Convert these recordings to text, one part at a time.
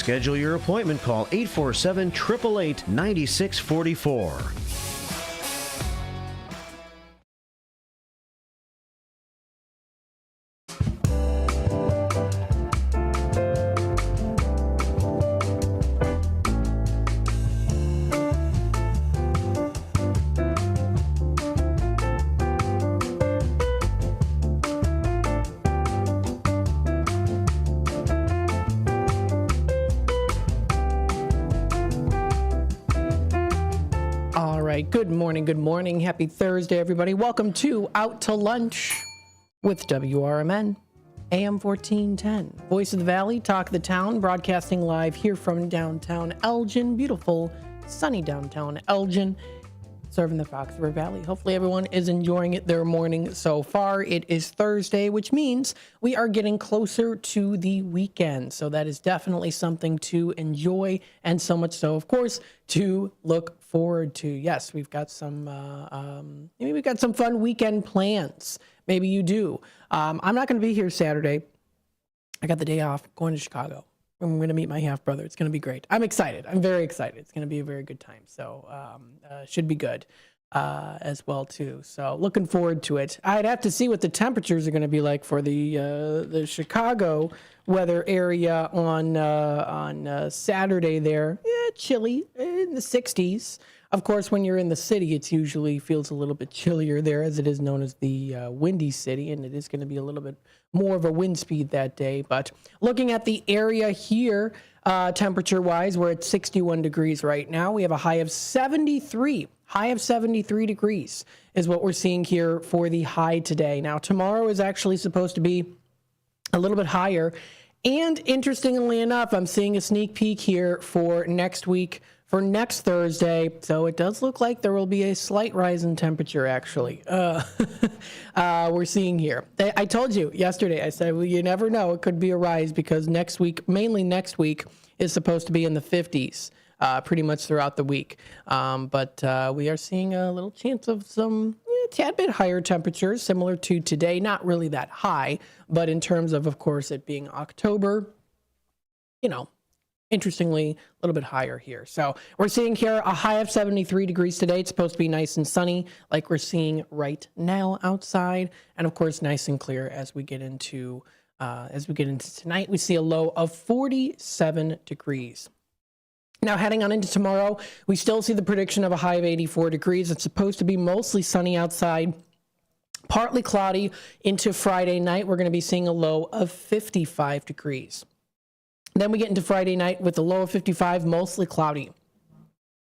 schedule your appointment, call 847-888-9644. Good morning, good morning. Happy Thursday, everybody. Welcome to Out to Lunch with WRMN, AM 1410. Voice of the Valley, Talk of the Town, broadcasting live here from downtown Elgin. Beautiful, sunny downtown Elgin, serving the Fox River Valley. Hopefully everyone is enjoying their morning so far. It is Thursday, which means we are getting closer to the weekend. So that is definitely something to enjoy, and so much so, of course, to look forward to. Yes, we've got some maybe we've got some fun weekend plans. Maybe you do. I'm not going to be here Saturday. I got the day off, going to Chicago. I'm going to meet my half brother. It's going to be great. I'm excited. I'm very excited. It's going to be a very good time. So should be good as well too. So looking forward to it. I'd have to see what the temperatures are going to be like for the Chicago weather area on Saturday there. Yeah, chilly in the 60s. Of course, when you're in the city, it usually feels a little bit chillier there, as it is known as the Windy City, and it is going to be a little bit more of a wind speed that day. But looking at the area here, temperature-wise, we're at 61 degrees right now. We have a high of 73. High of 73 degrees is what we're seeing here for the high today. Now, tomorrow is actually supposed to be a little bit higher. And interestingly enough, I'm seeing a sneak peek here for next week, for next Thursday. So it does look like there will be a slight rise in temperature, actually. We're seeing here. I told you yesterday, I said, well, you never know. It could be a rise because next week, mainly next week, is supposed to be in the 50s pretty much throughout the week. But we are seeing a little chance of some tad bit higher temperatures, similar to today. Not really that high, but in terms of course, it being October, interestingly, a little bit higher here. So we're seeing here a high of 73 degrees today. It's supposed to be nice and sunny like we're seeing right now outside. And of course, nice and clear as we get into tonight. We see a low of 47 degrees. Now, heading on into tomorrow, we still see the prediction of a high of 84 degrees. It's supposed to be mostly sunny outside, partly cloudy into Friday night. We're going to be seeing a low of 55 degrees. Then we get into Friday night with a low of 55, mostly cloudy.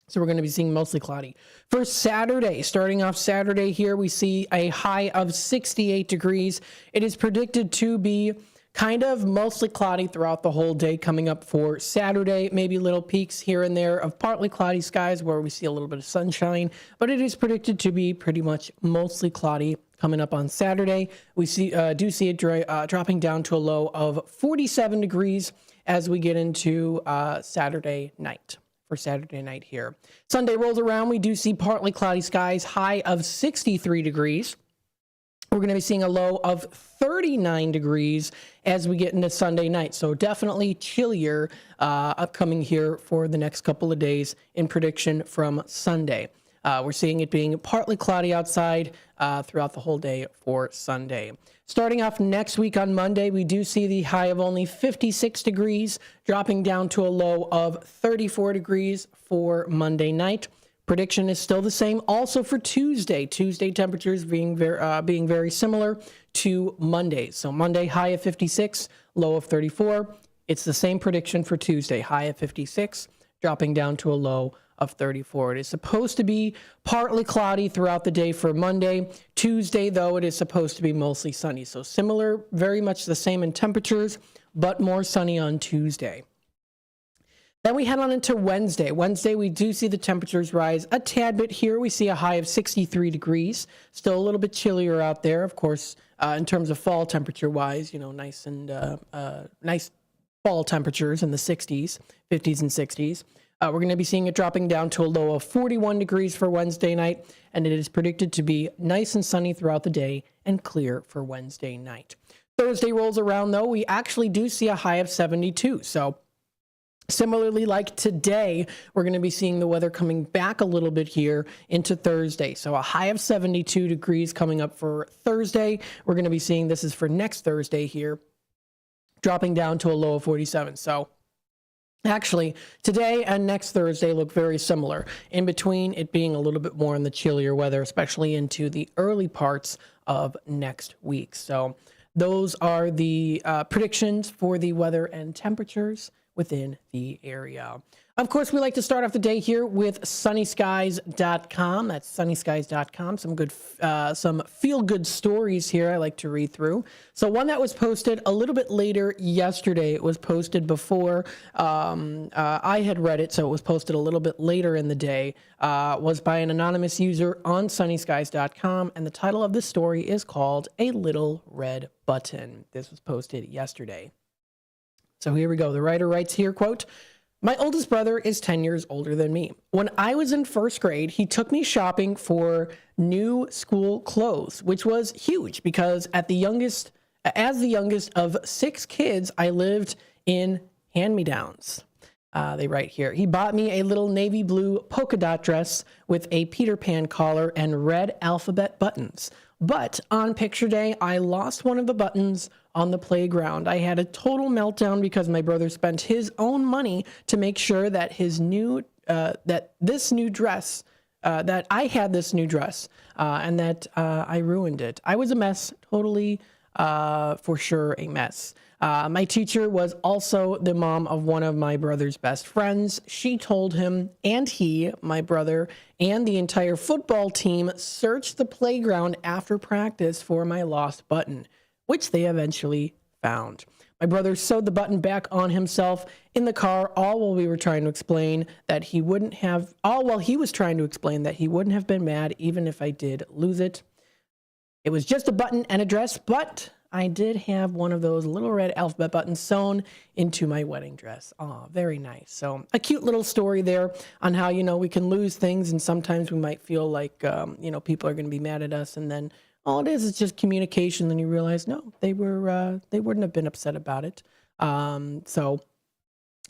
So we're going to be seeing mostly cloudy. For Saturday, starting off Saturday here, we see a high of 68 degrees. It is predicted to be kind of mostly cloudy throughout the whole day coming up for Saturday. Maybe little peaks here and there of partly cloudy skies where we see a little bit of sunshine, but it is predicted to be pretty much mostly cloudy coming up on Saturday. We do see it dropping down to a low of 47 degrees as we get into Saturday night. For Saturday night here. Sunday rolls around. We do see partly cloudy skies, high of 63 degrees. We're going to be seeing a low of 39 degrees as we get into Sunday night. So definitely chillier upcoming here for the next couple of days in prediction from Sunday. We're seeing it being partly cloudy outside throughout the whole day for Sunday. Starting off next week on Monday, we do see the high of only 56 degrees, dropping down to a low of 34 degrees for Monday night. Prediction is still the same also for Tuesday. Tuesday temperatures being very similar to Monday. So Monday, high of 56, low of 34. It's the same prediction for Tuesday, high of 56, dropping down to a low of 34. It is supposed to be partly cloudy throughout the day for Monday. Tuesday, though, it is supposed to be mostly sunny. So similar, very much the same in temperatures, but more sunny on Tuesday. Then we head on into Wednesday. Wednesday, we do see the temperatures rise a tad bit here. We see a high of 63 degrees. Still a little bit chillier out there, of course, in terms of fall temperature-wise, nice and nice fall temperatures in the 60s, 50s and 60s. We're going to be seeing it dropping down to a low of 41 degrees for Wednesday night, and it is predicted to be nice and sunny throughout the day and clear for Wednesday night. Thursday rolls around, though. We actually do see a high of 72, so Similarly, like today, we're going to be seeing the weather coming back a little bit here into Thursday. So a high of 72 degrees coming up for Thursday. We're going to be seeing, this is for next Thursday here, dropping down to a low of 47. So actually, today and next Thursday look very similar, in between it being a little bit more in the chillier weather, especially into the early parts of next week. So those are the predictions for the weather and temperatures within the area. Of course, we like to start off the day here with sunnyskies.com. That's sunnyskies.com. Some feel-good stories here I like to read through. So one that was posted a little bit later yesterday, it was posted before I had read it, so it was posted a little bit later in the day, was by an anonymous user on sunnyskies.com, and the title of this story is called A Little Red Button. This was posted yesterday. So here we go. The writer writes here, quote, "My oldest brother is 10 years older than me. When I was in first grade, he took me shopping for new school clothes, which was huge because as the youngest of 6 kids, I lived in hand-me-downs." They write here, "He bought me a little navy blue polka dot dress with a Peter Pan collar and red alphabet buttons. But on picture day, I lost one of the buttons on the playground. I had a total meltdown because my brother spent his own money to make sure that I had this new dress, and that I ruined it. I was a mess, totally, for sure a mess. My teacher was also the mom of one of my brother's best friends. She told him, and he, my brother, and the entire football team searched the playground after practice for my lost button, which they eventually found. My brother sewed the button back on himself in the car, all while he was trying to explain that he wouldn't have been mad even if I did lose it. It was just a button and a dress, but I did have one of those little red alphabet buttons sewn into my wedding dress." Oh, very nice. So a cute little story there on how, we can lose things, and sometimes we might feel like, people are going to be mad at us, and then all it is just communication. Then you realize, no, they wouldn't have been upset about it. So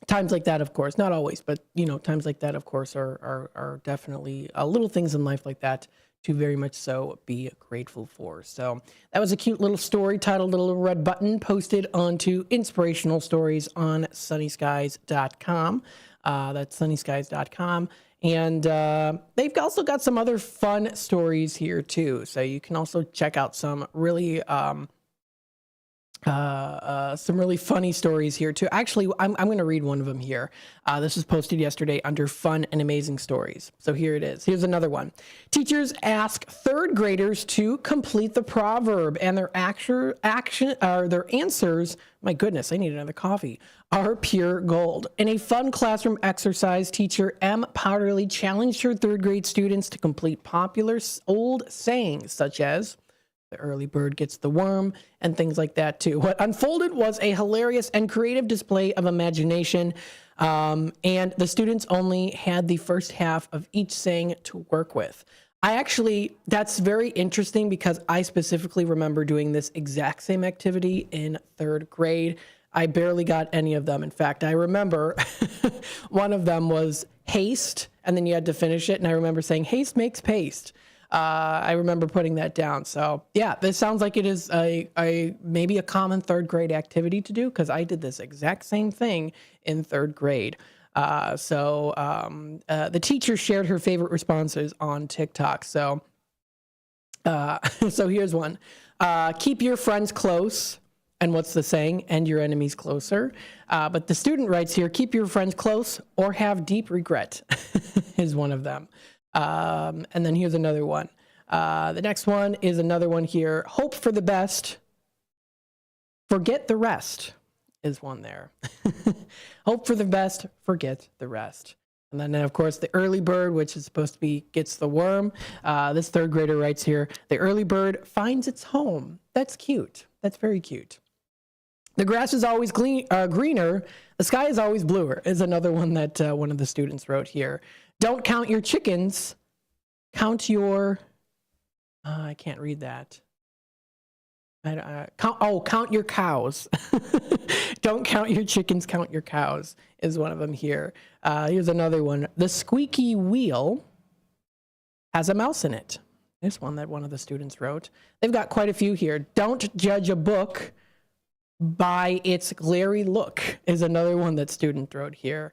times like that, of course, not always, but times like that, of course, are definitely little things in life like that to very much so be grateful for. So that was a cute little story titled Little Red Button, posted onto Inspirational Stories on sunnyskies.com. That's sunnyskies.com. And they've also got some other fun stories here too. So you can also check out some really funny stories here too. Actually, I'm going to read one of them here. This was posted yesterday under Fun and Amazing Stories. So here it is. Here's another one. Teachers ask third graders to complete the proverb, and their their answers, my goodness, I need another coffee, are pure gold. In a fun classroom exercise, teacher M. Powderly challenged her third grade students to complete popular old sayings such as "the early bird gets the worm," and things like that too. What unfolded was a hilarious and creative display of imagination, and the students only had the first half of each saying to work with. That's very interesting because I specifically remember doing this exact same activity in third grade. I barely got any of them. In fact, I remember one of them was haste, and then you had to finish it, and I remember saying, "Haste makes paste." I remember putting that down. So yeah, this sounds like it is maybe a common third grade activity to do, because I did this exact same thing in third grade. The teacher shared her favorite responses on TikTok. So here's one. Keep your friends close. And what's the saying? And your enemies closer. But the student writes here, keep your friends close or have deep regret is one of them. And then here's another one. The next one is another one here. Hope for the best. Forget the rest is one there. Hope for the best. Forget the rest. And then, of course, the early bird, which is supposed to be gets the worm. This third grader writes here, the early bird finds its home. That's cute. That's very cute. The grass is always greener. The sky is always bluer is another one that one of the students wrote here. Don't count your chickens. Count your... I can't read that. Count your cows. Don't count your chickens, count your cows is one of them here. Here's another one. The squeaky wheel has a mouse in it. There's one that one of the students wrote. They've got quite a few here. Don't judge a book by its glary look is another one that student wrote here.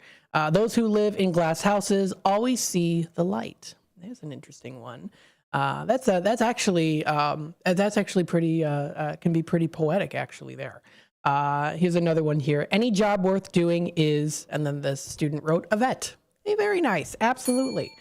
Those who live in glass houses always see the light. There's an interesting one. That's actually pretty can be pretty poetic actually there. Here's another one here. Any job worth doing is, and then the student wrote, a vet. Very nice, absolutely.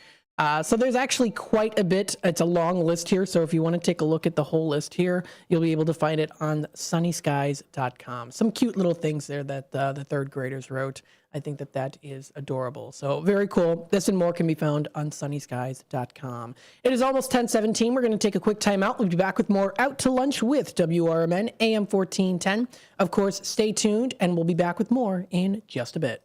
So there's actually quite a bit. It's a long list here, so if you want to take a look at the whole list here, you'll be able to find it on sunnyskies.com. Some cute little things there that the third graders wrote. I think that is adorable. So very cool. This and more can be found on sunnyskies.com. It is almost 10:17. We're going to take a quick time out. We'll be back with more Out to Lunch with WRMN AM 1410. Of course, stay tuned, and we'll be back with more in just a bit.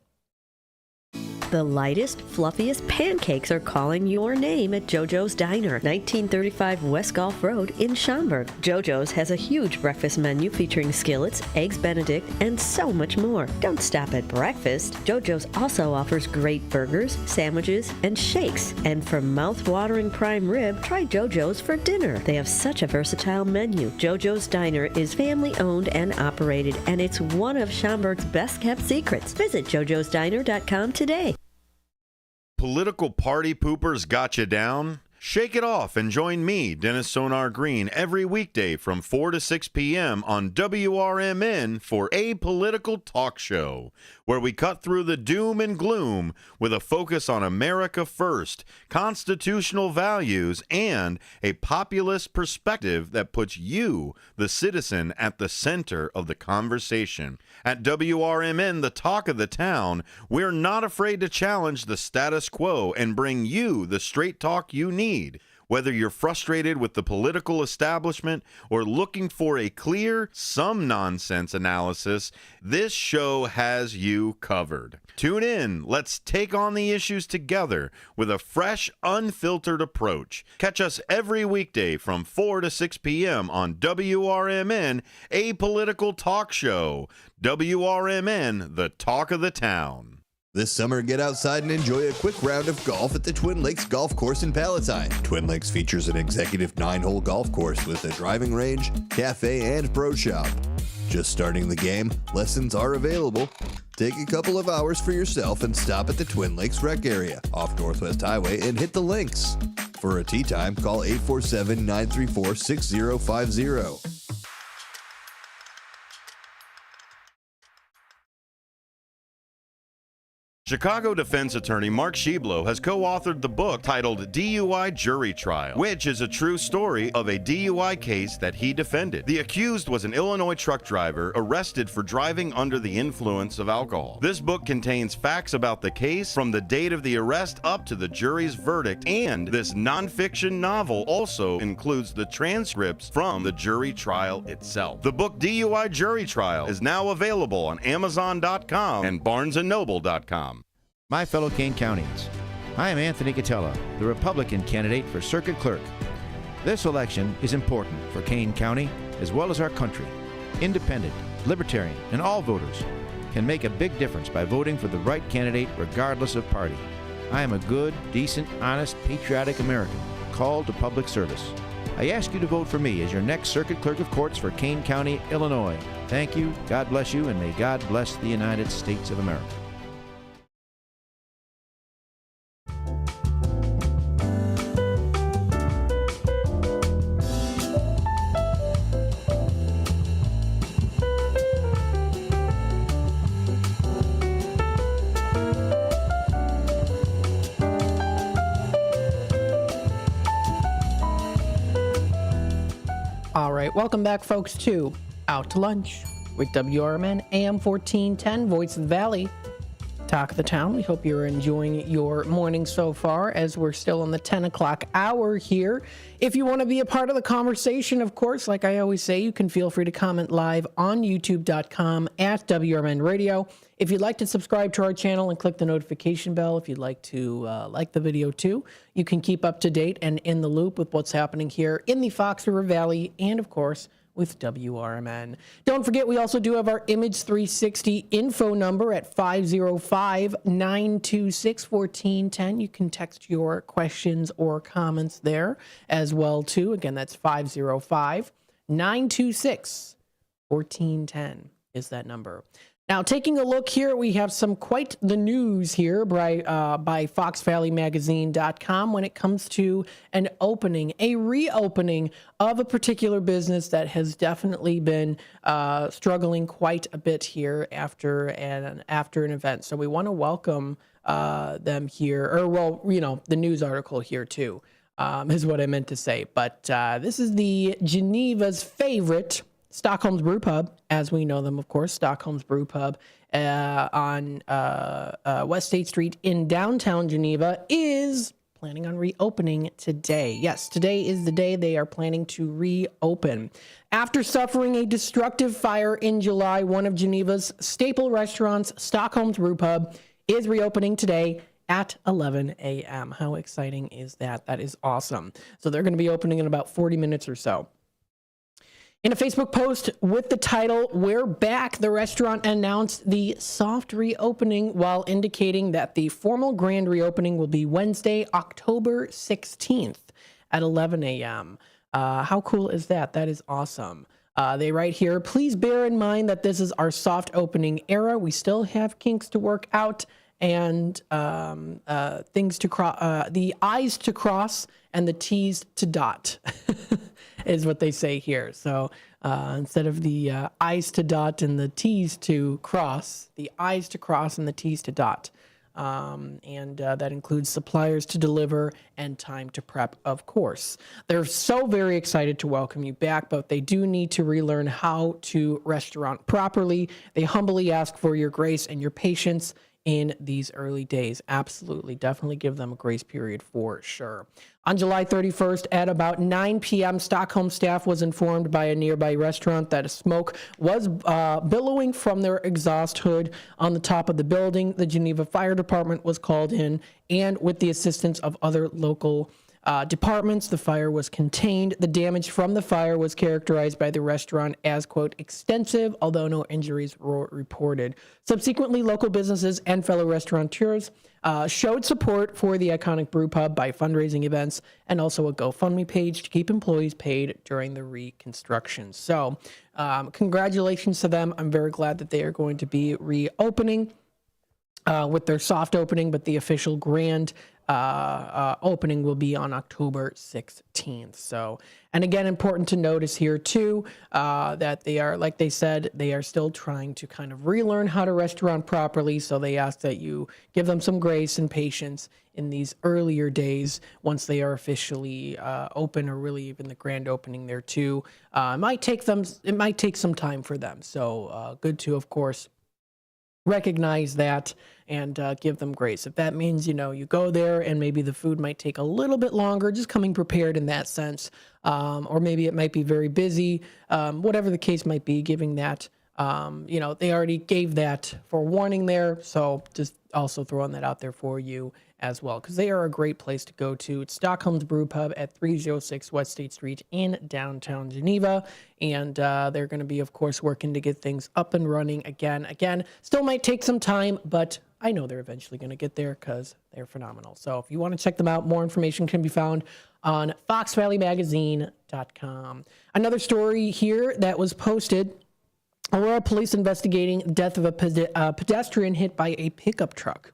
The lightest, fluffiest pancakes are calling your name at JoJo's Diner, 1935 West Gulf Road in Schaumburg. JoJo's has a huge breakfast menu featuring skillets, eggs Benedict, and so much more. Don't stop at breakfast. JoJo's also offers great burgers, sandwiches, and shakes. And for mouth-watering prime rib, try JoJo's for dinner. They have such a versatile menu. JoJo's Diner is family-owned and operated, and it's one of Schaumburg's best-kept secrets. Visit jojosdiner.com today. Political party poopers got you down? Shake it off and join me, Dennis Sonar Green, every weekday from 4 to 6 p.m. on WRMN for A Political Talk Show, where we cut through the doom and gloom with a focus on America first, constitutional values, and a populist perspective that puts you, the citizen, at the center of the conversation. At WRMN, the talk of the town, we're not afraid to challenge the status quo and bring you the straight talk you need. Whether you're frustrated with the political establishment or looking for a clear, some nonsense analysis, this show has you covered. Tune in. Let's take on the issues together with a fresh, unfiltered approach. Catch us every weekday from 4 to 6 p.m. on WRMN, A Political Talk Show. WRMN, the talk of the town. This summer, get outside and enjoy a quick round of golf at the Twin Lakes Golf Course in Palatine. Twin Lakes features an executive 9-hole golf course with a driving range, cafe, and pro shop. Just starting the game, lessons are available. Take a couple of hours for yourself and stop at the Twin Lakes Rec Area off Northwest Highway and hit the links. For a tee time, call 847-934-6050. Chicago defense attorney Mark Schieblo has co-authored the book titled DUI Jury Trial, which is a true story of a DUI case that he defended. The accused was an Illinois truck driver arrested for driving under the influence of alcohol. This book contains facts about the case from the date of the arrest up to the jury's verdict, and this nonfiction novel also includes the transcripts from the jury trial itself. The book DUI Jury Trial is now available on Amazon.com and BarnesandNoble.com. My fellow Kane Countyans, I am Anthony Catella, the Republican candidate for Circuit Clerk. This election is important for Kane County as well as our country. Independent, libertarian, and all voters can make a big difference by voting for the right candidate regardless of party. I am a good, decent, honest, patriotic American called to public service. I ask you to vote for me as your next Circuit Clerk of Courts for Kane County, Illinois. Thank you, God bless you, and may God bless the United States of America. All right, welcome back, folks, to Out to Lunch with WRMN AM 1410, Voice of the Valley, Talk of the Town. We hope you're enjoying your morning so far as we're still in the 10 o'clock hour here. If you want to be a part of the conversation, of course, like I always say, you can feel free to comment live on youtube.com at WRMN Radio. If you'd like to subscribe to our channel and click the notification bell, if you'd like to like the video too, you can keep up to date and in the loop with what's happening here in the Fox River Valley and, of course, with WRMN. Don't forget, we also do have our Image 360 info number at 505-926-1410. You can text your questions or comments there as well, too. Again, that's 505-926-1410 is that number. Now, taking a look here, we have some quite the news here by FoxValleyMagazine.com when it comes to an reopening of a particular business that has definitely been struggling quite a bit here after an event. So we want to welcome them here, the news article here too, is what I meant to say. But this is the Geneva's favorite, Stockholm's Brew Pub, as we know them, of course. Stockholm's Brew Pub on West State Street in downtown Geneva is planning on reopening today. Yes, today is the day they are planning to reopen. After suffering a destructive fire in July, one of Geneva's staple restaurants, Stockholm's Brew Pub, is reopening today at 11 a.m. How exciting is that? That is awesome. So they're going to be opening in about 40 minutes or so. In a Facebook post with the title, "We're Back," the restaurant announced the soft reopening while indicating that the formal grand reopening will be Wednesday, October 16th at 11 a.m. How cool is that? That is awesome. They write here, "Please bear in mind that this is our soft opening era. We still have kinks to work out and things to cross, the I's to cross and the T's to dot." Is what they say here. So instead of the I's to dot and the T's to cross, the I's to cross and the T's to dot. And that includes suppliers to deliver and time to prep, of course. They're so very excited to welcome you back, but they do need to relearn how to restaurant properly. They humbly ask for your grace and your patience in these early days. Absolutely. Definitely give them a grace period for sure. On July 31st at about 9 p.m., Stockholm staff was informed by a nearby restaurant that smoke was billowing from their exhaust hood on the top of the building. The Geneva Fire Department was called in, and with the assistance of other local departments, the fire was contained. The damage from the fire was characterized by the restaurant as, quote, extensive, although no injuries were reported. Subsequently, local businesses and fellow restaurateurs showed support for the iconic brew pub by fundraising events and also a GoFundMe page to keep employees paid during the reconstruction. So congratulations to them. I'm very glad that they are going to be reopening with their soft opening, but the official grand opening will be on October 16th. So, and again, important to notice here too, that they are, like they said, they are still trying to kind of relearn how to restaurant properly. So they ask that you give them some grace and patience in these earlier days once they are officially open, or really even the grand opening there too. It might take some time for them. So good to, of course, recognize that and give them grace. If that means, you go there and maybe the food might take a little bit longer, just coming prepared in that sense, or maybe it might be very busy, whatever the case might be, giving that, they already gave that forewarning there. So just also throwing that out there for you as well, because they are a great place to go to. It's Stockholm's Brew Pub at 306 West State Street in downtown Geneva. And they're going to be, of course, working to get things up and running again. Still might take some time, but I know they're eventually going to get there because they're phenomenal. So if you want to check them out, more information can be found on FoxValleyMagazine.com. Another story here that was posted: Aurora police investigating death of a pedestrian hit by a pickup truck.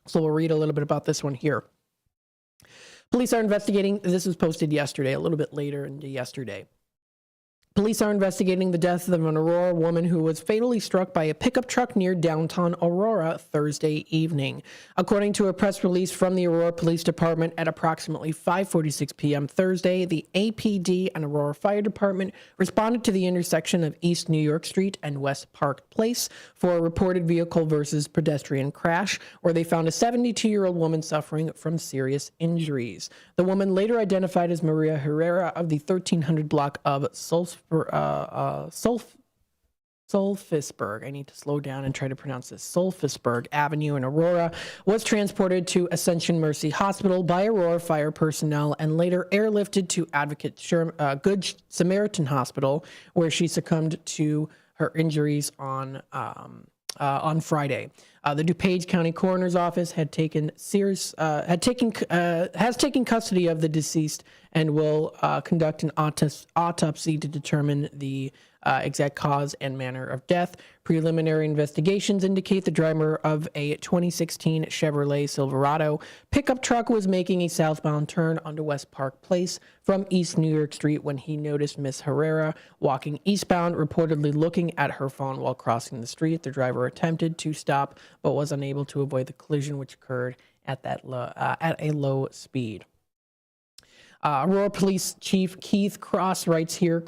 So we'll read a little bit about this one here. Police are investigating, this was posted yesterday, a little bit later into yesterday. Police are investigating the death of an Aurora woman who was fatally struck by a pickup truck near downtown Aurora Thursday evening. According to a press release from the Aurora Police Department, at approximately 5:46 p.m. Thursday, the APD and Aurora Fire Department responded to the intersection of East New York Street and West Park Place for a reported vehicle versus pedestrian crash, where they found a 72-year-old woman suffering from serious injuries. The woman, later identified as Maria Herrera of the 1300 block of Sulfisburg, I need to slow down and try to pronounce this, Sulfisburg Avenue in Aurora, was transported to Ascension Mercy Hospital by Aurora fire personnel and later airlifted to Good Samaritan Hospital, where she succumbed to her injuries on Friday. The DuPage County Coroner's Office has taken custody of the deceased and will conduct an autopsy to determine the exact cause and manner of death. Preliminary investigations indicate the driver of a 2016 Chevrolet Silverado pickup truck was making a southbound turn onto West Park Place from East New York Street when he noticed Miss Herrera walking eastbound, reportedly looking at her phone while crossing the street. The driver attempted to stop but was unable to avoid the collision, which occurred at a low speed. Aurora Police Chief Keith Cross writes here,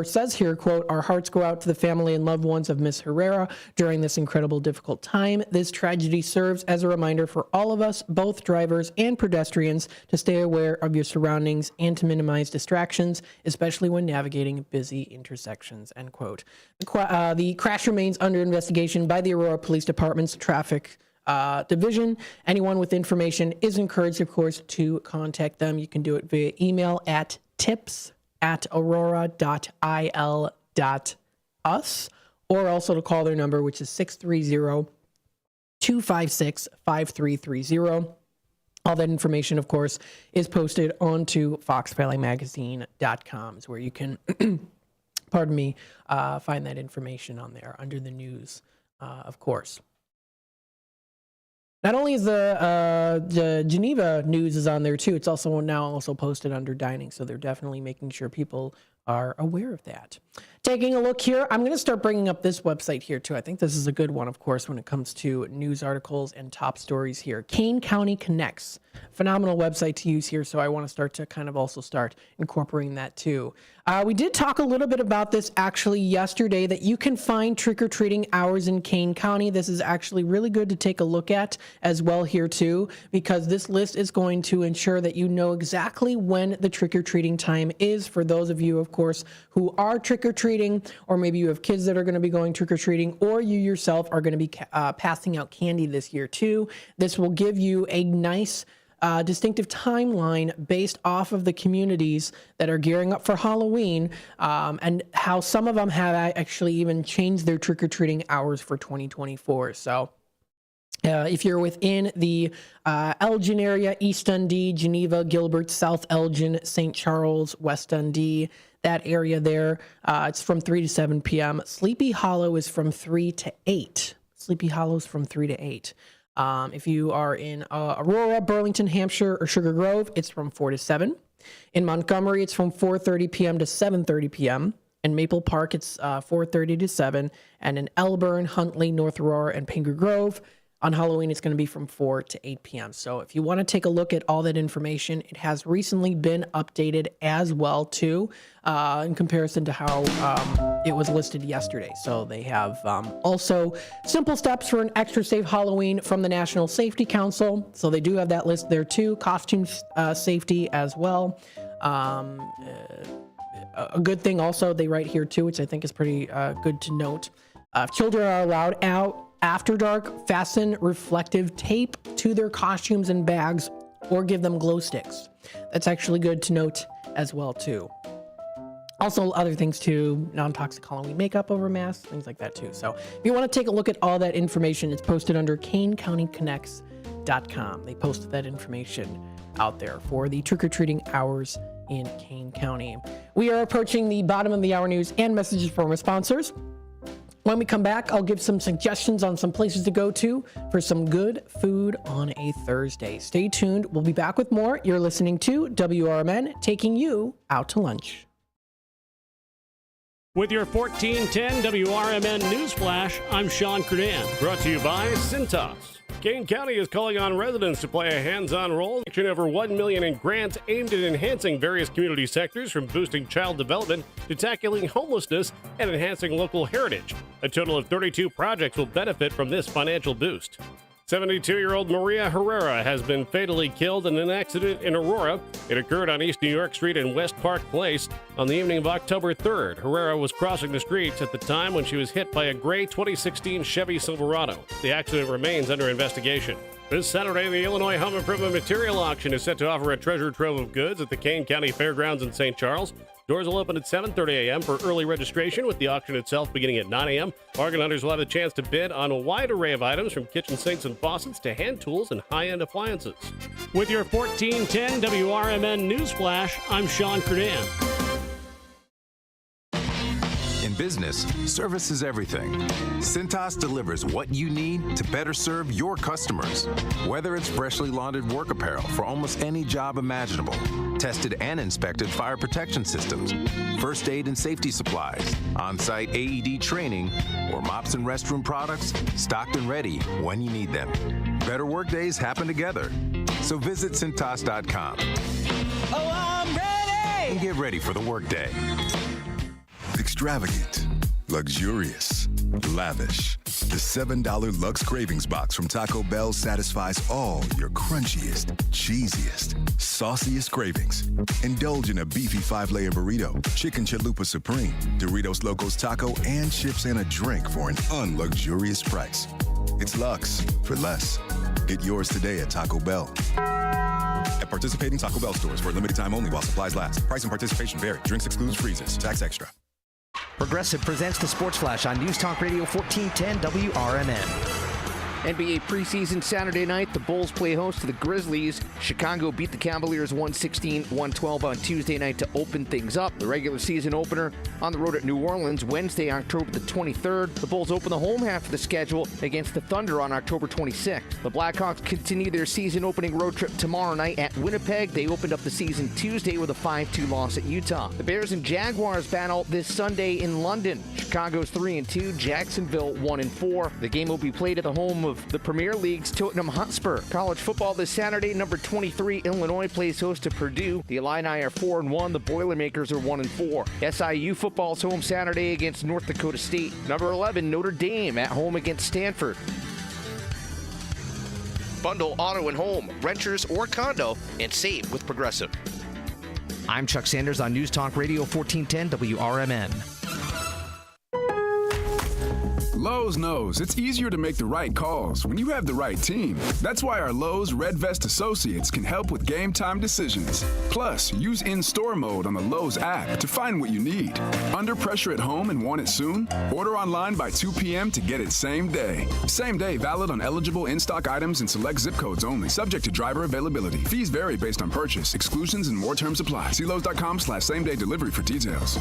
says here, quote, "Our hearts go out to the family and loved ones of Miss Herrera during this incredible, difficult time. This tragedy serves as a reminder for all of us, both drivers and pedestrians, to stay aware of your surroundings and to minimize distractions, especially when navigating busy intersections," end quote. The crash remains under investigation by the Aurora Police Department's Traffic Division. Anyone with information is encouraged, of course, to contact them. You can do it via email at tips@aurora.il.us, or also to call their number, which is 630-256-5330. All that information, of course, is posted onto foxvalleymagazine.com, is where you can, find that information on there under the news, of course. Not only is the Geneva news is on there too, it's also now posted under dining, so they're definitely making sure people are aware of that. Taking a look here, I'm going to start bringing up this website here too. I think this is a good one, of course, when it comes to news articles and top stories here. Kane County Connects, phenomenal website to use here, so I want to start incorporating that too. We did talk a little bit about this actually yesterday, that you can find trick-or-treating hours in Kane County. This is actually really good to take a look at as well here too, because this list is going to ensure that you know exactly when the trick-or-treating time is for those of you, of course, who are trick-or-treating, or maybe you have kids that are going to be going trick-or-treating, or you yourself are going to be passing out candy this year too. This will give you a nice distinctive timeline based off of the communities that are gearing up for Halloween, and how some of them have actually even changed their trick-or-treating hours for 2024. So if you're within the Elgin area, East Dundee, Geneva, Gilbert, South Elgin, St. Charles, West Dundee, that area there, it's from 3 to 7 p.m. Sleepy Hollow is from 3 to 8. Sleepy Hollow's from 3 to 8. If you are in Aurora, Burlington, Hampshire, or Sugar Grove, it's from 4 to 7. In Montgomery, it's from 4:30 p.m. to 7:30 p.m. In Maple Park, it's 4:30 to 7. And in Elburn, Huntley, North Aurora, and Pinker Grove, on Halloween, it's going to be from 4 to 8 p.m. So if you want to take a look at all that information, it has recently been updated as well, too, in comparison to how it was listed yesterday. So they have also simple steps for an extra safe Halloween from the National Safety Council. So they do have that list there, too. Costume safety as well. A good thing also they write here, too, which I think is pretty good to note. If children are allowed out after dark, fasten reflective tape to their costumes and bags, or give them glow sticks. That's actually good to note as well, too. Also, other things too, non-toxic Halloween makeup over masks, things like that too. So if you want to take a look at all that information, it's posted under KaneCountyConnects.com. They posted that information out there for the trick-or-treating hours in Kane County. We are approaching the bottom of the hour news and messages from our sponsors. When we come back, I'll give some suggestions on some places to go to for some good food on a Thursday. Stay tuned. We'll be back with more. You're listening to WRMN, taking you out to lunch. With your 1410 WRMN News Flash, I'm Sean Kernan. Brought to you by Cintas. Kane County is calling on residents to play a hands-on role in over $1 million in grants aimed at enhancing various community sectors, from boosting child development to tackling homelessness and enhancing local heritage. A total of 32 projects will benefit from this financial boost. 72-year-old Maria Herrera has been fatally killed in an accident in Aurora. It occurred on East New York Street and West Park Place on the evening of October 3rd. Herrera was crossing the streets at the time when she was hit by a gray 2016 Chevy Silverado. The accident remains under investigation. This Saturday, the Illinois Home Improvement Material Auction is set to offer a treasure trove of goods at the Kane County Fairgrounds in St. Charles. Doors will open at 7:30 a.m. for early registration, with the auction itself beginning at 9 a.m. Bargain hunters will have the chance to bid on a wide array of items from kitchen sinks and faucets to hand tools and high-end appliances. With your 1410 WRMN News Flash, I'm Sean Kernan. In business, service is everything. Cintas delivers what you need to better serve your customers. Whether it's freshly laundered work apparel for almost any job imaginable, tested and inspected fire protection systems, first aid and safety supplies, on-site AED training, or mops and restroom products, stocked and ready when you need them. Better work days happen together. So visit Cintas.com. Oh, I'm ready! And get ready for the workday. Extravagant, luxurious, lavish. The $7 Lux Cravings Box from Taco Bell satisfies all your crunchiest, cheesiest, sauciest cravings. Indulge in a beefy 5-layer burrito, chicken chalupa supreme, Doritos Locos Taco, and chips and a drink for an unluxurious price. It's Lux for less. Get yours today at Taco Bell. At participating Taco Bell stores for a limited time only while supplies last. Price and participation vary. Drinks excludes freezes. Tax extra. Progressive presents the Sports Flash on News Talk Radio 1410 WRMN. NBA preseason Saturday night, the Bulls play host to the Grizzlies. Chicago beat the Cavaliers 116-112 on Tuesday night to open things up. The regular season opener on the road at New Orleans Wednesday, October the 23rd. The Bulls open the home half of the schedule against the Thunder on October 26th. The Blackhawks continue their season opening road trip tomorrow night at Winnipeg. They opened up the season Tuesday with a 5-2 loss at Utah. The Bears and Jaguars battle this Sunday in London. Chicago's 3-2, Jacksonville 1-4. The game will be played at the home of the Premier League's Tottenham Hotspur. College football this Saturday, number 23 Illinois plays host to Purdue. The Illini are 4-1. The Boilermakers are 1-4. SIU football's home Saturday against North Dakota State. Number 11 Notre Dame at home against Stanford. Bundle auto and home, renters or condo, and save with Progressive. I'm Chuck Sanders on News Talk Radio 1410 WRMN. Lowe's knows it's easier to make the right calls when you have the right team. That's why our Lowe's Red Vest associates can help with game time decisions. Plus, use in-store mode on the Lowe's app to find what you need. Under pressure at home and want it soon? Order online by 2 p.m. to get it same day. Same day valid on eligible in-stock items and select zip codes only. Subject to driver availability. Fees vary based on purchase. Exclusions and more terms apply. See Lowe's.com/same-day delivery for details.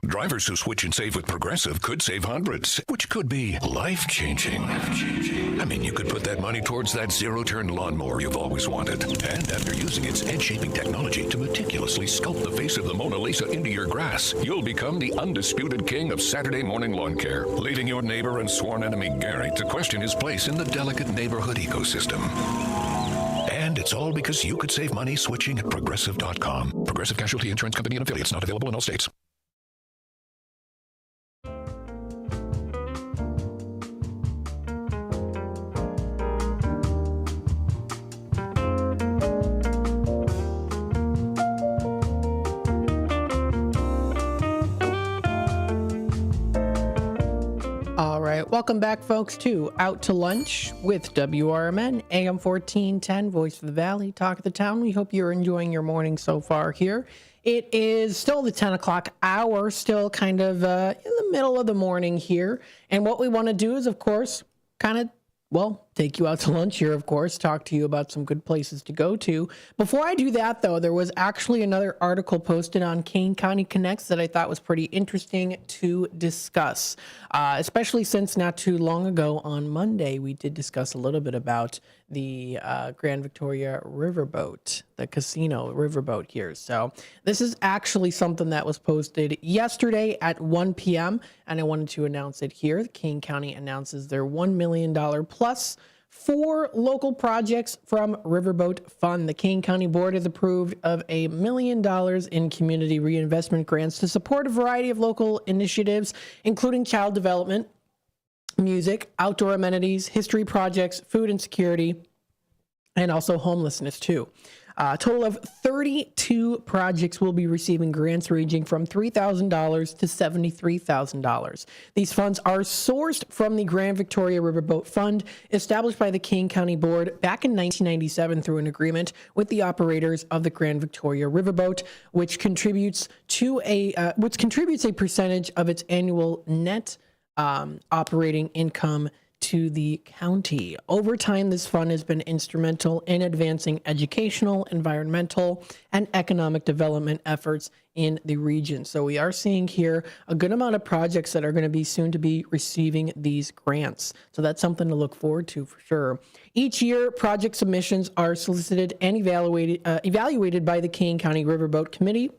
Drivers who switch and save with Progressive could save hundreds, which could be life-changing. I mean, you could put that money towards that zero-turn lawnmower you've always wanted. And after using its edge-shaping technology to meticulously sculpt the face of the Mona Lisa into your grass, you'll become the undisputed king of Saturday morning lawn care, leading your neighbor and sworn enemy Gary to question his place in the delicate neighborhood ecosystem. And it's all because you could save money switching at Progressive.com. Progressive Casualty Insurance Company and affiliates, not available in all states. Welcome back, folks, to Out to Lunch with WRMN, AM 1410, Voice of the Valley, Talk of the Town. We hope you're enjoying your morning so far here. It is still the 10 o'clock hour, still kind of in the middle of the morning here. And what we want to do is, of course, kind of, take you out to lunch here, of course, talk to you about some good places to go to. Before I do that, though, there was actually another article posted on Kane County Connects that I thought was pretty interesting to discuss, especially since not too long ago on Monday, we did discuss a little bit about the Grand Victoria Riverboat, the casino riverboat here. So this is actually something that was posted yesterday at 1 p.m., and I wanted to announce it here. Kane County announces their $1 million plus 4 local projects from Riverboat Fund. The Kane County Board has approved of $1 million in community reinvestment grants to support a variety of local initiatives, including child development, music, outdoor amenities, history projects, food insecurity, and also homelessness too. A total of 32 projects will be receiving grants ranging from $3,000 to $73,000. These funds are sourced from the Grand Victoria Riverboat Fund, established by the Kane County Board back in 1997 through an agreement with the operators of the Grand Victoria Riverboat, which contributes a percentage of its annual net operating income to the county. Over time, this fund has been instrumental in advancing educational, environmental, and economic development efforts in the region. So we are seeing here a good amount of projects that are going to be soon to be receiving these grants. So that's something to look forward to for sure. Each year, project submissions are solicited and evaluated by the Kane County Riverboat Committee,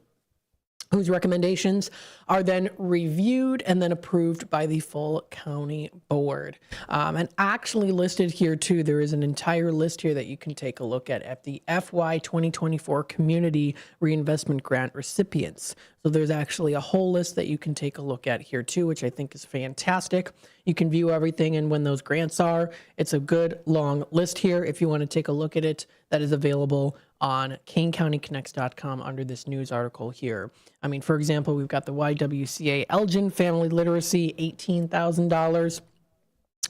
whose recommendations are then reviewed and then approved by the full county board. And actually listed here too, there is an entire list here that you can take a look at the FY 2024 Community Reinvestment Grant recipients. So there's actually a whole list that you can take a look at here too, which I think is fantastic. You can view everything and when those grants are. It's a good long list here. If you want to take a look at it, that is available on KaneCountyConnects.com under this news article here. I mean, for example, we've got the YWCA Elgin Family Literacy, $18,000.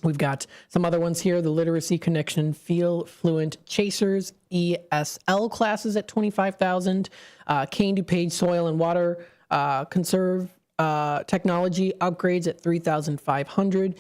We've got some other ones here, the Literacy Connection Feel Fluent Chasers ESL classes at $25,000. Kane DuPage Soil and Water Conserve Technology upgrades at $3,500.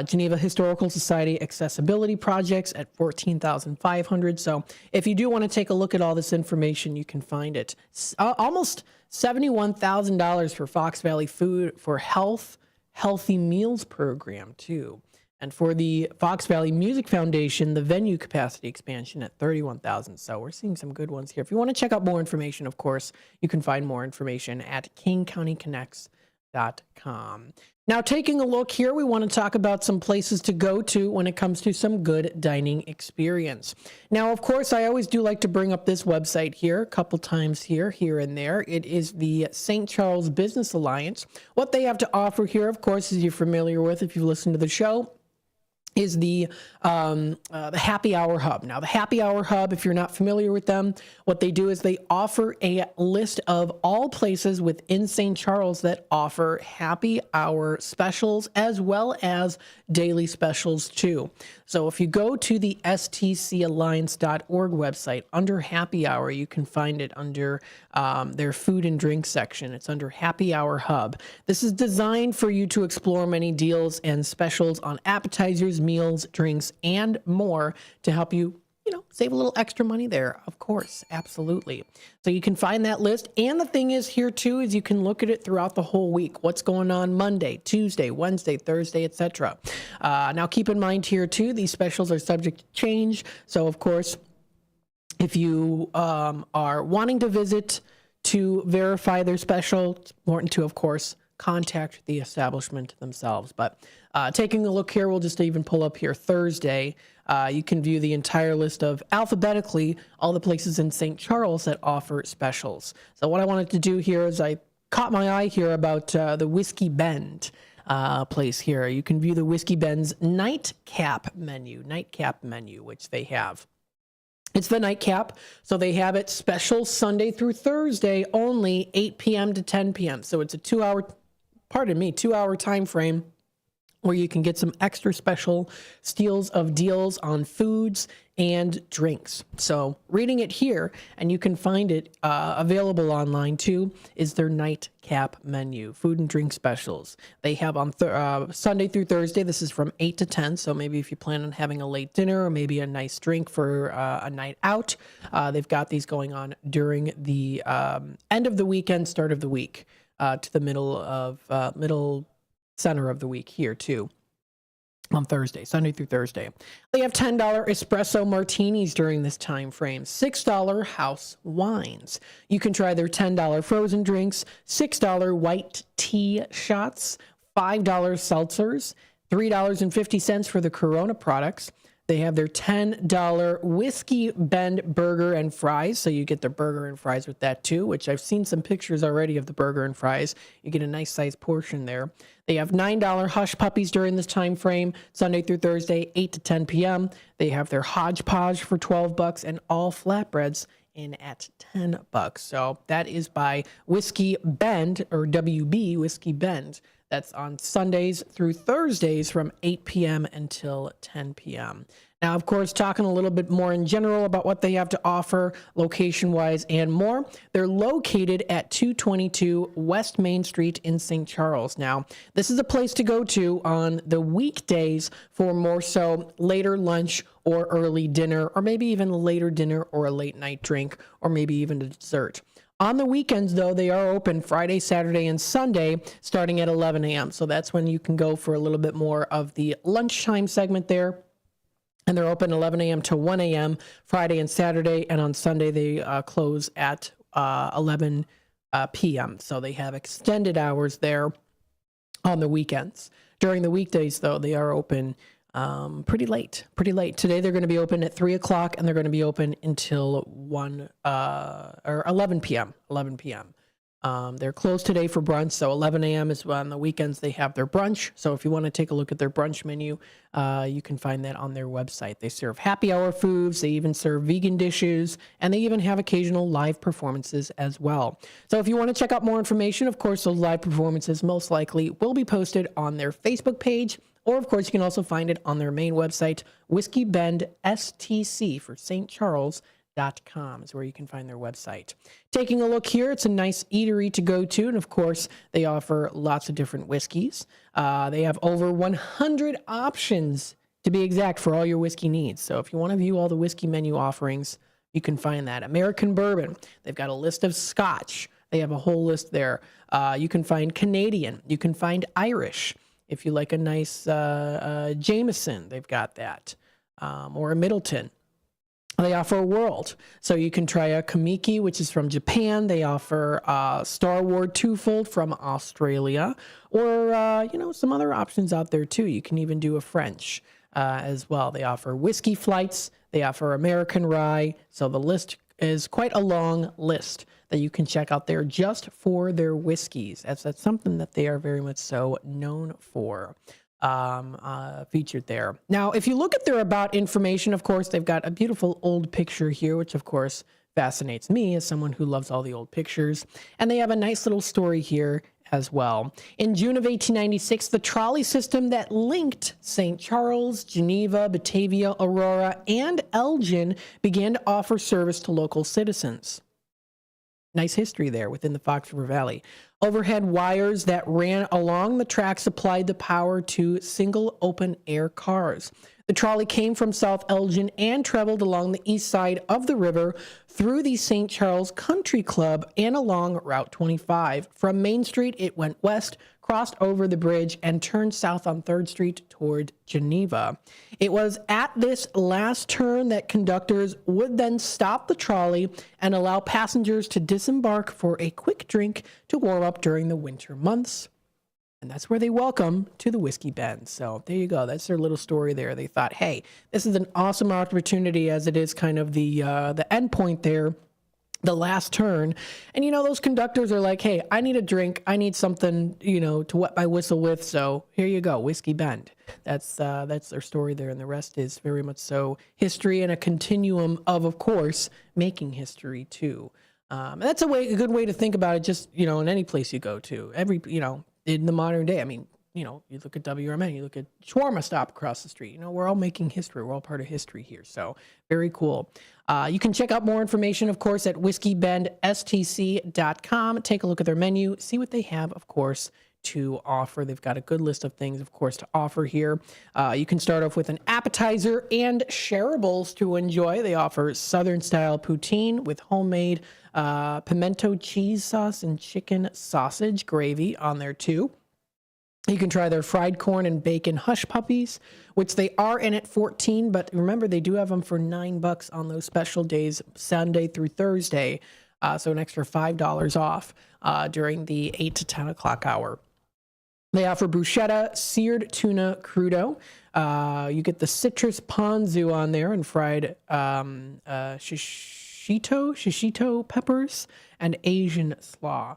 Geneva Historical Society accessibility projects at $14,500. So if you do want to take a look at all this information, you can find it. Almost $71,000 for Fox Valley Food for Healthy Meals program too. And for the Fox Valley Music Foundation, the venue capacity expansion at $31,000. So we're seeing some good ones here. If you want to check out more information, of course, you can find more information at KaneCountyConnects.com. Now, taking a look here, we want to talk about some places to go to when it comes to some good dining experience. Now, of course, I always do like to bring up this website here a couple times here and there. It is the St. Charles Business Alliance. What they have to offer here, of course, as you're familiar with if you've listened to the show, is the Happy Hour Hub. Now, the Happy Hour Hub, if you're not familiar with them, what they do is they offer a list of all places within St. Charles that offer happy hour specials as well as daily specials too. So if you go to the stcalliance.org website, under Happy Hour, you can find it under their food and drink section. It's under Happy Hour Hub. This is designed for you to explore many deals and specials on appetizers, meals, drinks, and more to help you, save a little extra money there, of course, absolutely. So you can find that list. And the thing is here too, is you can look at it throughout the whole week. What's going on Monday, Tuesday, Wednesday, Thursday, etc. Now keep in mind here too, these specials are subject to change. So of course, if you are wanting to visit to verify their special, it's important to, of course, contact the establishment themselves. But taking a look here, we'll just even pull up here Thursday. You can view the entire list of alphabetically all the places in St. Charles that offer specials. So what I wanted to do here is I caught my eye here about the Whiskey Bend place here. You can view the Whiskey Bend's nightcap menu, which they have. It's the nightcap, so they have it special Sunday through Thursday only, 8 p.m. to 10 p.m. So it's a 2-hour time frame where you can get some extra special steals of deals on foods and drinks. So reading it here, and you can find it available online too, is their nightcap menu, food and drink specials. They have on Sunday through Thursday, this is from 8 to 10, so maybe if you plan on having a late dinner or maybe a nice drink for a night out, they've got these going on during the end of the weekend, start of the week, to the middle center of the week here too. On Thursday, Sunday through Thursday. They have $10 espresso martinis during this time frame, $6 house wines. You can try their $10 frozen drinks, $6 white tea shots, $5 seltzers, $3.50 for the Corona products, They have their $10 Whiskey Bend burger and fries. So you get the burger and fries with that too, which I've seen some pictures already of the burger and fries. You get a nice sized portion there. They have $9 Hush Puppies during this time frame, Sunday through Thursday, 8 to 10 p.m. They have their Hodgepodge for $12 and all flatbreads in at $10. So that is by Whiskey Bend, or WB Whiskey Bend. That's on Sundays through Thursdays from 8 p.m. until 10 p.m. Now, of course, talking a little bit more in general about what they have to offer location-wise and more, they're located at 222 West Main Street in St. Charles. Now, this is a place to go to on the weekdays for more so later lunch or early dinner, or maybe even a later dinner or a late night drink, or maybe even a dessert. On the weekends, though, they are open Friday, Saturday, and Sunday, starting at 11 a.m. So that's when you can go for a little bit more of the lunchtime segment there. And they're open 11 a.m. to 1 a.m. Friday and Saturday. And on Sunday, they close at 11 p.m. So they have extended hours there on the weekends. During the weekdays, though, they are open pretty late. Today they're going to be open at 3 o'clock, and they're going to be open until 11 p.m. They're closed today for brunch, so 11 a.m. is on the weekends they have their brunch. So if you want to take a look at their brunch menu, you can find that on their website. They serve happy hour foods. They even serve vegan dishes, and they even have occasional live performances as well. So if you want to check out more information, of course, those live performances most likely will be posted on their Facebook page. Or, of course, you can also find it on their main website, Whiskey Bend STC for St. Charles.com is where you can find their website. Taking a look here, it's a nice eatery to go to. And, of course, they offer lots of different whiskeys. They have over 100 options, to be exact, for all your whiskey needs. So if you want to view all the whiskey menu offerings, you can find that. American bourbon. They've got a list of Scotch. They have a whole list there. You can find Canadian. You can find Irish. If you like a nice Jameson, they've got that. Or a Middleton. They offer a World. So you can try a Kamiki, which is from Japan. They offer Starward Twofold from Australia. Or, some other options out there, too. You can even do a French as well. They offer whiskey flights. They offer American rye. So the list is quite a long list that you can check out there just for their whiskeys. That's something that they are very much so known for, featured there. Now, if you look at their about information, of course, they've got a beautiful old picture here, which, of course, fascinates me as someone who loves all the old pictures. And they have a nice little story here as well. In June of 1896, the trolley system that linked St. Charles, Geneva, Batavia, Aurora, and Elgin began to offer service to local citizens. Nice history there within the Fox River Valley. Overhead wires that ran along the track supplied the power to single open-air cars. The trolley came from South Elgin and traveled along the east side of the river through the St. Charles Country Club and along Route 25. From Main Street, it went west, crossed over the bridge, and turned south on 3rd Street toward Geneva. It was at this last turn that conductors would then stop the trolley and allow passengers to disembark for a quick drink to warm up during the winter months. And that's where they welcome to the Whiskey Bend. So there you go. That's their little story there. They thought, hey, this is an awesome opportunity, as it is kind of the end point there, the last turn. And, those conductors are like, hey, I need a drink. I need something, to wet my whistle with. So here you go, Whiskey Bend. That's their story there. And the rest is very much so history and a continuum of course, making history too. And that's a good way to think about it. Just, in any place you go to, in the modern day. I mean, you look at WRMN, you look at Shawarma Stop across the street. We're all making history. We're all part of history here. So very cool. You can check out more information, of course, at whiskeybendsTC.com. Take a look at their menu, see what they have, of course, to offer. They've got a good list of things, of course, to offer here. You can start off with an appetizer and shareables to enjoy. They offer Southern-style poutine with homemade pimento cheese sauce and chicken sausage gravy on there, too. You can try their fried corn and bacon hush puppies, which they are in at $14, but remember, they do have them for $9 on those special days, Sunday through Thursday, so an extra $5 off during the 8 to 10 o'clock hour. They offer bruschetta, seared tuna crudo. You get the citrus ponzu on there and fried shishito peppers and Asian slaw.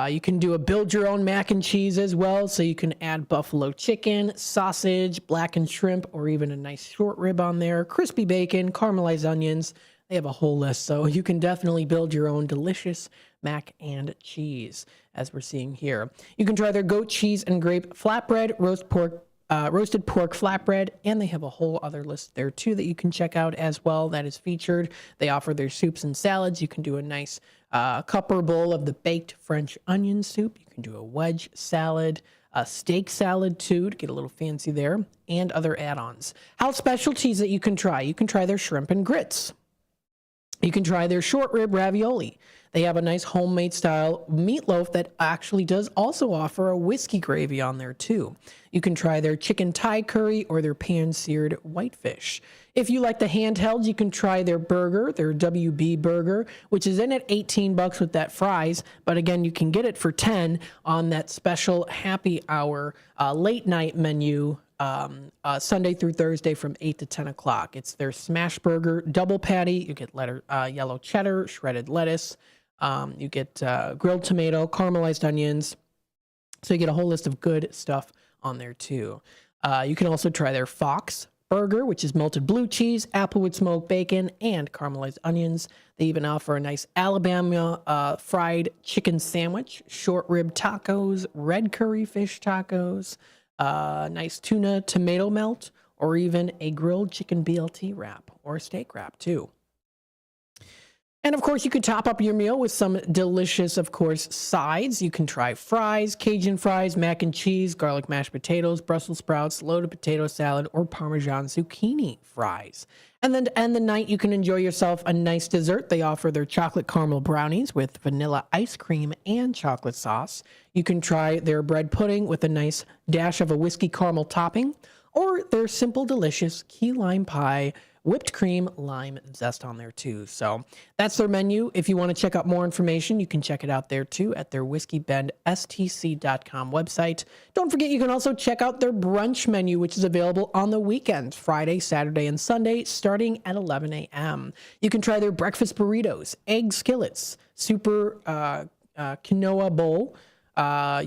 You can do a build your own mac and cheese as well. So you can add buffalo chicken, sausage, blackened shrimp, or even a nice short rib on there, crispy bacon, caramelized onions. They have a whole list. So you can definitely build your own delicious mac and cheese, as we're seeing here. You can try their goat cheese and grape flatbread, roasted pork flatbread, and they have a whole other list there too that you can check out as well that is featured. They offer their soups and salads. You can do a nice cup or bowl of the baked French onion soup. You can do a wedge salad, a steak salad too to get a little fancy there, and other add-ons. House specialties that you can try. You can try their shrimp and grits. You can try their short rib ravioli. They have a nice homemade style meatloaf that actually does also offer a whiskey gravy on there too. You can try their chicken Thai curry or their pan-seared whitefish. If you like the handheld, you can try their burger, their WB burger, which is in at $18 with that fries. But again, you can get it for $10 on that special happy hour late night menu Sunday through Thursday from 8 to 10 o'clock. It's their smash burger double patty. You get yellow cheddar, shredded lettuce. You get grilled tomato, caramelized onions. So you get a whole list of good stuff on there too. You can also try their Fox burger, which is melted blue cheese, applewood smoked bacon, and caramelized onions. They even offer a nice Alabama fried chicken sandwich, short rib tacos, red curry fish tacos, nice tuna tomato melt, or even a grilled chicken BLT wrap or a steak wrap too. And of course, you could top up your meal with some delicious, of course, sides. You can try fries, Cajun fries, mac and cheese, garlic mashed potatoes, Brussels sprouts, loaded potato salad, or Parmesan zucchini fries. And then to end the night, you can enjoy yourself a nice dessert. They offer their chocolate caramel brownies with vanilla ice cream and chocolate sauce. You can try their bread pudding with a nice dash of a whiskey caramel topping, or their simple, delicious key lime pie, whipped cream, lime zest on there too. So that's their menu. If you want to check out more information, you can check it out there too at their whiskeybenstc.com website. Don't forget, you can also check out their brunch menu, which is available on the weekends, Friday, Saturday, and Sunday, starting at 11 a.m. You can try their breakfast burritos, egg skillets, super quinoa bowl.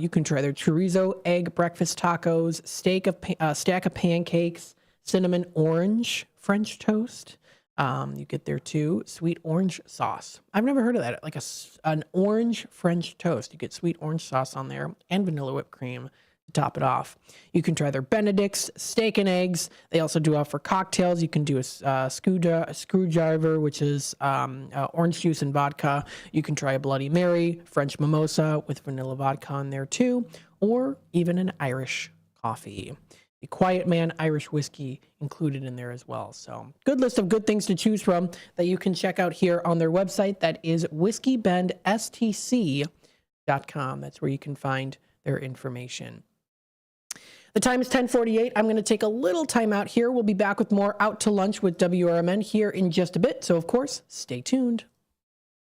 You can try their chorizo egg breakfast tacos, stack of pancakes, cinnamon orange French toast. You get there too. Sweet orange sauce. I've never heard of that. Like an orange French toast. You get sweet orange sauce on there and vanilla whipped cream to top it off. You can try their Benedict's steak and eggs. They also do offer cocktails. You can do a screwdriver, which is orange juice and vodka. You can try a Bloody Mary, French mimosa with vanilla vodka on there too, or even an Irish coffee. The Quiet Man Irish whiskey included in there as well. So good list of good things to choose from that you can check out here on their website. That is whiskeybenstc.com. That's where you can find their information. The time is 10:48. I'm going to take a little time out here. We'll be back with more Out to Lunch with WRMN here in just a bit. So, of course, stay tuned.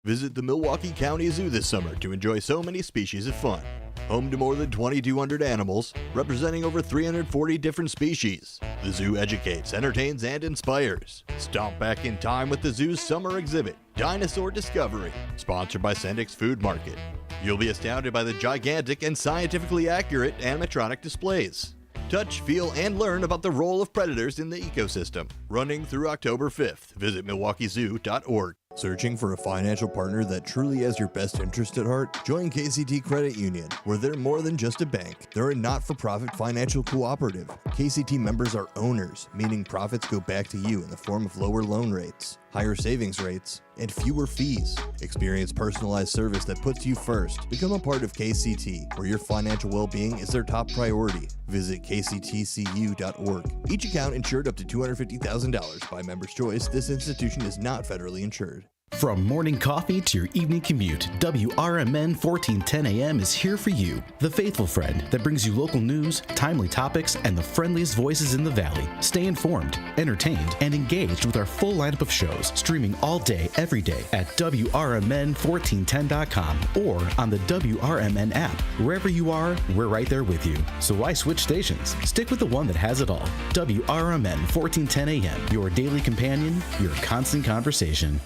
Visit the Milwaukee County Zoo this summer to enjoy so many species of fun. Home to more than 2,200 animals, representing over 340 different species. The zoo educates, entertains, and inspires. Stomp back in time with the zoo's summer exhibit, Dinosaur Discovery, sponsored by Sendik's Food Market. You'll be astounded by the gigantic and scientifically accurate animatronic displays. Touch, feel, and learn about the role of predators in the ecosystem. Running through October 5th. Visit MilwaukeeZoo.org. Searching for a financial partner that truly has your best interest at heart? Join KCT Credit Union, where they're more than just a bank. They're a not-for-profit financial cooperative. KCT members are owners, meaning profits go back to you in the form of lower loan rates, higher savings rates, and fewer fees. Experience personalized service that puts you first. Become a part of KCT, where your financial well-being is their top priority. Visit kctcu.org. Each account insured up to $250,000 by Member's Choice. This institution is not federally insured. From morning coffee to your evening commute, WRMN 1410 AM is here for you. The faithful friend that brings you local news, timely topics, and the friendliest voices in the Valley. Stay informed, entertained, and engaged with our full lineup of shows, streaming all day, every day at WRMN1410.com or on the WRMN app. Wherever you are, we're right there with you. So why switch stations? Stick with the one that has it all. WRMN 1410 AM, your daily companion, your constant conversation.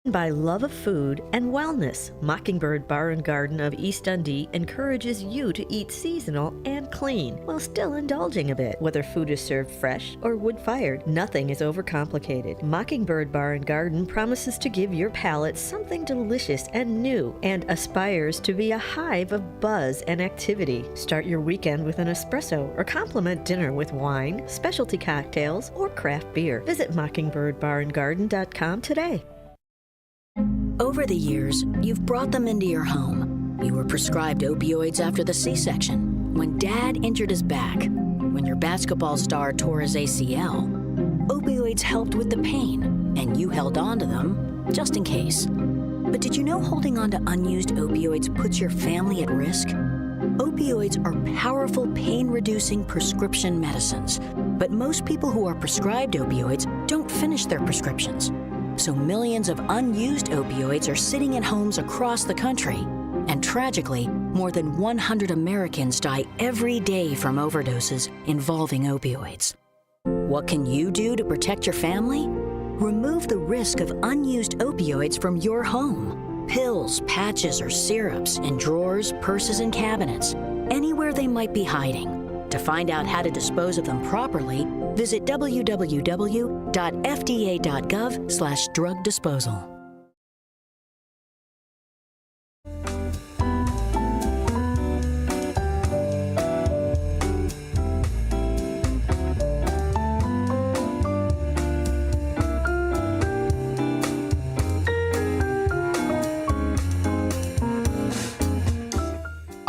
By love of food and wellness, Mockingbird Bar and Garden of East Dundee encourages you to eat seasonal and clean while still indulging a bit. Whether food is served fresh or wood-fired, nothing is overcomplicated. Mockingbird Bar and Garden promises to give your palate something delicious and new and aspires to be a hive of buzz and activity. Start your weekend with an espresso or complement dinner with wine, specialty cocktails, or craft beer. Visit mockingbirdbarandgarden.com today. Over the years, you've brought them into your home. You were prescribed opioids after the C-section, when Dad injured his back, when your basketball star tore his ACL. Opioids helped with the pain, and you held on to them just in case. But did you know holding on to unused opioids puts your family at risk? Opioids are powerful pain-reducing prescription medicines, but most people who are prescribed opioids don't finish their prescriptions. So millions of unused opioids are sitting in homes across the country. And tragically, more than 100 Americans die every day from overdoses involving opioids. What can you do to protect your family? Remove the risk of unused opioids from your home. Pills, patches, or syrups in drawers, purses, and cabinets, anywhere they might be hiding. To find out how to dispose of them properly, visit www.fda.gov/drug disposal.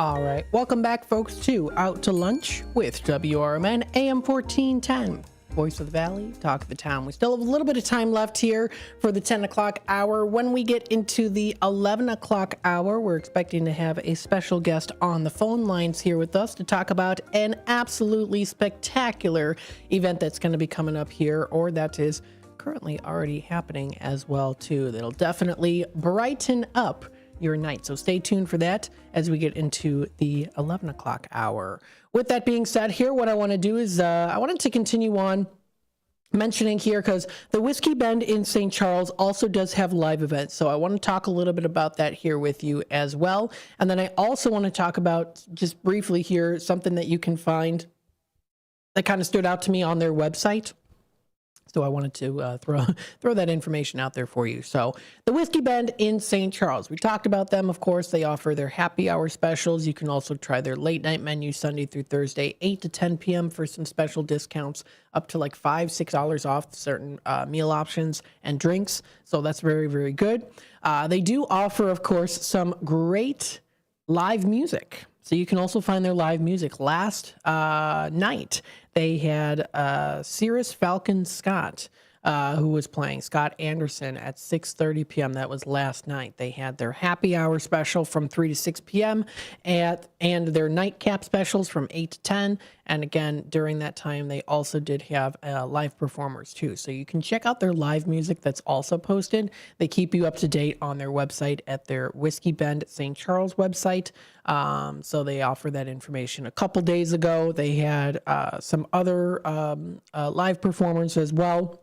All right, welcome back, folks, to Out to Lunch with WRMN AM 1410. Voice of the Valley, Talk of the Town. We still have a little bit of time left here for the 10 o'clock hour. When we get into the 11 o'clock hour, we're expecting to have a special guest on the phone lines here with us to talk about an absolutely spectacular event that's going to be coming up here, or that is currently already happening as well, too. That'll definitely brighten up your night. So stay tuned for that as we get into the 11 o'clock hour. With that being said, here, what I want to do is I wanted to continue on mentioning here, because the Whiskey Bend in St. Charles also does have live events. So I want to talk a little bit about that here with you as well. And then I also want to talk about, just briefly here, something that you can find that kind of stood out to me on their website. So I wanted to throw that information out there for you. So the Whiskey Bend in St. Charles, we talked about them. Of course, they offer their happy hour specials. You can also try their late night menu Sunday through Thursday, 8 to 10 p.m. for some special discounts, up to like $5-6 off certain meal options and drinks. So that's very, very good. They do offer, of course, some great live music. So you can also find their live music. Last night, they had Cirrus Falcon Scott, who was playing, Scott Anderson, at 6:30 p.m. That was last night. They had their happy hour special from 3 to 6 p.m. and their nightcap specials from 8 to 10. And again, during that time, they also did have live performers too. So you can check out their live music that's also posted. They keep you up to date on their website at their Whiskey Bend St. Charles website. So they offer that information. A couple days ago, they had some other live performers as well.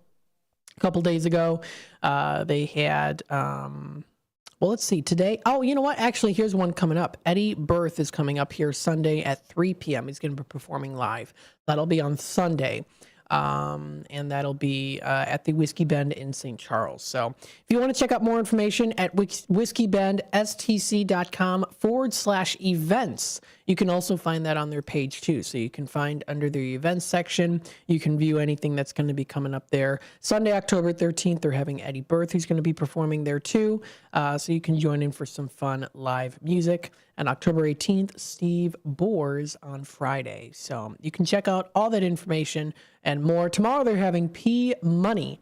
A couple days ago, they had, well, let's see, today. Oh, you know what? Actually, here's one coming up. Eddie Berth is coming up here Sunday at 3 p.m. He's going to be performing live. That'll be on Sunday. And that'll be at the Whiskey Bend in St. Charles. So if you want to check out more information at whiskeybendsTC.com/events, You can also find that on their page too. So you can find under the events section, you can view anything that's going to be coming up there. Sunday, October 13th, they're having Eddie Berth, who's going to be performing there too. So you can join in for some fun live music. And October 18th, Steve Boers on Friday. So you can check out all that information and more. Tomorrow they're having P Money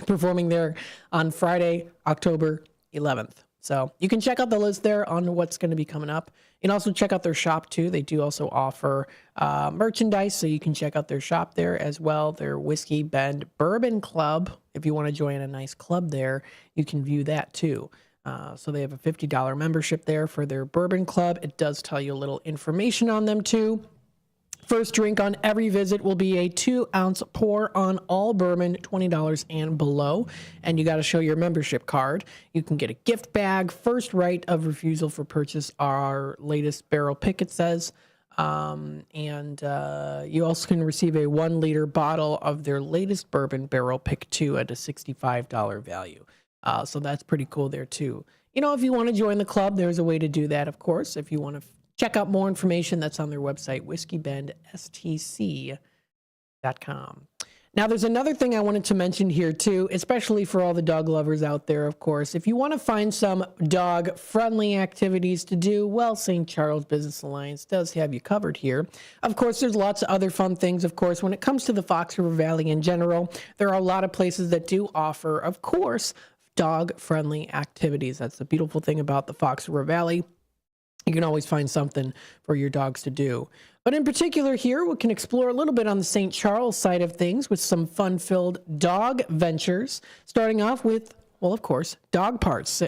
performing there on Friday, October 11th. So you can check out the list there on what's going to be coming up. You can also check out their shop too. They do also offer merchandise, so you can check out their shop there as well. Their Whiskey Bend Bourbon Club. If you want to join a nice club there, you can view that too. So they have a $50 membership there for their bourbon club. It does tell you a little information on them too. First drink on every visit will be a 2-ounce pour on all bourbon, $20 and below. And you got to show your membership card. You can get a gift bag, first right of refusal for purchase, our latest barrel pick, it says. And you also can receive a 1-liter bottle of their latest bourbon, Barrel Pick 2, at a $65 value. So that's pretty cool there too. You know, if you want to join the club, there's a way to do that, of course. If you want to check out more information, that's on their website, whiskeybenstc.com. Now, there's another thing I wanted to mention here too, especially for all the dog lovers out there, of course. If you want to find some dog-friendly activities to do, well, St. Charles Business Alliance does have you covered here. Of course, there's lots of other fun things, of course. When it comes to the Fox River Valley in general, there are a lot of places that do offer, of course, dog-friendly activities. That's the beautiful thing about the Fox River Valley. You can always find something for your dogs to do. But in particular here, we can explore a little bit on the St. Charles side of things with some fun-filled dog ventures, starting off with, well, of course, dog parks.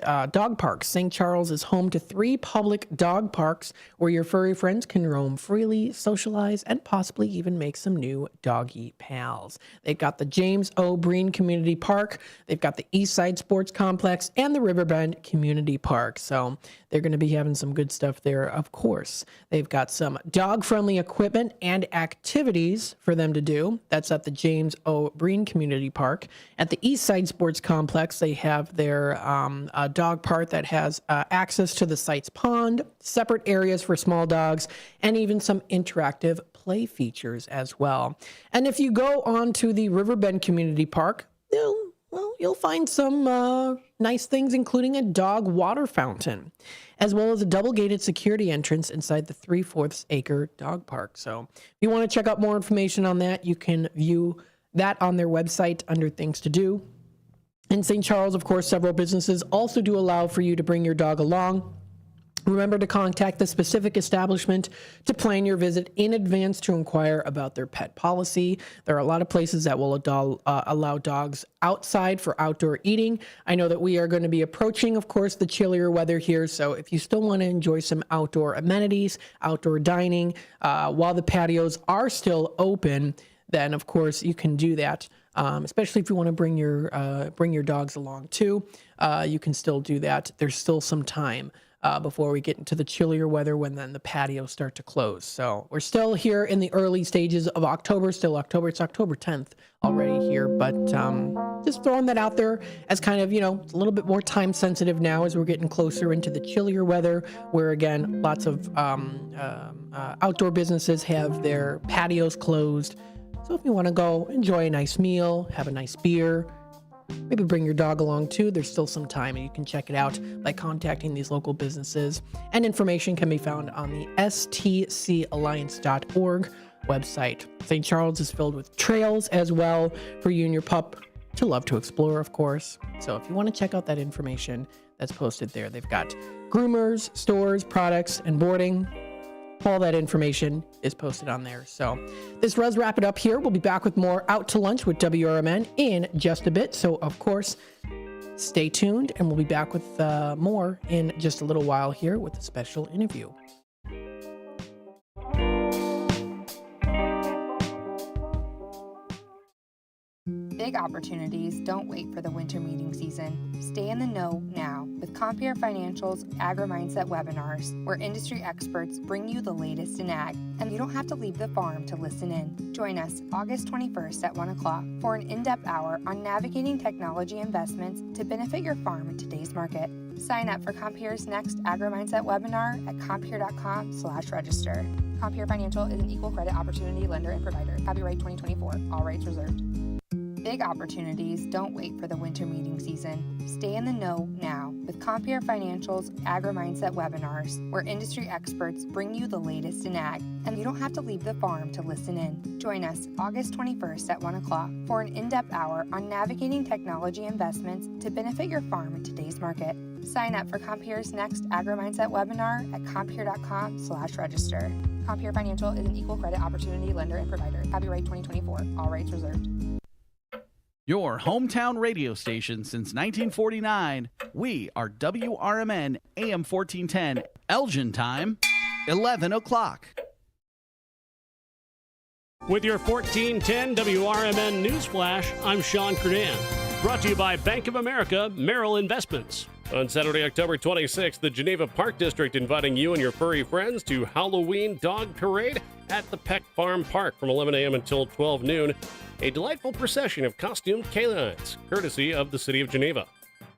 St. Charles is home to 3 public dog parks where your furry friends can roam freely, socialize, and possibly even make some new doggy pals. They've got the James O. Breen Community Park, they've got the Eastside Sports Complex, and the Riverbend Community Park. So they're going to be having some good stuff there, of course. They've got some dog-friendly equipment and activities for them to do. That's at the James O. Breen Community Park. At the Eastside Sports Complex, they have their dog park that has access to the site's pond, separate areas for small dogs, and even some interactive play features as well. And if you go on to the Riverbend Community Park, you'll find some nice things, including a dog water fountain, as well as a double-gated security entrance inside the 3/4 acre dog park. So if you want to check out more information on that, you can view that on their website under Things to Do. In St. Charles, of course, several businesses also do allow for you to bring your dog along. Remember to contact the specific establishment to plan your visit in advance to inquire about their pet policy. There are a lot of places that will allow dogs outside for outdoor eating. I know that we are going to be approaching, of course, the chillier weather here. So if you still want to enjoy some outdoor amenities, outdoor dining, while the patios are still open, then of course you can do that. Especially if you want to bring your dogs along too, you can still do that. There's still some time before we get into the chillier weather when then the patios start to close. So we're still here in the early stages of October, it's October 10th already here, but just throwing that out there as kind of, a little bit more time sensitive now as we're getting closer into the chillier weather, where again, lots of outdoor businesses have their patios closed. So if you want to go enjoy a nice meal, have a nice beer, maybe bring your dog along too, there's still some time, and you can check it out by contacting these local businesses. And information can be found on the stcalliance.org website. St. Charles is filled with trails as well for you and your pup to love to explore, of course. So if you want to check out that information that's posted there, they've got groomers, stores, products, and boarding. All that information is posted on there. So this does wrap it up here. We'll be back with more Out to Lunch with WRMN in just a bit. So, of course, stay tuned, and we'll be back with more in just a little while here with a special interview. Big opportunities don't wait for the winter meeting season. Stay in the know now with Compeer Financial's Agri-Mindset webinars, where industry experts bring you the latest in ag, and you don't have to leave the farm to listen in. Join us August 21st at 1 o'clock for an in-depth hour on navigating technology investments to benefit your farm in today's market. Sign up for Compeer's next Agri-Mindset webinar at compeer.com/register. Compeer Financial is an equal credit opportunity lender and provider. Copyright 2024. All rights reserved. Big opportunities don't wait for the winter meeting season. Stay in the know now with Compeer Financial's Agri-Mindset webinars, where industry experts bring you the latest in ag, and you don't have to leave the farm to listen in. Join us August 21st at 1 o'clock for an in-depth hour on navigating technology investments to benefit your farm in today's market. Sign up for Compeer's next Agri-Mindset webinar at compeer.com/register. Compeer Financial is an equal credit opportunity lender and provider. Copyright 2024. All rights reserved. Your hometown radio station since 1949. We are WRMN AM 1410. Elgin time, 11 o'clock. With your 1410 WRMN News Flash, I'm Sean Kernan. Brought to you by Bank of America Merrill Investments. On Saturday, October 26th, the Geneva Park District inviting you and your furry friends to Halloween Dog Parade at the Peck Farm Park from 11 a.m. until 12 noon. A delightful procession of costumed canines, courtesy of the City of Geneva.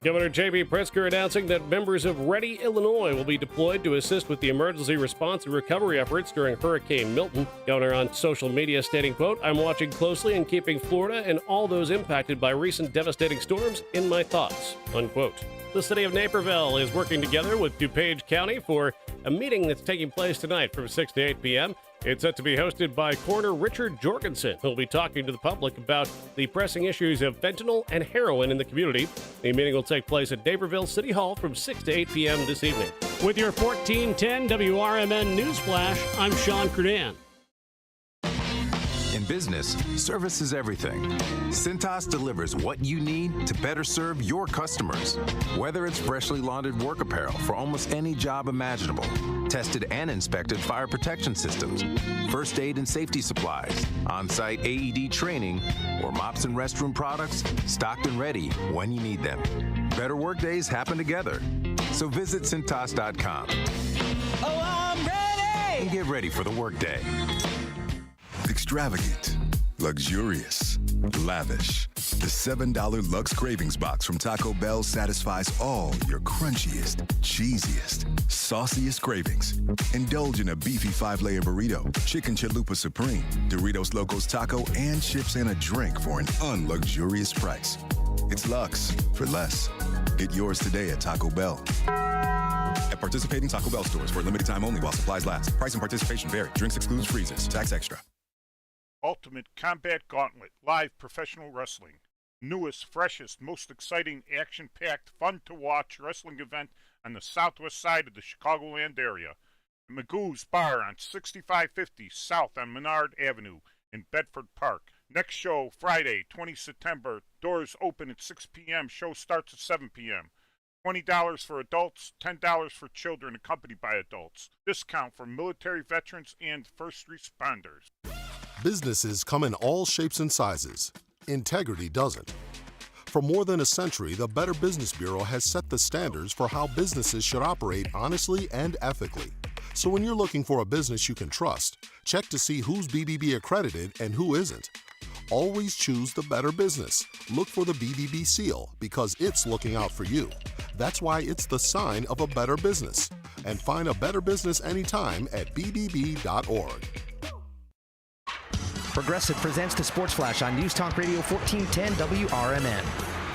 Governor J.B. Pritzker announcing that members of Ready, Illinois will be deployed to assist with the emergency response and recovery efforts during Hurricane Milton. Governor on social media stating, quote, "I'm watching closely and keeping Florida and all those impacted by recent devastating storms in my thoughts," unquote. The City of Naperville is working together with DuPage County for a meeting that's taking place tonight from 6 to 8 p.m. It's set to be hosted by Coroner Richard Jorgensen, who'll be talking to the public about the pressing issues of fentanyl and heroin in the community. The meeting will take place at Naperville City Hall from 6 to 8 p.m. this evening. With your 1410 WRMN News Flash, I'm Sean Kernan. In business, service is everything. Cintas delivers what you need to better serve your customers. Whether it's freshly laundered work apparel for almost any job imaginable, tested and inspected fire protection systems, first aid and safety supplies, on-site AED training, or mops and restroom products, stocked and ready when you need them. Better work days happen together. So visit Cintas.com. Oh, I'm ready! And get ready for the workday. Extravagant, luxurious, lavish. The $7 Lux Cravings Box from Taco Bell satisfies all your crunchiest, cheesiest, sauciest cravings. Indulge in a beefy 5-layer burrito, chicken chalupa supreme, Doritos Locos Taco, and chips and a drink for an unluxurious price. It's Lux for less. Get yours today at Taco Bell. At participating Taco Bell stores for a limited time only while supplies last. Price and participation vary. Drinks excludes freezes. Tax extra. Ultimate Combat Gauntlet, live professional wrestling. Newest, freshest, most exciting, action-packed, fun-to-watch wrestling event on the southwest side of the Chicagoland area. Magoo's Bar on 6550 South on Menard Avenue in Bedford Park. Next show, Friday, 20 September. Doors open at 6 p.m. Show starts at 7 p.m. $20 for adults, $10 for children accompanied by adults. Discount for military veterans and first responders. Businesses come in all shapes and sizes. Integrity doesn't. For more than a century, the Better Business Bureau has set the standards for how businesses should operate honestly and ethically. So when you're looking for a business you can trust, check to see who's BBB accredited and who isn't. Always choose the Better Business. Look for the BBB seal because it's looking out for you. That's why it's the sign of a better business. And find a better business anytime at bbb.org. Progressive presents the Sports Flash on News Talk Radio 1410 WRMN.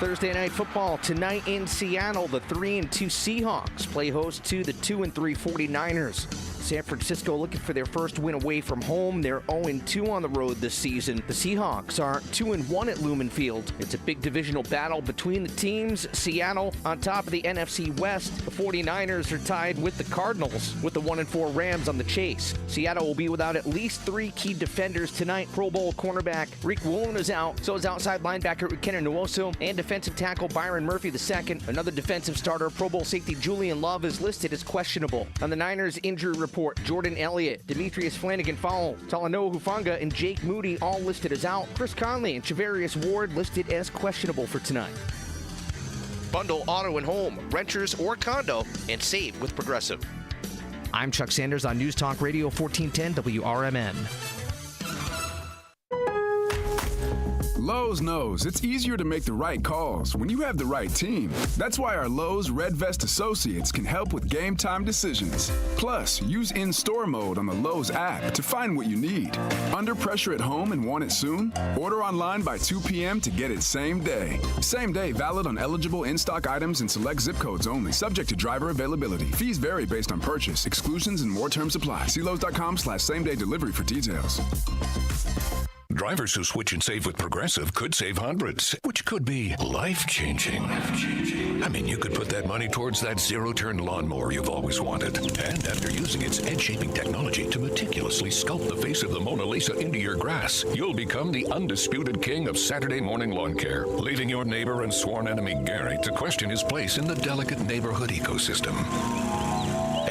Thursday night football tonight in Seattle. The 3-2 Seahawks play host to the 2-3 49ers. San Francisco looking for their first win away from home. They're 0-2 on the road this season. The Seahawks are 2-1 at Lumen Field. It's a big divisional battle between the teams. Seattle on top of the NFC West. The 49ers are tied with the Cardinals with the 1-4 Rams on the chase. Seattle will be without at least 3 key defenders tonight. Pro Bowl cornerback Rick Woolen is out. So is outside linebacker Kenan Nwosu and defensive tackle Byron Murphy II. Another defensive starter, Pro Bowl safety Julian Love, is listed as questionable. On the Niners injury report, Jordan Elliott, Demetrius Flanagan-Fowles, Talanoa Hufanga, and Jake Moody all listed as out. Chris Conley and Chavarius Ward listed as questionable for tonight. Bundle auto and home, renters, or condo, and save with Progressive. I'm Chuck Sanders on News Talk Radio 1410 WRMN. Lowe's knows it's easier to make the right calls when you have the right team. That's why our Lowe's Red Vest associates can help with game time decisions. Plus, use in-store mode on the Lowe's app to find what you need. Under pressure at home and want it soon? Order online by 2 p.m. to get it same day. Same day valid on eligible in-stock items and select zip codes only, subject to driver availability. Fees vary based on purchase. Exclusions and more terms apply. See Lowe's.com/same-day delivery for details. Drivers who switch and save with Progressive could save hundreds, which could be life-changing. I mean, you could put that money towards that zero-turn lawnmower you've always wanted. And after using its edge-shaping technology to meticulously sculpt the face of the Mona Lisa into your grass, you'll become the undisputed king of Saturday morning lawn care, leaving your neighbor and sworn enemy Gary to question his place in the delicate neighborhood ecosystem.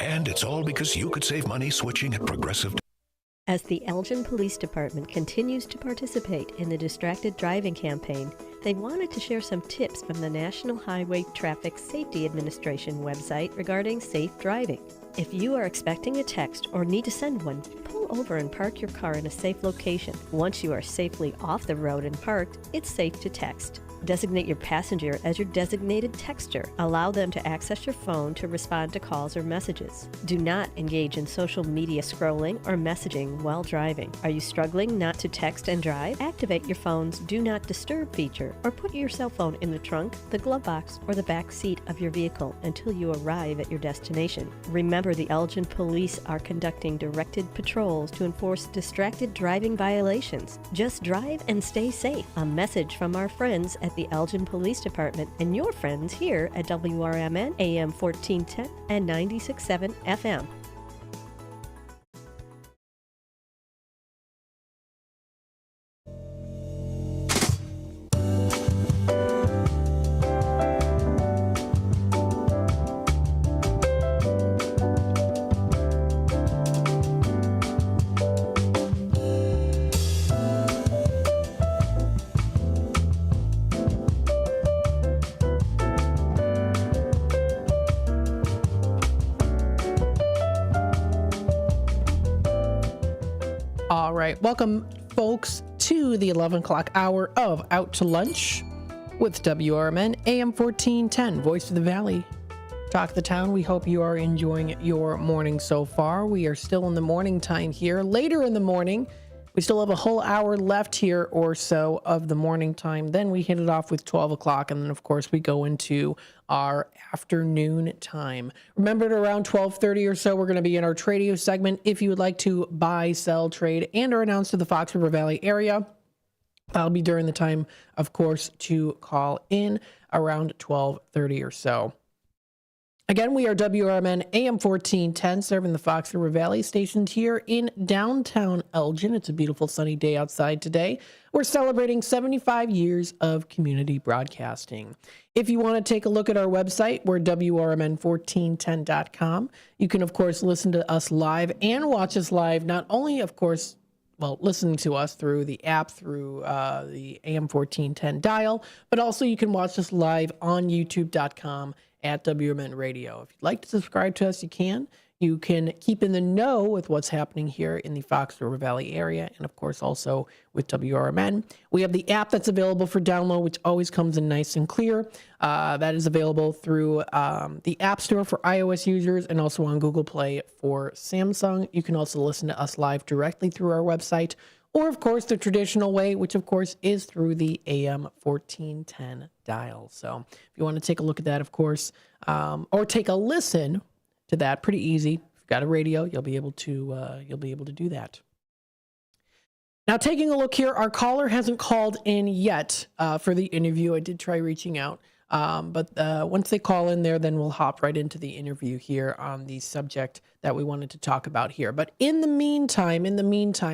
And it's all because you could save money switching at Progressive. As the Elgin Police Department continues to participate in the Distracted Driving campaign, they wanted to share some tips from the National Highway Traffic Safety Administration website regarding safe driving. If you are expecting a text or need to send one, pull over and park your car in a safe location. Once you are safely off the road and parked, it's safe to text. Designate your passenger as your designated texter. Allow them to access your phone to respond to calls or messages. Do not engage in social media scrolling or messaging while driving. Are you struggling not to text and drive? Activate your phone's Do Not Disturb feature or put your cell phone in the trunk, the glove box, or the back seat of your vehicle until you arrive at your destination. Remember, the Elgin Police are conducting directed patrols to enforce distracted driving violations. Just drive and stay safe. A message from our friends at the Elgin Police Department and your friends here at WRMN AM 1410 and 96.7 FM. All right, welcome, folks, to the 11 o'clock hour of Out to Lunch with WRMN AM 1410, Voice of the Valley. Talk the Town. We hope you are enjoying your morning so far. We are still in the morning time here. Later in the morning, we still have a whole hour left here or so of the morning time. Then we hit it off with 12 o'clock, and then, of course, we go into our afternoon time. Remember, at around 12:30 or so, we're going to be in our Tradio segment. If you would like to buy, sell, trade, and or announce to the Fox River Valley area, that'll be during the time, of course, to call in around 12:30 or so. Again, we are WRMN AM 1410, serving the Fox River Valley, stationed here in downtown Elgin. It's a beautiful sunny day outside today. We're celebrating 75 years of community broadcasting. If you want to take a look at our website, we're WRMN1410.com. You can, of course, listen to us live and watch us live, not only, of course, listening to us through the app, through the AM 1410 dial, but also you can watch us live on YouTube.com at WRMN Radio. If you'd like to subscribe to us, you can. You can keep in the know with what's happening here in the Fox River Valley area, and of course also with WRMN. We have the app that's available for download, which always comes in nice and clear. That is available through the App Store for iOS users and also on Google Play for Samsung. You can also listen to us live directly through our website, or of course the traditional way, which of course is through the AM 1410 dial. So if you want to take a look at that, of course, or take a listen to that, pretty easy. If you've got a radio, you'll be able to do that. Now, taking a look here, our caller hasn't called in yet for the interview. I did try reaching out, but once they call in there, then we'll hop right into the interview here on the subject that we wanted to talk about here. But in the meantime,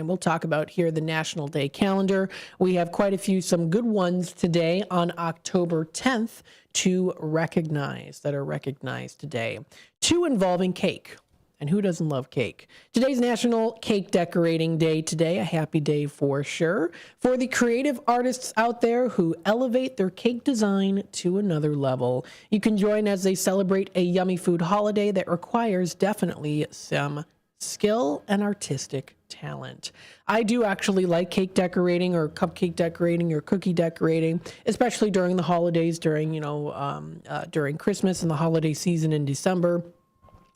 we'll talk about here the National Day calendar. We have quite a few, some good ones today on October 10th to recognize, that are recognized today. Two involving cake. And who doesn't love cake? Today's National Cake Decorating Day today, a happy day for sure. For the creative artists out there who elevate their cake design to another level, you can join as they celebrate a yummy food holiday that requires definitely some skill and artistic talent. I do actually like cake decorating or cupcake decorating or cookie decorating, especially during the holidays, during Christmas and the holiday season in December.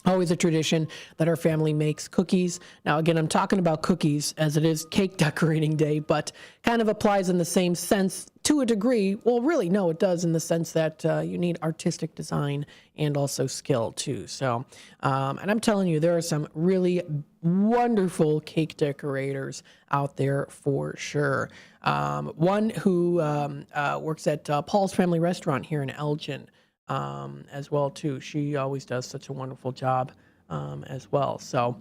Always a tradition that our family makes cookies. Now, again, I'm talking about cookies as it is cake decorating day, but kind of applies in the same sense to a degree. Well, really, no, it does in the sense that you need artistic design and also skill too. So, and I'm telling you, there are some really wonderful cake decorators out there for sure. One who works at Paul's Family Restaurant here in Elgin. As well too. She always does such a wonderful job as well. So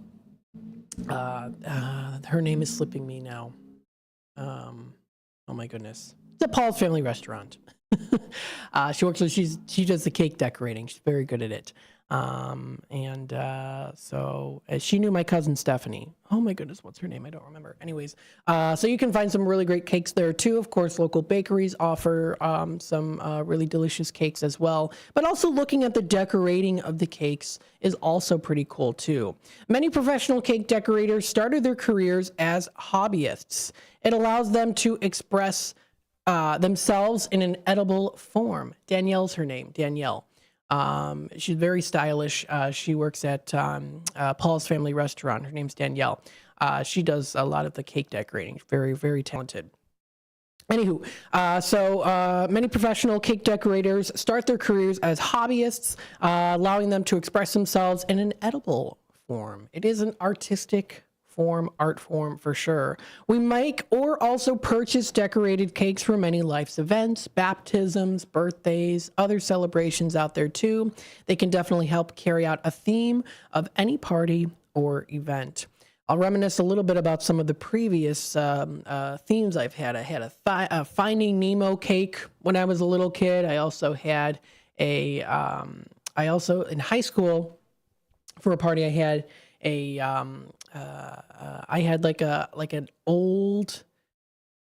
her name is slipping me now. Oh my goodness. It's a Paul's Family Restaurant. She works with, she does the cake decorating. She's very good at it. So she knew my cousin Stephanie. Oh my goodness, what's her name? I don't remember. Anyways, so you can find some really great cakes there too. Of course, local bakeries offer some really delicious cakes as well. But also looking at the decorating of the cakes is also pretty cool too. Many professional cake decorators started their careers as hobbyists. It allows them to express themselves in an edible form. Danielle's her name, Danielle. She's very stylish. She works at Paul's Family Restaurant. Her name's Danielle. She does a lot of the cake decorating. Very, very talented. Anywho, so many professional cake decorators start their careers as hobbyists, allowing them to express themselves in an edible form. It is an artistic art form for sure. We make or also purchase decorated cakes for many life's events, baptisms, birthdays, other celebrations out there too. They can definitely help carry out a theme of any party or event. I'll reminisce a little bit about some of the previous themes I've had. I had a Finding Nemo cake when I was a little kid. I also had in high school for a party I had I had like an old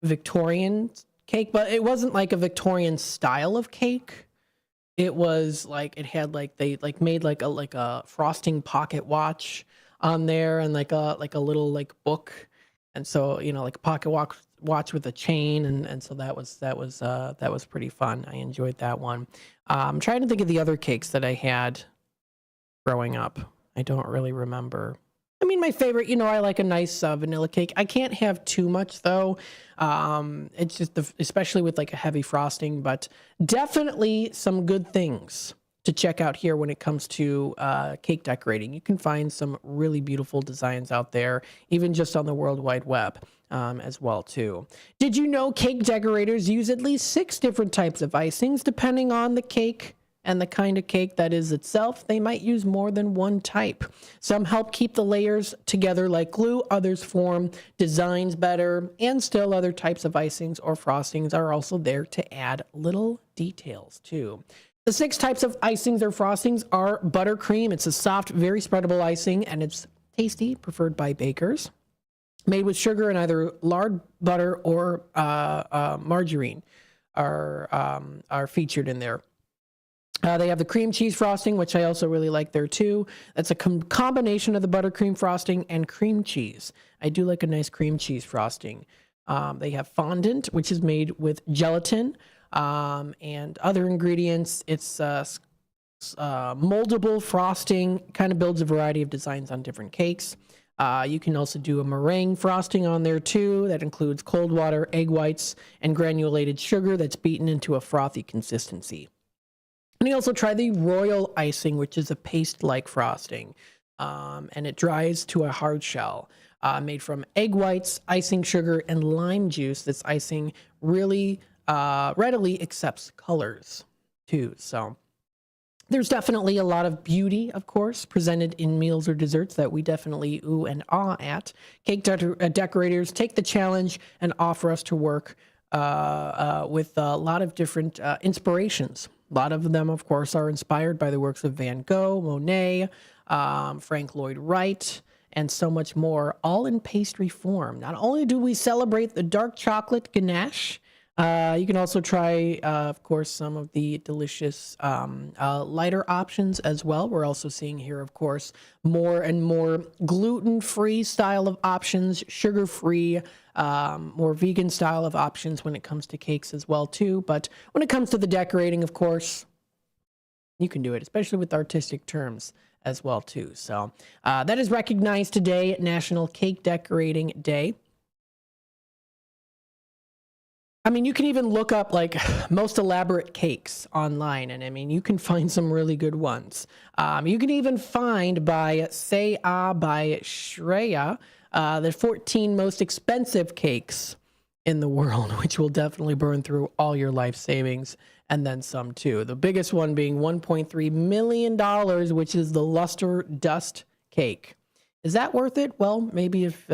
Victorian cake, but it wasn't like a Victorian style of cake. It was like it had like they like made like a frosting pocket watch on there and like a little like book, and so like a pocket watch with a chain, and so that was pretty fun. I enjoyed that one. I'm trying to think of the other cakes that I had growing up. I don't really remember. I mean, my favorite, I like a nice vanilla cake. I can't have too much though. It's just especially with like a heavy frosting, but definitely some good things to check out here when it comes to cake decorating. You can find some really beautiful designs out there, even just on the World Wide Web as well too. Did you know cake decorators use at least 6 different types of icings depending on the cake and the kind of cake that is itself? They might use more than one type. Some help keep the layers together like glue, others form designs better, and still other types of icings or frostings are also there to add little details too. The 6 types of icings or frostings are buttercream. It's a soft, very spreadable icing, and it's tasty, preferred by bakers. Made with sugar and either lard, butter, or margarine are featured in there. They have the cream cheese frosting, which I also really like there too. That's a combination of the buttercream frosting and cream cheese. I do like a nice cream cheese frosting. They have fondant, which is made with gelatin and other ingredients. It's moldable frosting, kind of builds a variety of designs on different cakes. You can also do a meringue frosting on there too. That includes cold water, egg whites, and granulated sugar that's beaten into a frothy consistency. And you also try the royal icing, which is a paste-like frosting, and it dries to a hard shell. Made from egg whites, icing sugar, and lime juice. This icing really readily accepts colors too. So there's definitely a lot of beauty, of course, presented in meals or desserts that we definitely ooh and ah at. Cake decorators take the challenge and offer us to work with a lot of different inspirations. A lot of them, of course, are inspired by the works of Van Gogh, Monet, Frank Lloyd Wright, and so much more, all in pastry form. Not only do we celebrate the dark chocolate ganache, you can also try, of course, some of the delicious lighter options as well. We're also seeing here, of course, more and more gluten-free style of options, sugar-free, more vegan style of options when it comes to cakes as well, too. But when it comes to the decorating, of course, you can do it, especially with artistic terms as well, too. So that is recognized today, National Cake Decorating Day. I mean, you can even look up like most elaborate cakes online, and I mean, you can find some really good ones. You can even find by Say by Shreya the 14 most expensive cakes in the world, which will definitely burn through all your life savings and then some too. The biggest one being $1.3 million, which is the Luster Dust Cake. Is that worth it? Well, maybe if,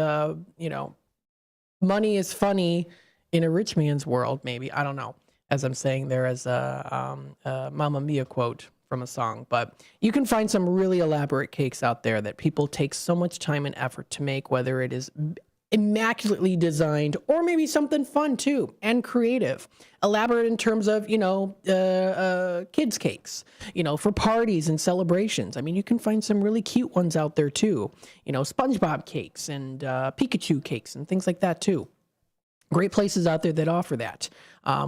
money is funny in a rich man's world, maybe. I don't know. As I'm saying there as a Mamma Mia quote from a song. But you can find some really elaborate cakes out there that people take so much time and effort to make, whether it is immaculately designed or maybe something fun too and creative, elaborate in terms of kids cakes, for parties and celebrations. I mean, you can find some really cute ones out there too, SpongeBob cakes and Pikachu cakes and things like that too. Great places out there that offer that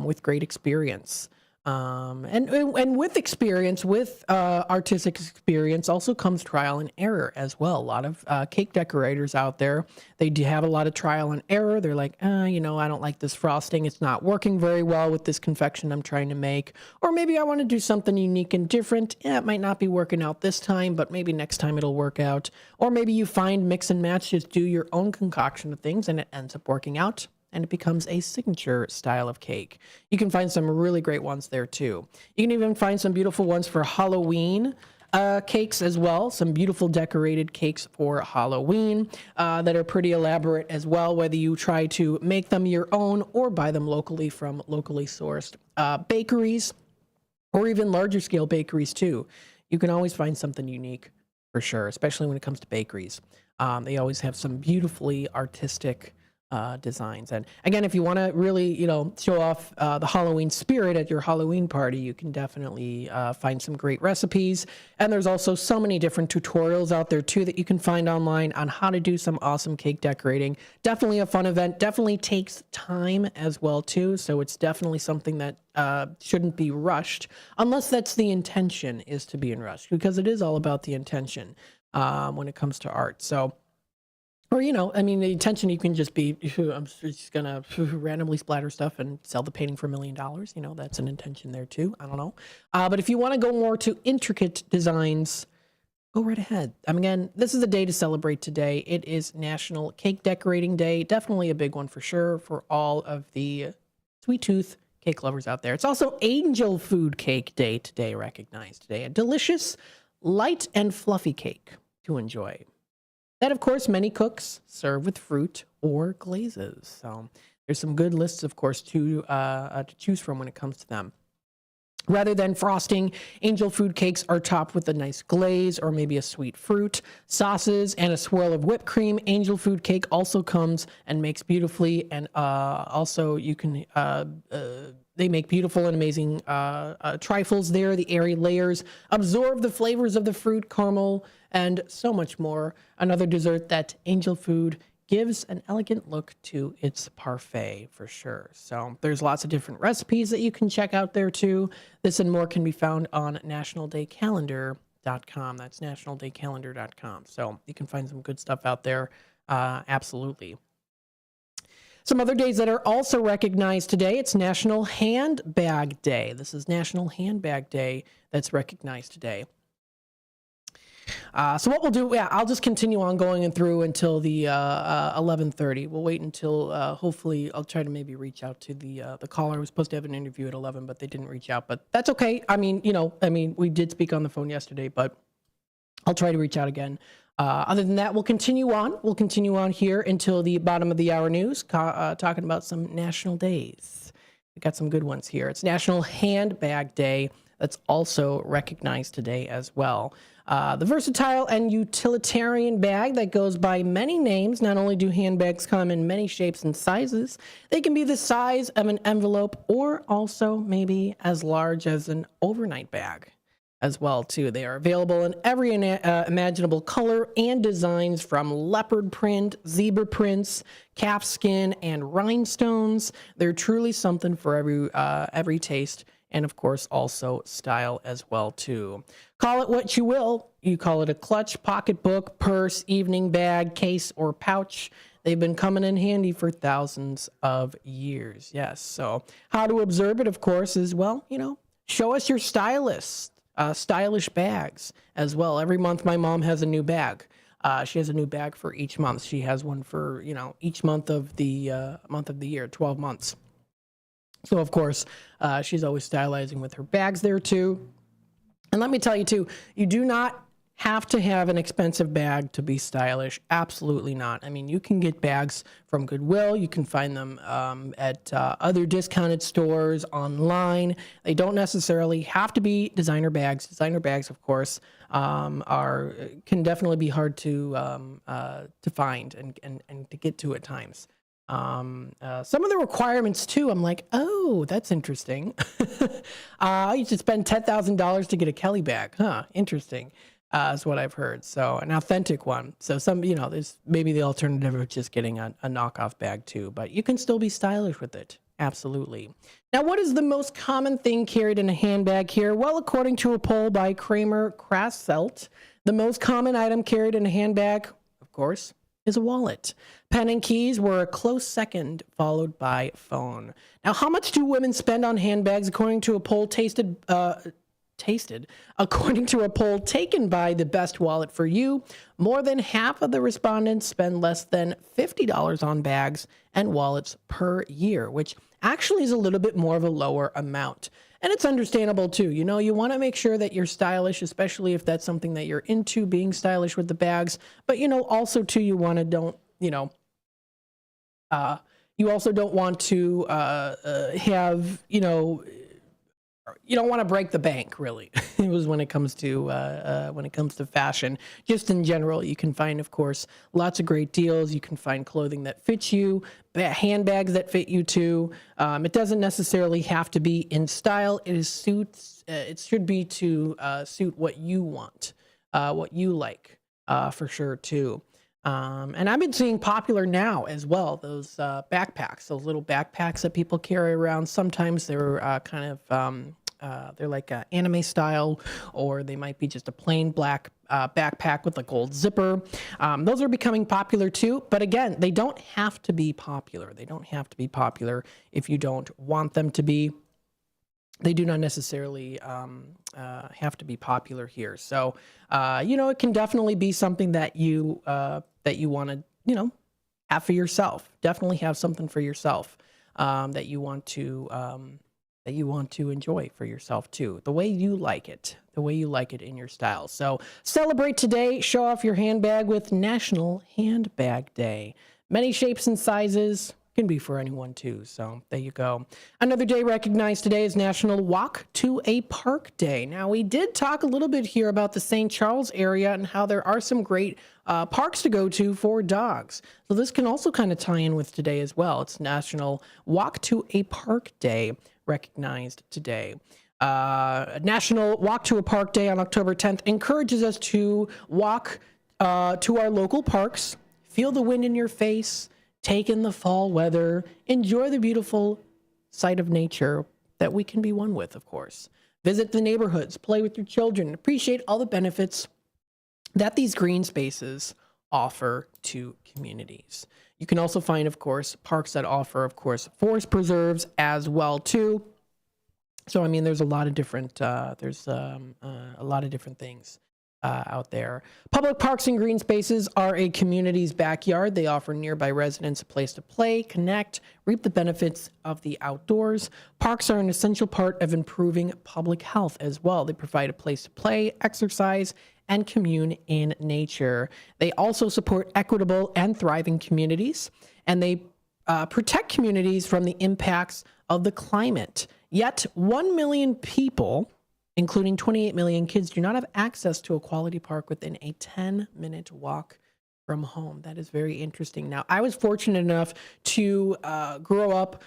with great experience. And with experience, with artistic experience, also comes trial and error as well. A lot of cake decorators out there, they do have a lot of trial and error. They're like, I don't like this frosting. It's not working very well with this confection I'm trying to make. Or maybe I want to do something unique and different. Yeah, it might not be working out this time, but maybe next time it'll work out. Or maybe you find mix and match, just do your own concoction of things, and it ends up working out, and it becomes a signature style of cake. You can find some really great ones there too. You can even find some beautiful ones for Halloween cakes as well. Some beautiful decorated cakes for Halloween that are pretty elaborate as well, whether you try to make them your own or buy them locally from locally sourced bakeries or even larger scale bakeries too. You can always find something unique for sure, especially when it comes to bakeries. They always have some beautifully artistic designs. And again, if you want to really, show off the Halloween spirit at your Halloween party, you can definitely find some great recipes. And there's also so many different tutorials out there too that you can find online on how to do some awesome cake decorating. Definitely a fun event, definitely takes time as well too. So it's definitely something that shouldn't be rushed unless that's the intention, is to be in rush, because it is all about the intention when it comes to art. So, or, the intention, you can just be, I'm just going to randomly splatter stuff and sell the painting for $1 million. That's an intention there too. I don't know. But if you want to go more to intricate designs, go right ahead. Again, this is a day to celebrate today. It is National Cake Decorating Day. Definitely a big one for sure for all of the sweet tooth cake lovers out there. It's also Angel Food Cake Day today, recognized today. A delicious, light and fluffy cake to enjoy. That, of course, many cooks serve with fruit or glazes. So there's some good lists, of course, to choose from when it comes to them. Rather than frosting, Angel Food cakes are topped with a nice glaze or maybe a sweet fruit, sauces, and a swirl of whipped cream. Angel Food cake also comes and makes beautifully, and also you can they make beautiful and amazing trifles there. The airy layers absorb the flavors of the fruit, caramel, and so much more. Another dessert that Angel Food gives an elegant look to its parfait for sure. So there's lots of different recipes that you can check out there too. This and more can be found on nationaldaycalendar.com. That's nationaldaycalendar.com. So you can find some good stuff out there. Absolutely. Some other days that are also recognized today, it's National Handbag Day. This is National Handbag Day that's recognized today. So what we'll do, I'll just continue on going through until the 11:30. We'll wait until, hopefully, I'll try to maybe reach out to the caller. I was supposed to have an interview at 11, but they didn't reach out. But that's okay. We did speak on the phone yesterday, but I'll try to reach out again. Other than that, we'll continue on. We'll continue on here until the bottom of the hour news, talking about some national days. We got some good ones here. It's National Handbag Day. that's also recognized today as well. The versatile and utilitarian bag that goes by many names. Not only do handbags come in many shapes and sizes, they can be the size of an envelope or also maybe as large as an overnight bag as well too. They are available in every imaginable color and designs, from leopard print, zebra prints, calfskin, and rhinestones. They're truly something for every taste, and of course also style as well too. Call it what you will. You call it a clutch, pocketbook, purse, evening bag, case, or pouch. They've been coming in handy for thousands of years. Yes. So how to observe it, of course, is, well, show us your stylish bags as well. Every month my mom has a new bag. She has a new bag for each month. She has one for, each month of the year, 12 months. So, of course, she's always stylizing with her bags there, too. And let me tell you, too, you do not have to have an expensive bag to be stylish. Absolutely not. I mean, you can get bags from Goodwill. You can find them at other discounted stores online. They don't necessarily have to be designer bags. Designer bags, of course, can definitely be hard to find and to get to at times. Some of the requirements too, I'm like, oh, that's interesting. You should spend $10,000 to get a Kelly bag. Huh, interesting. Is what I've heard. So an authentic one. So there's maybe the alternative of just getting a knockoff bag too, but you can still be stylish with it. Absolutely. Now, what is the most common thing carried in a handbag here? Well, according to a poll by Kramer Krasselt, the most common item carried in a handbag, of course, is a wallet. Pen and keys were a close second, followed by phone. Now, how much do women spend on handbags? According to a poll according to a poll taken by The Best Wallet for You, more than half of the respondents spend less than $50 on bags and wallets per year, which actually is a little bit more of a lower amount. And it's understandable too. You want to make sure that you're stylish, especially if that's something that you're into, being stylish with the bags. But, also too, you also don't want to have, you don't want to break the bank, really. It was when it comes to fashion. Just in general, you can find, of course, lots of great deals. You can find clothing that fits you, handbags that fit you too. It doesn't necessarily have to be in style. It should be to suit what you want, what you like, for sure too. And I've been seeing popular now as well, those backpacks, those little backpacks that people carry around. Sometimes they're they're like anime style, or they might be just a plain black backpack with a gold zipper. Those are becoming popular too, but again, they don't have to be popular. They don't have to be popular if you don't want them to be. They do not necessarily have to be popular here. So, it can definitely be something that you want to, have for yourself. Definitely have something for yourself that you want to enjoy for yourself too. The way you like it in your style. So celebrate today. Show off your handbag with National Handbag Day. Many shapes and sizes. Can be for anyone too. So there you go. Another day recognized today is National Walk to a Park Day. Now, we did talk a little bit here about the St. Charles area and how there are some great parks to go to for dogs. So this can also kind of tie in with today as well. It's National Walk to a Park Day recognized today. National Walk to a Park Day on October 10th encourages us to walk to our local parks, feel the wind in your face, take in the fall weather, enjoy the beautiful sight of nature that we can be one with, of course. Visit the neighborhoods, play with your children, appreciate all the benefits that these green spaces offer to communities. You can also find, of course, parks that offer, of course, forest preserves as well, too. So, I mean, there's a lot of different, things out there. Public parks and green spaces are a community's backyard. They offer nearby residents a place to play, connect, reap the benefits of the outdoors. Parks are an essential part of improving public health as well. They provide a place to play, exercise, and commune in nature. They also support equitable and thriving communities, and they protect communities from the impacts of the climate. Yet 1 million people including 28 million kids, do not have access to a quality park within a 10-minute walk from home. That is very interesting. Now, I was fortunate enough to grow up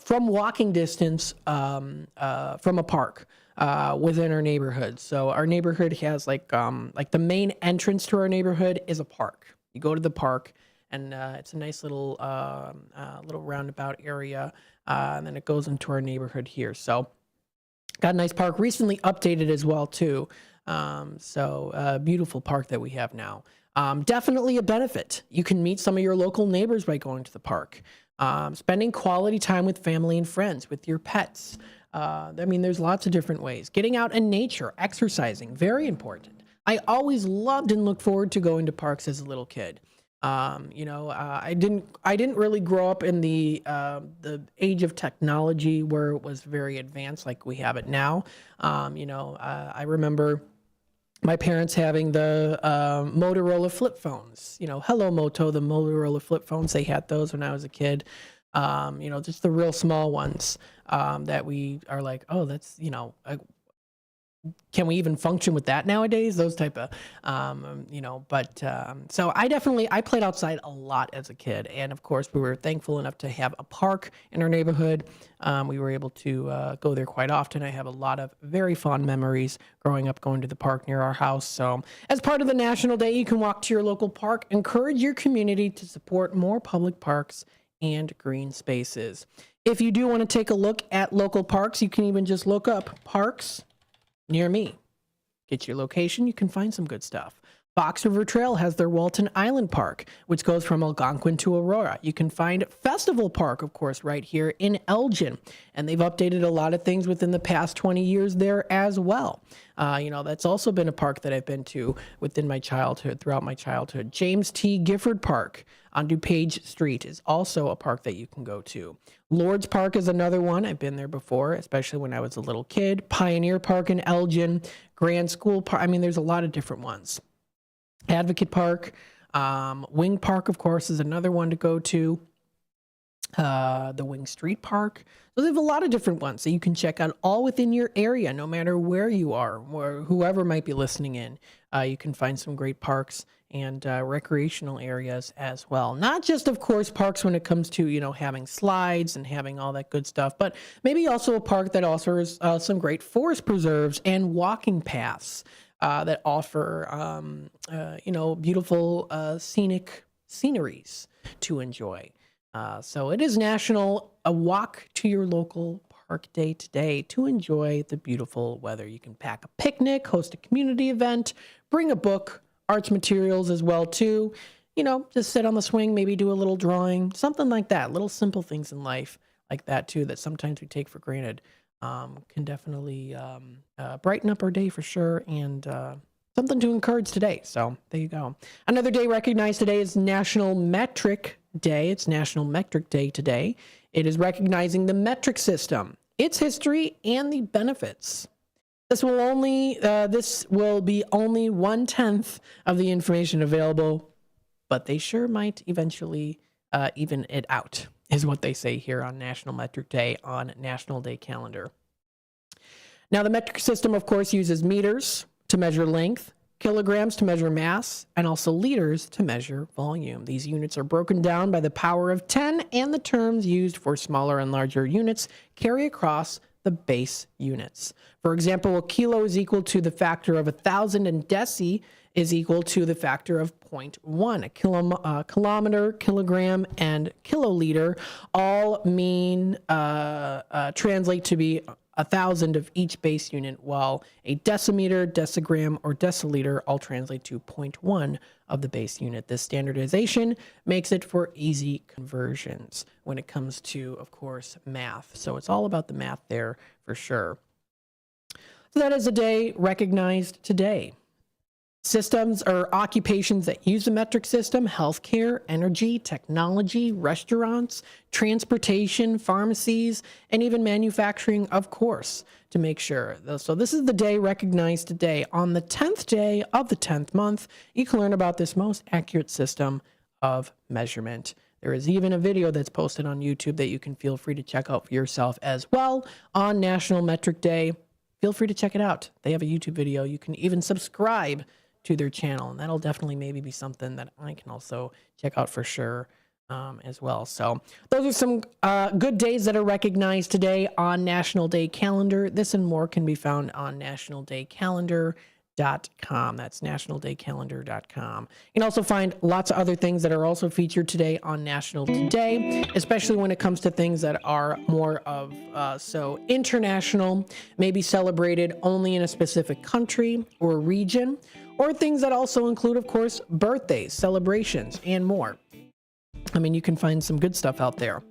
from walking distance from a park within our neighborhood. So our neighborhood has like the main entrance to our neighborhood is a park. You go to the park, and it's a nice little roundabout area, and then it goes into our neighborhood here. So got a nice park, recently updated as well too. So a beautiful park that we have now. Definitely a benefit. You can meet some of your local neighbors by going to the park. Spending quality time with family and friends, with your pets. I mean, there's lots of different ways. Getting out in nature, exercising, very important. I always loved and looked forward to going to parks as a little kid. I didn't really grow up in the age of technology where it was very advanced like we have it now. I remember my parents having the Motorola flip phones. Hello Moto, the Motorola flip phones. They had those when I was a kid. Just the real small ones that we are like, oh, that's, can we even function with that nowadays? Those type of, so I played outside a lot as a kid. And of course, we were thankful enough to have a park in our neighborhood. We were able to go there quite often. I have a lot of very fond memories growing up, going to the park near our house. So as part of the National Day, you can walk to your local park. Encourage your community to support more public parks and green spaces. If you do want to take a look at local parks, you can even just look up parks near me. Get your location, you can find some good stuff. Fox River Trail has their Walton Island Park, which goes from Algonquin to Aurora. You can find Festival Park, of course, right here in Elgin. And they've updated a lot of things within the past 20 years there as well. That's also been a park that I've been to within my childhood, throughout my childhood. James T. Gifford Park on DuPage Street is also a park that you can go to. Lord's Park is another one. I've been there before, especially when I was a little kid. Pioneer Park in Elgin, Grand School Park. I mean, there's a lot of different ones. Advocate Park, Wing Park, of course, is another one to go to. The Wing Street Park. So they have a lot of different ones that you can check out all within your area, no matter where you are, or whoever might be listening in. You can find some great parks and recreational areas as well. Not just, of course, parks when it comes to, having slides and having all that good stuff, but maybe also a park that offers some great forest preserves and walking paths that offer, beautiful scenic sceneries to enjoy. So it is National Walk to Your Local Park Day today to enjoy the beautiful weather. You can pack a picnic, host a community event, bring a book, arts materials as well too. Just sit on the swing, maybe do a little drawing, something like that. Little simple things in life like that too that sometimes we take for granted can definitely brighten up our day for sure, and something to encourage today. So there you go. Another day recognized today is National Metric Day. It's National Metric Day today. It is recognizing the metric system, its history, and the benefits. This will be only 1/10 of the information available, but they sure might eventually even it out, is what they say here on National Metric Day on National Day calendar. Now, the metric system, of course, uses meters to measure length, kilograms to measure mass, and also liters to measure volume. These units are broken down by the power of 10, and the terms used for smaller and larger units carry across the base units. For example, a kilo is equal to the factor of 1,000, and deci is equal to the factor of 0.1. A kilometer, kilogram, and kiloliter all mean translate to be 1,000 of each base unit, while a decimeter, decigram, or deciliter all translate to 0.1 of the base unit. This standardization makes it for easy conversions when it comes to, of course, math. So it's all about the math there for sure. So that is a day recognized today. Systems or occupations that use the metric system: healthcare, energy, technology, restaurants, transportation, pharmacies, and even manufacturing, of course, to make sure. So this is the day recognized today. On the 10th day of the 10th month, you can learn about this most accurate system of measurement. There is even a video that's posted on YouTube that you can feel free to check out for yourself as well on National Metric Day. feel free to check it out. They have a YouTube video. You can even subscribe to their channel, and that'll definitely maybe be something that I can also check out for sure as well. So those are some good days that are recognized today on National Day Calendar. This and more can be found on nationaldaycalendar.com. That's nationaldaycalendar.com. You can also find lots of other things that are also featured today on National Today, especially when it comes to things that are more of international, maybe celebrated only in a specific country or region, or things that also include, of course, birthdays, celebrations, and more. I mean, you can find some good stuff out there.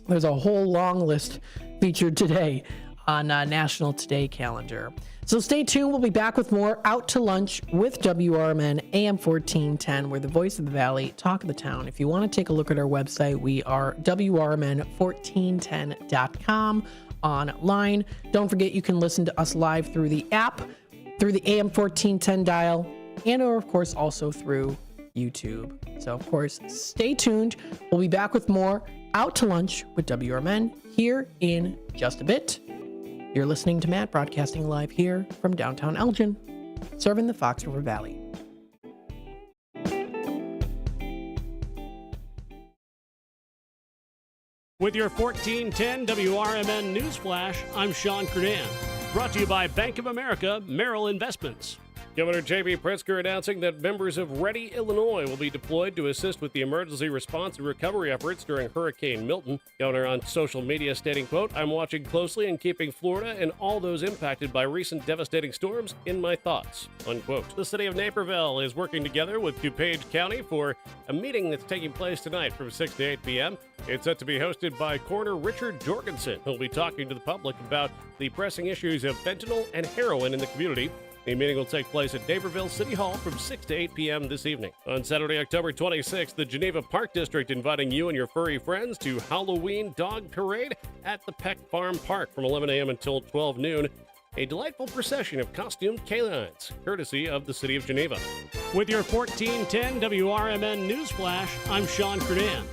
There's a whole long list featured today on National Today Calendar. So stay tuned. We'll be back with more Out to Lunch with WRMN AM 1410. We're the voice of the Valley, talk of the town. If you want to take a look at our website, we are WRMN1410.com online. Don't forget you can listen to us live through the app, through the AM 1410 dial, and or of course also through YouTube. So of course, stay tuned. We'll be back with more Out to Lunch with WRMN here in just a bit. You're listening to Matt broadcasting live here from downtown Elgin, serving the Fox River Valley. With your 1410 WRMN News Flash, I'm Sean Kernan. Brought to you by Bank of America Merrill Investments. Governor J.B. Pritzker announcing that members of Ready, Illinois will be deployed to assist with the emergency response and recovery efforts during Hurricane Milton. Governor on social media stating, quote, "I'm watching closely and keeping Florida and all those impacted by recent devastating storms in my thoughts," unquote. The city of Naperville is working together with DuPage County for a meeting that's taking place tonight from 6 to 8 p.m. It's set to be hosted by Coroner Richard Jorgensen, who'll be talking to the public about the pressing issues of fentanyl and heroin in the community. The meeting will take place at Naperville City Hall from 6 to 8 p.m. this evening. On Saturday, October 26th, the Geneva Park District inviting you and your furry friends to Halloween Dog Parade at the Peck Farm Park from 11 a.m. until 12 noon. A delightful procession of costumed canines, courtesy of the City of Geneva. With your 1410 WRMN News Flash, I'm Sean Kernan.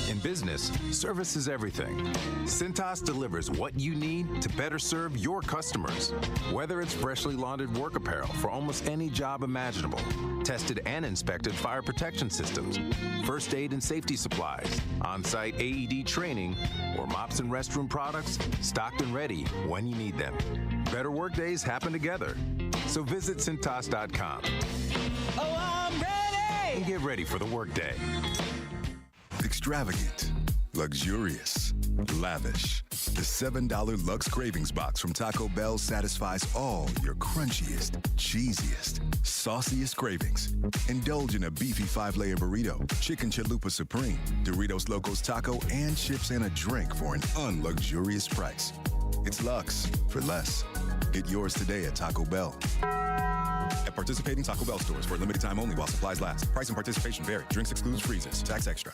In business, service is everything. Cintas delivers what you need to better serve your customers. Whether it's freshly laundered work apparel for almost any job imaginable, tested and inspected fire protection systems, first aid and safety supplies, on-site AED training, or mops and restroom products, stocked and ready when you need them. Better work days happen together. So visit Cintas.com. Oh, I'm ready! And get ready for the workday. Extravagant, luxurious, lavish. The $7 Lux Cravings Box from Taco Bell satisfies all your crunchiest, cheesiest, sauciest cravings. Indulge in a beefy 5-layer burrito, chicken chalupa supreme, Doritos Locos Taco, and chips and a drink for an unluxurious price. It's Lux for less. Get yours today at Taco Bell. At participating Taco Bell stores for a limited time only while supplies last. Price and participation vary. Drinks excludes freezes. Tax extra.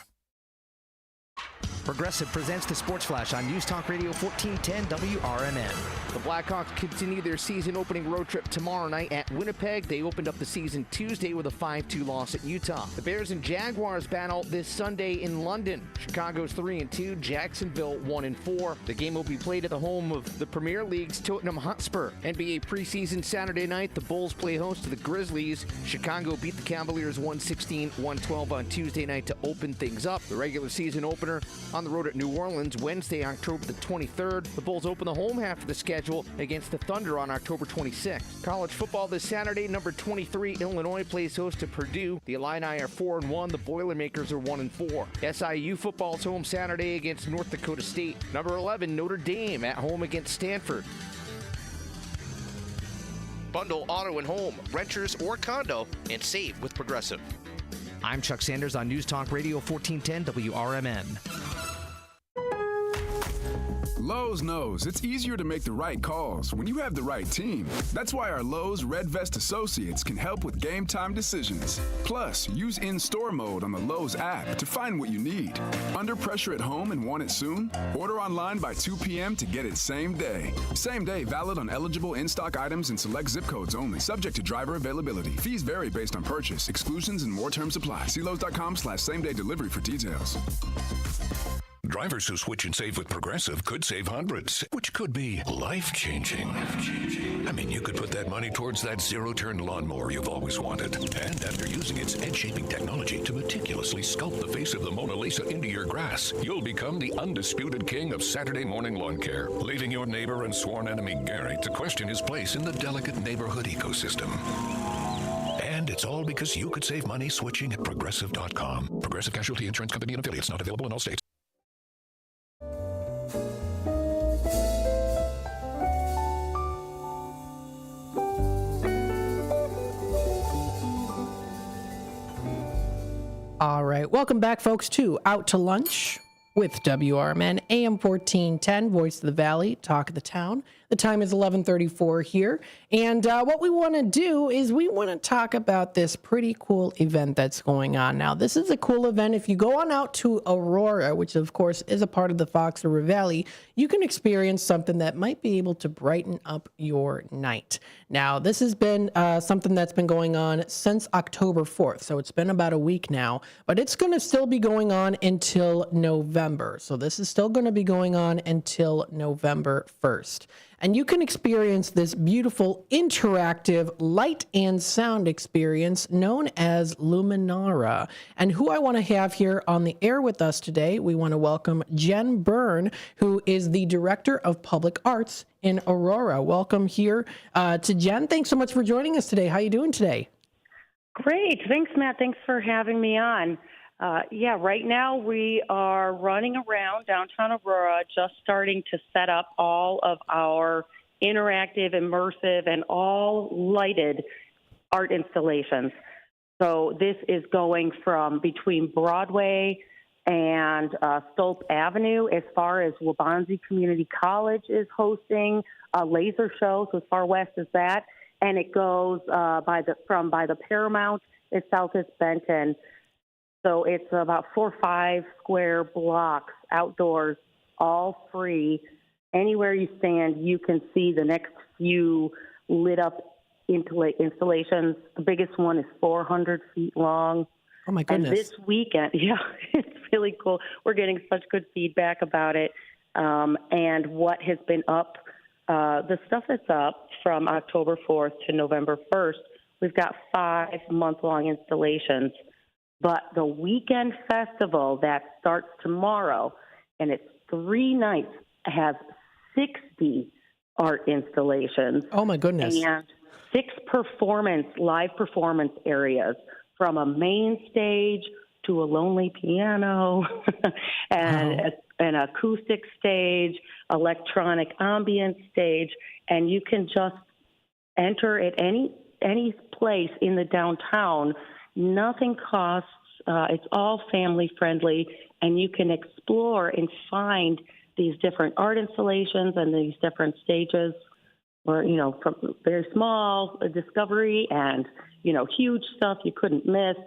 Progressive presents the Sports Flash on News Talk Radio 1410 WRMN. The Blackhawks continue their season-opening road trip tomorrow night at Winnipeg. They opened up the season Tuesday with a 5-2 loss at Utah. The Bears and Jaguars battle this Sunday in London. Chicago's 3-2, Jacksonville 1-4. The game will be played at the home of the Premier League's Tottenham Hotspur. NBA preseason Saturday night, the Bulls play host to the Grizzlies. Chicago beat the Cavaliers 116-112 on Tuesday night to open things up. The regular season opener on the road at New Orleans Wednesday, October the 23rd. The Bulls open the home half of the schedule against the Thunder on October 26th. College football this Saturday, number 23 Illinois plays host to Purdue. The Illini are 4-1. The Boilermakers are 1-4. SIU football's home Saturday against North Dakota State. Number 11 Notre Dame at home against Stanford. Bundle auto and home, renters or condo, and save with Progressive. I'm Chuck Sanders on News Talk Radio 1410 WRMN. Lowe's knows it's easier to make the right calls when you have the right team. That's why our Lowe's Red Vest associates can help with game time decisions. Plus, use in-store mode on the Lowe's app to find what you need. Under pressure at home and want it soon? Order online by 2 p.m. to get it same day. Same day valid on eligible in-stock items and select zip codes only. Subject to driver availability. Fees vary based on purchase. Exclusions and more terms apply. See Lowe's.com/same-day delivery for details. Drivers who switch and save with Progressive could save hundreds, which could be life-changing. I mean, you could put that money towards that zero-turn lawnmower you've always wanted. And after using its edge-shaping technology to meticulously sculpt the face of the Mona Lisa into your grass, you'll become the undisputed king of Saturday morning lawn care, leaving your neighbor and sworn enemy Gary to question his place in the delicate neighborhood ecosystem. And it's all because you could save money switching at Progressive.com. Progressive Casualty Insurance Company and affiliates, not available in all states. All right, welcome back, folks, to Out to Lunch with WRMN, AM 1410, Voice of the Valley, Talk of the Town. The time is 11:34 here, and what we want to do is we want to talk about this pretty cool event that's going on now. This is a cool event. If you go on out to Aurora, which of course is a part of the Fox River Valley, you can experience something that might be able to brighten up your night. Now, this has been something that's been going on since October 4th, so it's been about a week now, but it's going to still be going on until November. So this is still going to be going on until November 1st. And you can experience this beautiful interactive light and sound experience known as Luminara. And who I want to have here on the air with us today, we want to welcome Jen Byrne, who is the Director of Public Arts in Aurora. Welcome here to Jen. Thanks so much for joining us today. How are you doing today? Great. Thanks, Matt. Thanks for having me on. Right now we are running around downtown Aurora, just starting to set up all of our interactive, immersive, and all lighted art installations. So this is going from between Broadway and Stolp Avenue, as far as Waubonsie Community College is hosting a laser show, so as far west as that, and it goes by the Paramount as south as Benton. So it's about 4 or 5 square blocks outdoors, all free. Anywhere you stand, you can see the next few lit up installations. The biggest one is 400 feet long. Oh, my goodness. And this weekend, it's really cool. We're getting such good feedback about it. And what has been up, the stuff that's up from October 4th to November 1st, we've got 5 month-long installations. But the weekend festival that starts tomorrow, and it's 3 nights, has 60 art installations. Oh, my goodness. And 6 live performance areas, from a main stage to a lonely piano and an acoustic stage, electronic ambient stage, and you can just enter at any place in the downtown. Nothing costs. It's all family friendly, and you can explore and find these different art installations and these different stages, where, from very small discovery and, huge stuff you couldn't miss.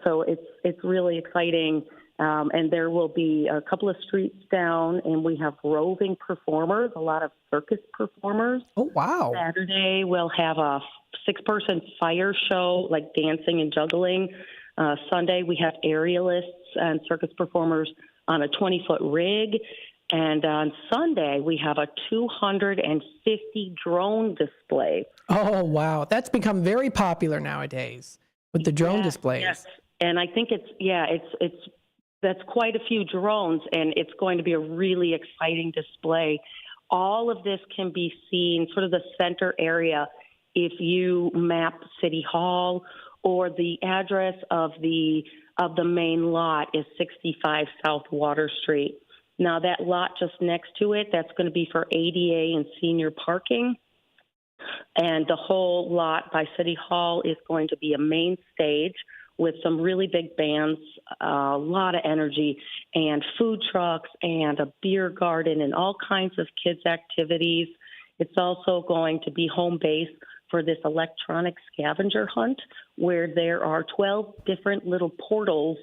So it's really exciting. And there will be a couple of streets down, and we have roving performers, a lot of circus performers. Oh, wow. Saturday, we'll have a 6-person fire show, like dancing and juggling. Sunday, we have aerialists and circus performers on a 20-foot rig. And on Sunday, we have a 250 drone display. Oh, wow. That's become very popular nowadays with the drone displays. Yes. And I think that's quite a few drones, and it's going to be a really exciting display. All of this can be seen, sort of the center area, if you map City Hall, or the address of the main lot is 65 South Water Street. Now, that lot just next to it, that's going to be for ADA and senior parking. And the whole lot by City Hall is going to be a main stage with some really big bands, a lot of energy, and food trucks and a beer garden and all kinds of kids' activities. It's also going to be home base for this electronic scavenger hunt, where there are 12 different little portals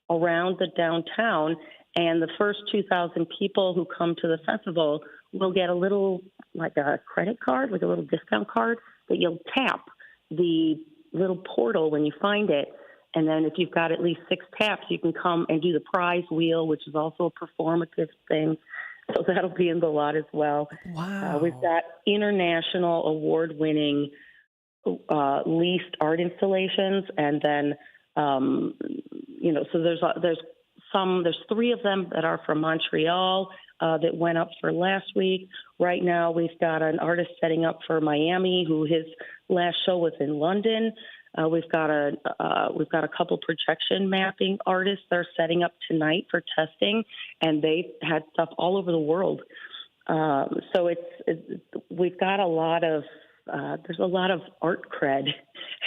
around the downtown, and the first 2,000 people who come to the festival will get a little, like a credit card, like a little discount card that you'll tap the little portal when you find it, And then if you've got at least 6 taps, you can come and do the prize wheel, which is also a performative thing. So that'll be in the lot as well. Wow. We've got international award-winning leased art installations, and then so there's 3 of them that are from Montreal that went up for last week. Right now, we've got an artist setting up for Miami, who his last show was in London. We've got a couple projection mapping artists that are setting up tonight for testing, and they've had stuff all over the world. So we've got a lot of there's a lot of art cred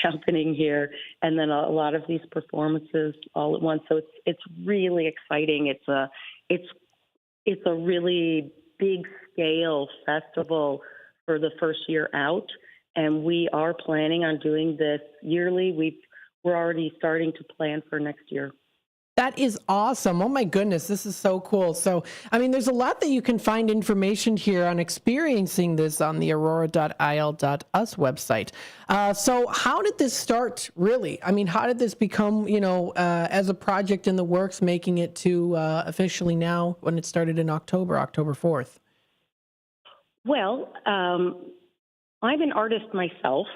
happening here, and then a lot of these performances all at once. So it's really exciting. It's a really big scale festival for the first year out. And we are planning on doing this yearly. We're already starting to plan for next year. That is awesome. Oh my goodness, this is so cool. So, I mean, there's a lot that you can find information here on experiencing this on the aurora.il.us website. So how did this start, really? I mean, how did this become, as a project in the works, making it to officially now when it started in October 4th? Well, I'm an artist myself,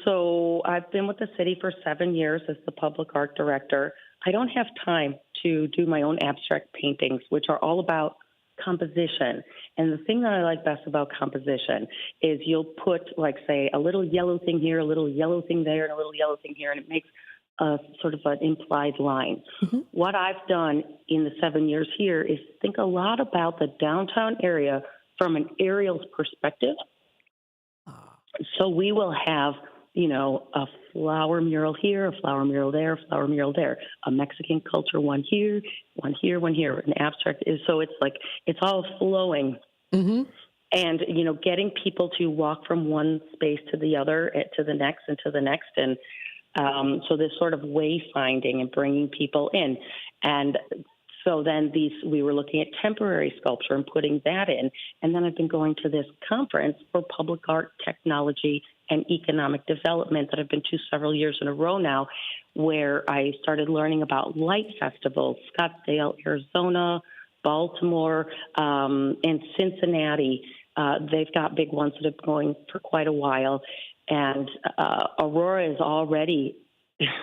so I've been with the city for 7 years as the public art director. I don't have time to do my own abstract paintings, which are all about composition. And the thing that I like best about composition is you'll put, like, say, a little yellow thing here, a little yellow thing there, and a little yellow thing here, and it makes a sort of an implied line. Mm-hmm. What I've done in the 7 years here is think a lot about the downtown area from an aerial's perspective. So we will have, a flower mural here, a flower mural there, a flower mural there, a Mexican culture one here, one here, one here. An abstract is so it's like it's all flowing, mm-hmm. and getting people to walk from one space to the other, to the next, and to the next, and so this sort of wayfinding and bringing people in, and so then we were looking at temporary sculpture and putting that in. And then I've been going to this conference for public art, technology, and economic development that I've been to several years in a row now, where I started learning about light festivals, Scottsdale, Arizona, Baltimore, and Cincinnati. They've got big ones that have been going for quite a while. And Aurora is already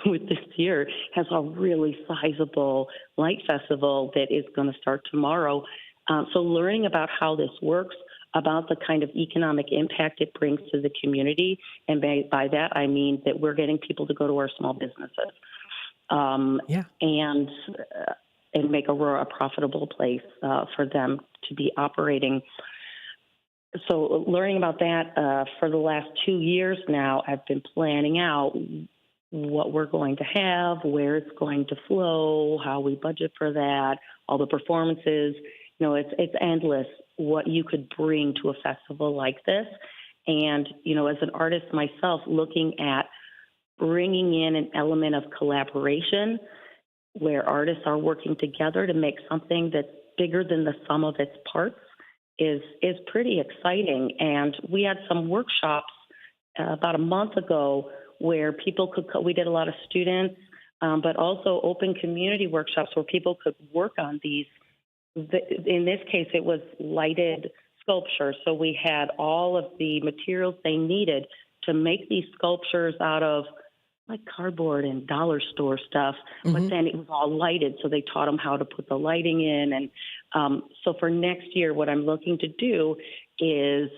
with this year has a really sizable light festival that is going to start tomorrow. So learning about how this works, about the kind of economic impact it brings to the community, and by that I mean that we're getting people to go to our small businesses, and make Aurora a profitable place for them to be operating. So learning about that for the last 2 years now, I've been planning out what we're going to have, where it's going to flow, how we budget for that, all the performances. It's endless what you could bring to a festival like this. And, as an artist myself, looking at bringing in an element of collaboration where artists are working together to make something that's bigger than the sum of its parts is pretty exciting. And we had some workshops about a month ago where people could, we did a lot of students, but also open community workshops where people could work on these. In this case, it was lighted sculpture. So we had all of the materials they needed to make these sculptures out of like cardboard and dollar store stuff, but then it was all lighted. So they taught them how to put the lighting in. And so for next year, what I'm looking to do is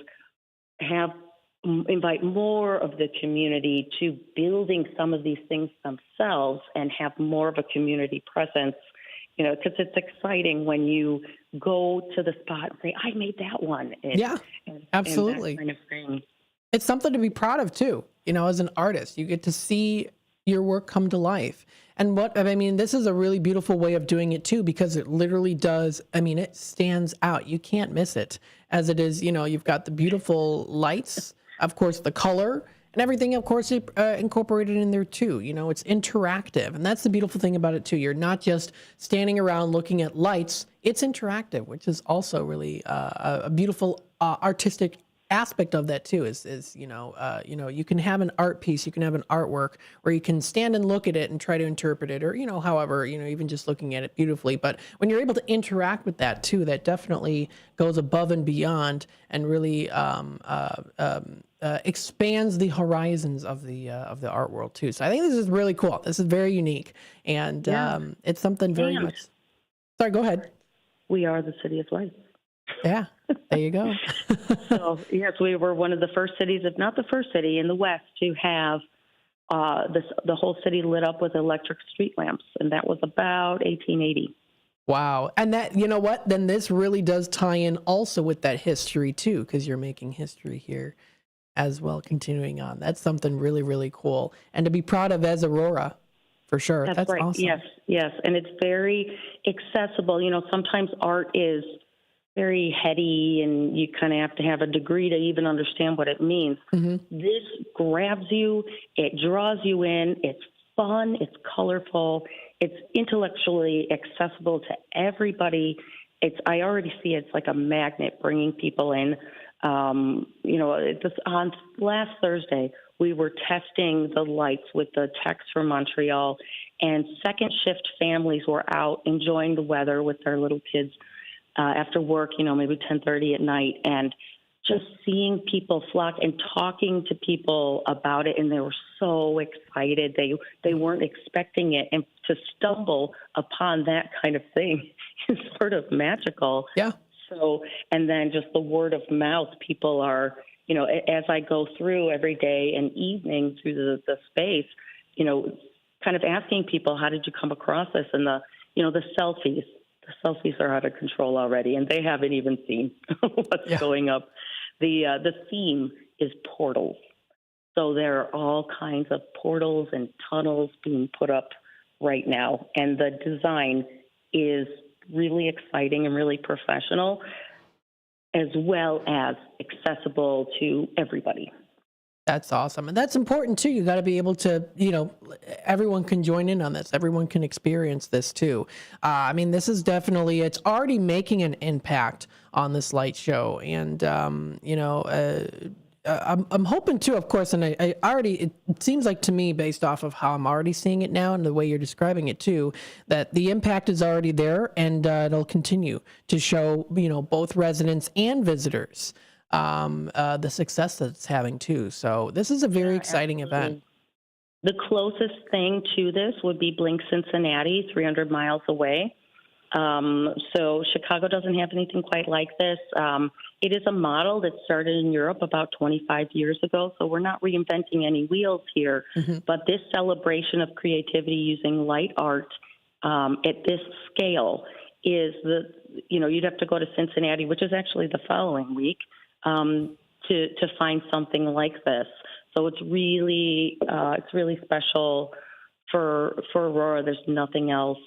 invite more of the community to building some of these things themselves and have more of a community presence, because it's exciting when you go to the spot and say, I made that one. Absolutely. And that kind of thing. It's something to be proud of too. As an artist, you get to see your work come to life. And this is a really beautiful way of doing it too, because it literally does. It stands out. You can't miss it as it is. You've got the beautiful lights, of course, the color and everything, of course, incorporated in there too. It's interactive. And that's the beautiful thing about it too. You're not just standing around looking at lights. It's interactive, which is also really a beautiful artistic aspect of that too is you can have an art piece, you can have an artwork where you can stand and look at it and try to interpret it, or however, even just looking at it beautifully. But when you're able to interact with that too, that definitely goes above and beyond and really expands the horizons of the art world too. So I think this is really cool. This is very unique, and it's something very much. Sorry, go ahead. We are the City of Lights. Yeah, there you go. So, yes, we were one of the first cities, if not the first city in the West, to have the whole city lit up with electric street lamps, and that was about 1880. Wow. And that, you know what? Then this really does tie in also with that history too, because you're making history here as well, continuing on. That's something really, really cool. And to be proud of as Aurora, for sure. That's right. awesome. Yes. And it's very accessible. Sometimes art is very heady and you kind of have to have a degree to even understand what it means. Mm-hmm. This grabs you, it draws you in, it's fun, it's colorful, it's intellectually accessible to everybody. I already see it's like a magnet bringing people in. On last Thursday, we were testing the lights with the techs from Montreal, and second shift families were out enjoying the weather with their little kids after work, maybe 10:30 at night, and just seeing people flock and talking to people about it, and they were so excited. They weren't expecting it, and to stumble upon that kind of thing is sort of magical. Yeah. So, and then just the word of mouth, people are, as I go through every day and evening through the space, kind of asking people, how did you come across this? And the selfies. The selfies are out of control already, and they haven't even seen what's going up. The theme is portals. So there are all kinds of portals and tunnels being put up right now, and the design is really exciting and really professional, as well as accessible to everybody. That's awesome. And that's important too. You got to be able to, everyone can join in on this. Everyone can experience this too. This is definitely, it's already making an impact on this light show. And, I'm hoping too, of course, and I already, it seems like to me, based off of how I'm already seeing it now and the way you're describing it too, that the impact is already there, and it'll continue to show, both residents and visitors the success that it's having too. So this is a very exciting event. The closest thing to this would be Blink Cincinnati, 300 miles away. So Chicago doesn't have anything quite like this. It is a model that started in Europe about 25 years ago, so we're not reinventing any wheels here. Mm-hmm. But this celebration of creativity using light art at this scale is you'd have to go to Cincinnati, which is actually the following week, to find something like this. So it's really special for Aurora. There's nothing else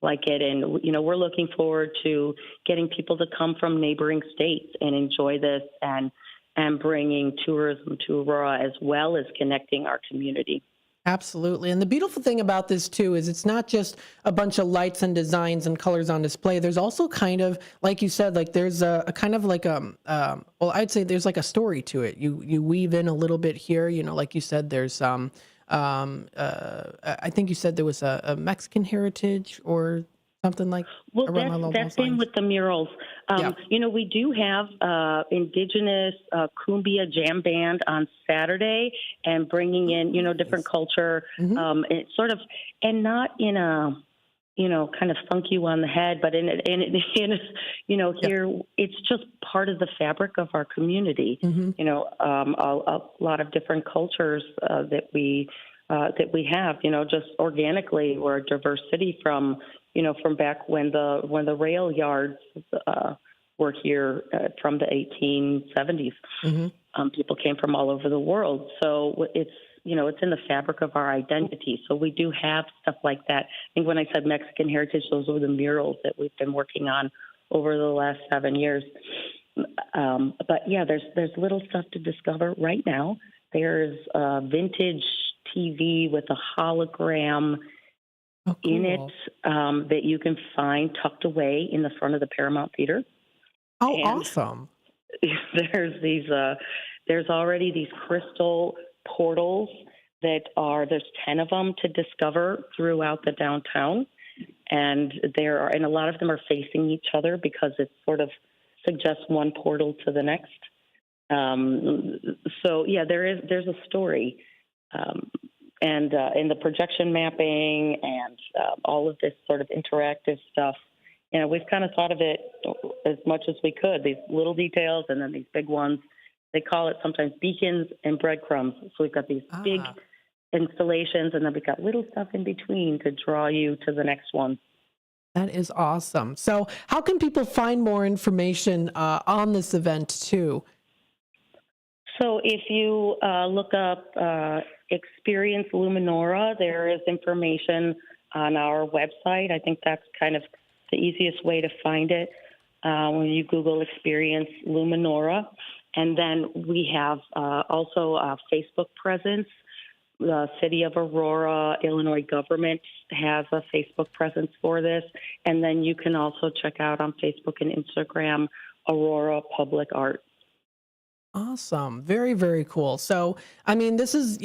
like it, and we're looking forward to getting people to come from neighboring states and enjoy this, and bringing tourism to Aurora, as well as connecting our community. Absolutely. And the beautiful thing about this too is it's not just a bunch of lights and designs and colors on display. There's also kind of, like you said, like there's a kind of like I'd say there's like a story to it. You weave in a little bit here, like you said, there's I think you said there was a Mexican heritage or something like. Well, that's in with the murals. We do have indigenous cumbia jam band on Saturday, and bringing in different culture. Mm-hmm. It's sort of, and not in a kind of thunk you on the head, but in here it's just part of the fabric of our community. Mm-hmm. A lot of different cultures that we have. Just organically, we're a diverse city from back when the rail yards were here from the 1870s. Mm-hmm. People came from all over the world, so it's in the fabric of our identity. So we do have stuff like that. I think when I said Mexican heritage, those were the murals that we've been working on over the last 7 years. But yeah, there's little stuff to discover right now. There's a vintage TV with a hologram in it that you can find tucked away in the front of the Paramount Theater. Oh, awesome. there's already these crystal portals there's 10 of them to discover throughout the downtown, and a lot of them are facing each other because it sort of suggests one portal to the next. There's a story, and in the projection mapping and all of this sort of interactive stuff, we've kind of thought of it as much as we could. These little details and then these big ones. They call it sometimes beacons and breadcrumbs. So we've got these big installations, and then we've got little stuff in between to draw you to the next one. That is awesome. So how can people find more information on this event too? So if you look up Experience Luminora, there is information on our website. I think that's kind of the easiest way to find it when you Google Experience Luminora. And then we have also a Facebook presence. The City of Aurora, Illinois government has a Facebook presence for this. And then you can also check out on Facebook and Instagram, Aurora Public Art. Awesome. Very, very cool. So, I mean, this is,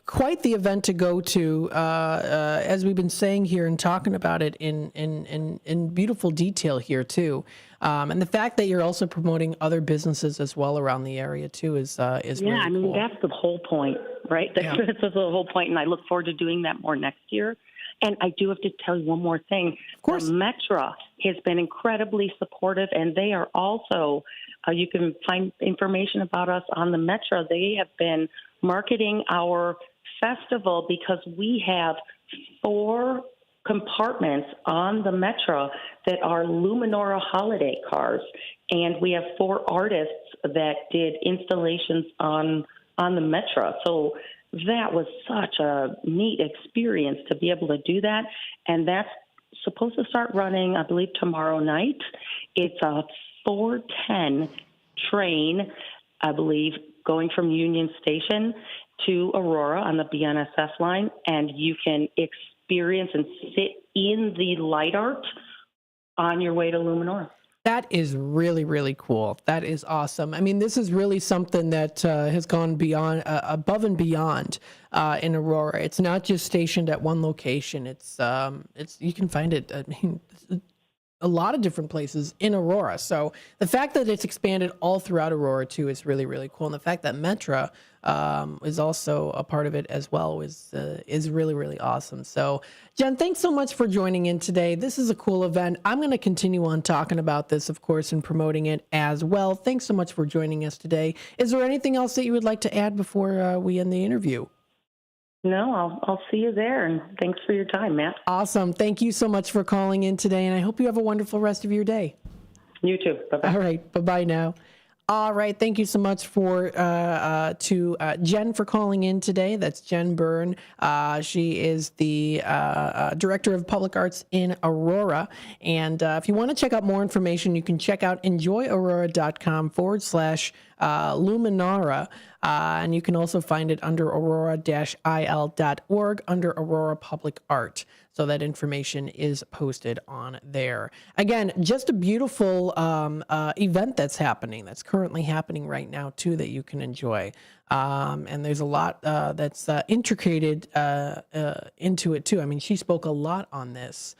quite the event to go to, as we've been saying here and talking about it in beautiful detail here too. And the fact that you're also promoting other businesses as well around the area too is really cool. That's the whole point, right? That's the whole point, and I look forward to doing that more next year. And I do have to tell you one more thing. Of course. Metra has been incredibly supportive, and they are also, you can find information about us on the Metra. They have been marketing our festival because we have 4 compartments on the Metra that are Luminora holiday cars. And we have 4 artists that did installations on the Metra. So that was such a neat experience to be able to do that. And that's supposed to start running, I believe, tomorrow night. It's a 4:10 train, I believe, going from Union Station to Aurora on the BNSF line. And you can experience and sit in the light art on your way to Luminora. That is really, really cool. That is awesome. I mean, this is really something that has gone beyond, above and beyond in Aurora. It's not just stationed at one location. It's you can find it. I mean, a lot of different places in Aurora. So the fact that it's expanded all throughout Aurora too is really, really cool. And the fact that Metra is also a part of it as well is really, really awesome. So Jen, thanks so much for joining in today. This is a cool event. I'm going to continue on talking about this, of course, and promoting it as well. Thanks so much for joining us today. Is there anything else that you would like to add before we end the interview? No, I'll see you there, and thanks for your time, Matt. Awesome. Thank you so much for calling in today, and I hope you have a wonderful rest of your day. You too. Bye-bye. All right. Bye-bye now. All right. Thank you so much to Jen for calling in today. That's Jen Byrne. She is the Director of Public Arts in Aurora. And if you want to check out more information, you can check out enjoyaurora.com/Luminara. And you can also find it under aurora-il.org under Aurora Public Art. So that information is posted on there. Again, just a beautiful event that's happening, that's currently happening right now, too, that you can enjoy. And there's a lot that's intricated into it, too. I mean, she spoke a lot on this.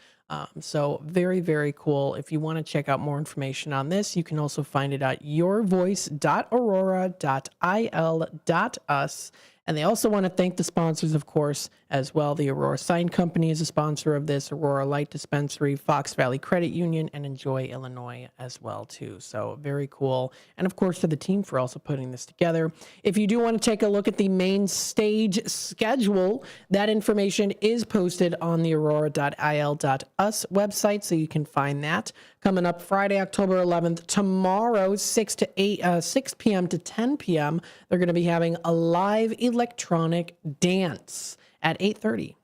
So very, very cool. If you want to check out more information on this, you can also find it at yourvoice.aurora.il.us. And they also want to thank the sponsors, of course, as well. The Aurora Sign Company is a sponsor of this, Aurora Light Dispensary, Fox Valley Credit Union, and Enjoy Illinois as well, too. So very cool. And, of course, to the team for also putting this together. If you do want to take a look at the main stage schedule, that information is posted on the aurora.il.us website, so you can find that. Coming up Friday, October 11th, tomorrow, 6 p.m. to 10 p.m., they're going to be having a live electronic dance at 8:30.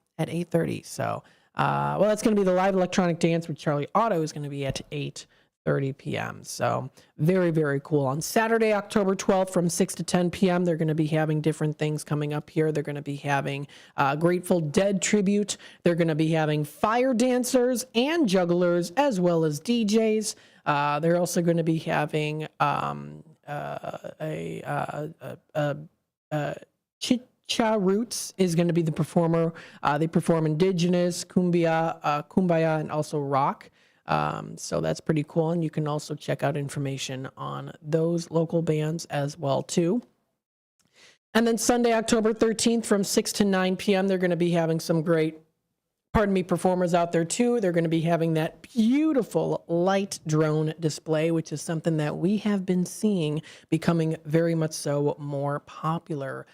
So, that's going to be the live electronic dance with Charlie Otto is going to be at 8:30 p.m. So very, very cool. On Saturday, October 12th from 6 to 10 p.m., they're going to be having different things coming up here. They're going to be having Grateful Dead tribute. They're going to be having fire dancers and jugglers as well as DJs. They're also going to be having Chicha Roots is going to be the performer. They perform indigenous, kumbaya, and also rock. So that's pretty cool. And you can also check out information on those local bands as well, too. And then Sunday, October 13th from 6 to 9 p.m., they're going to be having some great, performers out there, too. They're going to be having that beautiful light drone display, which is something that we have been seeing becoming very much so more popular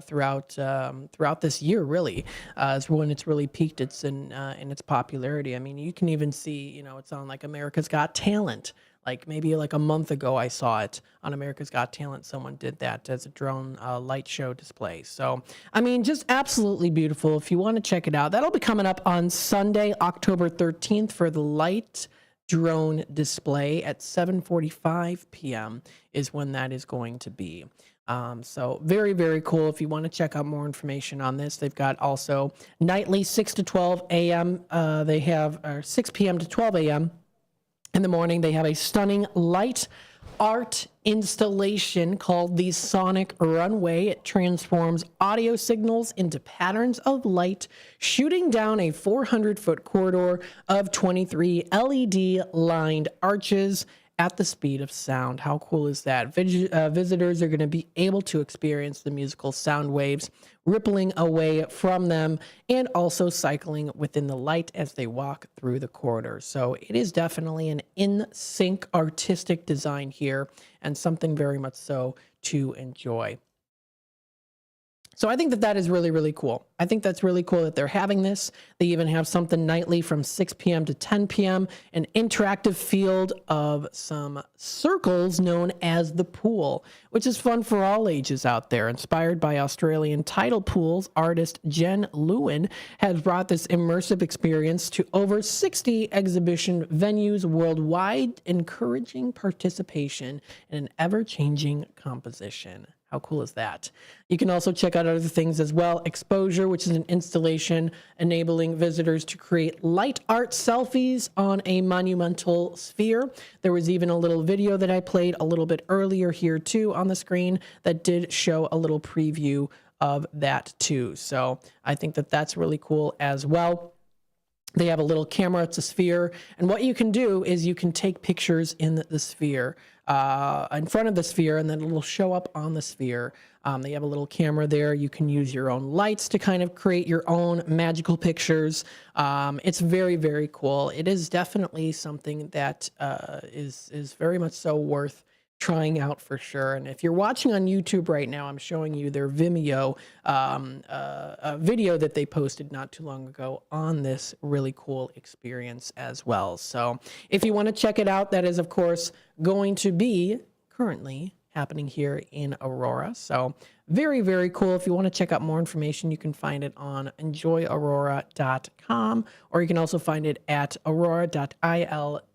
throughout this year, really, is when it's really peaked in its popularity. I mean, you can even see, it's on like America's Got Talent. Like maybe like a month ago, I saw it on America's Got Talent. Someone did that as a drone light show display. So, I mean, just absolutely beautiful. If you want to check it out, that'll be coming up on Sunday, October 13th for the light drone display at 7:45 p.m. is when that is going to be. So very, very cool. If you want to check out more information on this, they've got also nightly 6 to 12 a.m. They have 6 p.m. to 12 a.m. in the morning. They have a stunning light art installation called the Sonic Runway. It transforms audio signals into patterns of light, shooting down a 400-foot corridor of 23 LED-lined arches at the speed of sound. How cool is that? Visitors are going to be able to experience the musical sound waves rippling away from them and also cycling within the light as they walk through the corridor. So it is definitely an in-sync artistic design here and something very much so to enjoy. So I think that is really, really cool. I think that's really cool that they're having this. They even have something nightly from 6 p.m. to 10 p.m., an interactive field of some circles known as the pool, which is fun for all ages out there. Inspired by Australian tidal pools, artist Jen Lewin has brought this immersive experience to over 60 exhibition venues worldwide, encouraging participation in an ever-changing composition. How cool is that? You can also check out other things as well. Exposure, which is an installation enabling visitors to create light art selfies on a monumental sphere. There was even a little video that I played a little bit earlier here too on the screen that did show a little preview of that too. So I think that's really cool as well. They have a little camera, it's a sphere, and what you can do is you can take pictures in the sphere, in front of the sphere, and then it will show up on the sphere. They have a little camera there. You can use your own lights to kind of create your own magical pictures. It's very, very cool. It is definitely something that is very much so worth trying out for sure. And if you're watching on YouTube right now, I'm showing you their Vimeo video that they posted not too long ago on this really cool experience as well. So if you want to check it out, that is of course going to be currently happening here in Aurora. So very, very cool. If you want to check out more information, you can find it on enjoyaurora.com, or you can also find it at aurora.il.us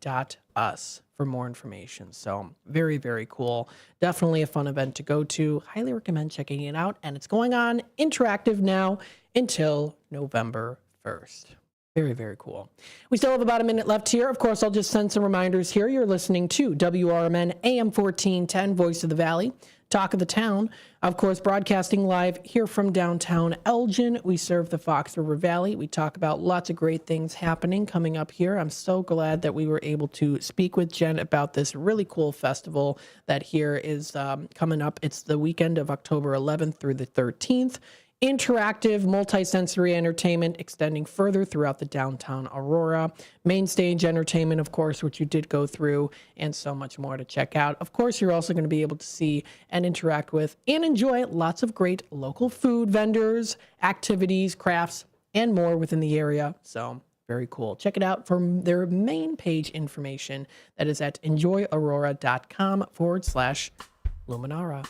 for more information. So very, very cool. Definitely a fun event to go to. Highly recommend checking it out. And it's going on interactive now until November 1st. Very, very cool. We still have about a minute left here. Of course, I'll just send some reminders here. You're listening to WRMN AM 1410, Voice of the Valley, Talk of the Town. Of course, broadcasting live here from downtown Elgin. We serve the Fox River Valley. We talk about lots of great things happening coming up here. I'm so glad that we were able to speak with Jen about this really cool festival that here is coming up. It's the weekend of October 11th through the 13th. Interactive, multi-sensory entertainment extending further throughout the downtown Aurora. Main stage entertainment, of course, which you did go through, and so much more to check out. Of course, you're also going to be able to see and interact with and enjoy lots of great local food vendors, activities, crafts, and more within the area. So very cool. Check it out from their main page information. That is at enjoyaurora.com/Luminara.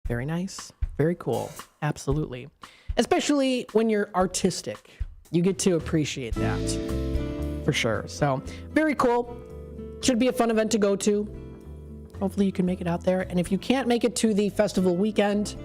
Very nice. Very cool. Absolutely. Especially when you're artistic, you get to appreciate that for sure. So very cool. Should be a fun event to go to. Hopefully you can make it out there. And if you can't make it to the festival weekend,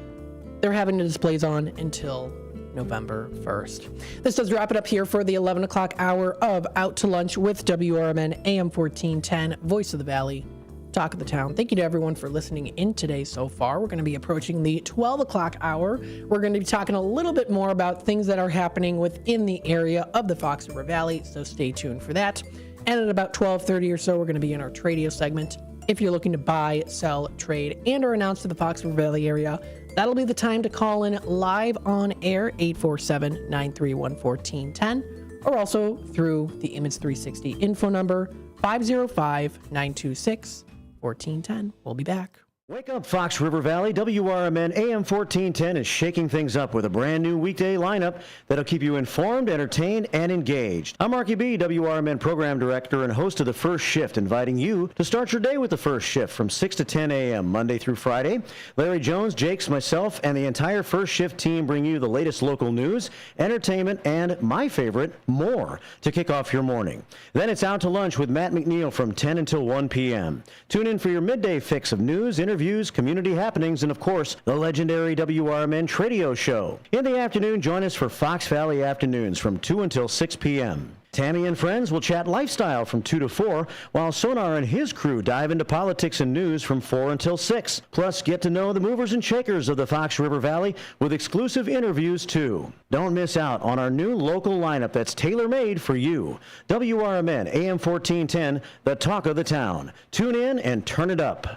they're having the displays on until November 1st. This does wrap it up here for the 11 o'clock hour of Out to Lunch with WRMN AM 1410, Voice of the Valley, Talk of the Town. Thank you to everyone for listening in today so far. We're going to be approaching the 12 o'clock hour. We're going to be talking a little bit more about things that are happening within the area of the Fox River Valley, so stay tuned for that. And at about 12:30 or so, we're going to be in our Tradio segment. If you're looking to buy, sell, trade, and or announce to the Fox River Valley area, that'll be the time to call in live on air, 847-931-1410, or also through the Image 360 info number, 505-926-1410. We'll be back. Wake up, Fox River Valley. WRMN AM 1410 is shaking things up with a brand new weekday lineup that'll keep you informed, entertained, and engaged. I'm Marky B, WRMN Program Director and host of The First Shift, inviting you to start your day with The First Shift from 6 to 10 a.m. Monday through Friday. Larry Jones, Jakes, myself, and the entire First Shift team bring you the latest local news, entertainment, and, my favorite, more to kick off your morning. Then it's out to lunch with Matt McNeil from 10 until 1 p.m. Tune in for your midday fix of news, interviews, community happenings, and of course, the legendary WRMN Tradio Show. In the afternoon, join us for Fox Valley Afternoons from 2 until 6 p.m. Tammy and friends will chat lifestyle from 2 to 4, while Sonar and his crew dive into politics and news from 4 until 6. Plus, get to know the movers and shakers of the Fox River Valley with exclusive interviews, too. Don't miss out on our new local lineup that's tailor-made for you. WRMN AM 1410, the talk of the town. Tune in and turn it up.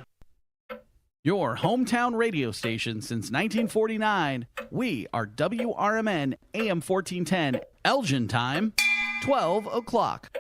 Your hometown radio station since 1949. We are WRMN AM 1410, Elgin time, 12 o'clock.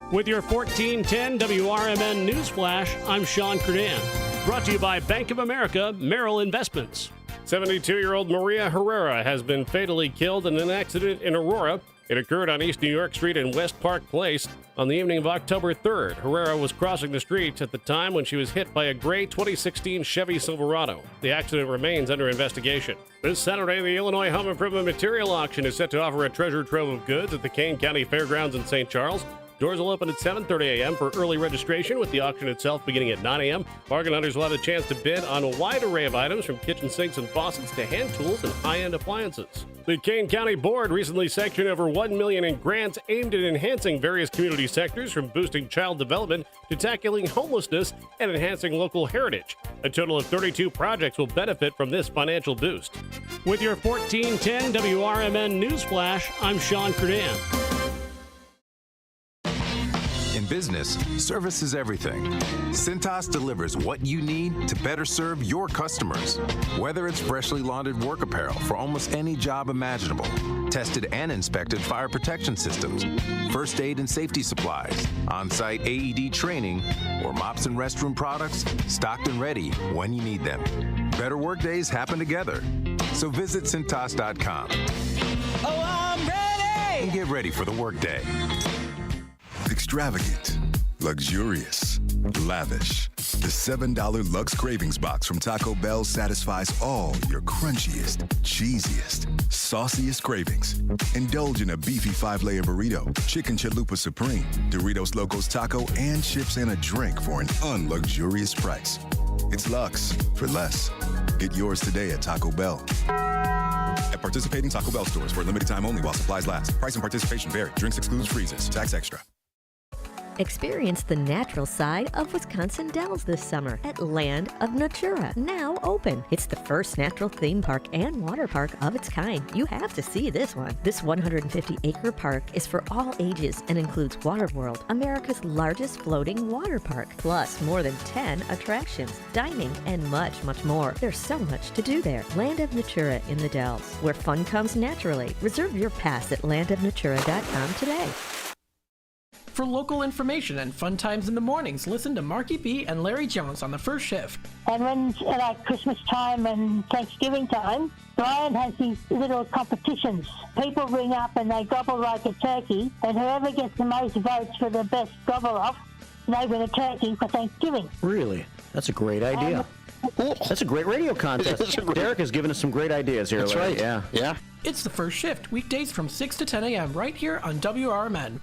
With your 1410 WRMN News Flash, I'm Sean Kernan. Brought to you by Bank of America Merrill Investments. 72-year-old Maria Herrera has been fatally killed in an accident in Aurora. It occurred on East New York Street and West Park Place on the evening of October 3rd. Herrera was crossing the streets at the time when she was hit by a gray 2016 Chevy Silverado. The accident remains under investigation. This Saturday, the Illinois Home Improvement Material Auction is set to offer a treasure trove of goods at the Kane County Fairgrounds in St. Charles. Doors will open at 7:30 a.m. for early registration, with the auction itself beginning at 9 a.m. Bargain hunters will have a chance to bid on a wide array of items from kitchen sinks and faucets to hand tools and high-end appliances. The Kane County Board recently sanctioned over $1 million in grants aimed at enhancing various community sectors, from boosting child development to tackling homelessness and enhancing local heritage. A total of 32 projects will benefit from this financial boost. With your 1410 WRMN News Flash, I'm Sean Kernan. In business, service is everything. Cintas delivers what you need to better serve your customers. Whether it's freshly laundered work apparel for almost any job imaginable, tested and inspected fire protection systems, first aid and safety supplies, on-site AED training, or mops and restroom products, stocked and ready when you need them. Better work days happen together. So visit Cintas.com. Oh, I'm ready! And get ready for the workday. Extravagant, luxurious, lavish. The $7 Lux Cravings Box from Taco Bell satisfies all your crunchiest, cheesiest, sauciest cravings. Indulge in a beefy 5-layer burrito, chicken chalupa supreme, Doritos Locos Taco, and chips and a drink for an unluxurious price. It's Lux for less. Get yours today at Taco Bell. At participating Taco Bell stores for a limited time only while supplies last. Price and participation vary. Drinks excludes freezes. Tax extra. Experience the natural side of Wisconsin Dells this summer at Land of Natura, now open. It's the first natural theme park and water park of its kind. You have to see this one. This 150-acre park is for all ages and includes Waterworld, America's largest floating water park, plus more than 10 attractions, dining, and much, much more. There's so much to do there. Land of Natura in the Dells, where fun comes naturally. Reserve your pass at landofnatura.com today. For local information and fun times in the mornings, listen to Marky B and Larry Jones on The First Shift. And when it's like Christmas time and Thanksgiving time, Brian has these little competitions. People ring up and they gobble like a turkey, and whoever gets the most votes for the best gobble off, they win a turkey for Thanksgiving. Really? That's a great idea. That's a great radio contest. Derek has given us some great ideas here. That's Larry. right. Yeah. It's The First Shift, weekdays from 6 to 10 a.m. right here on WRMN.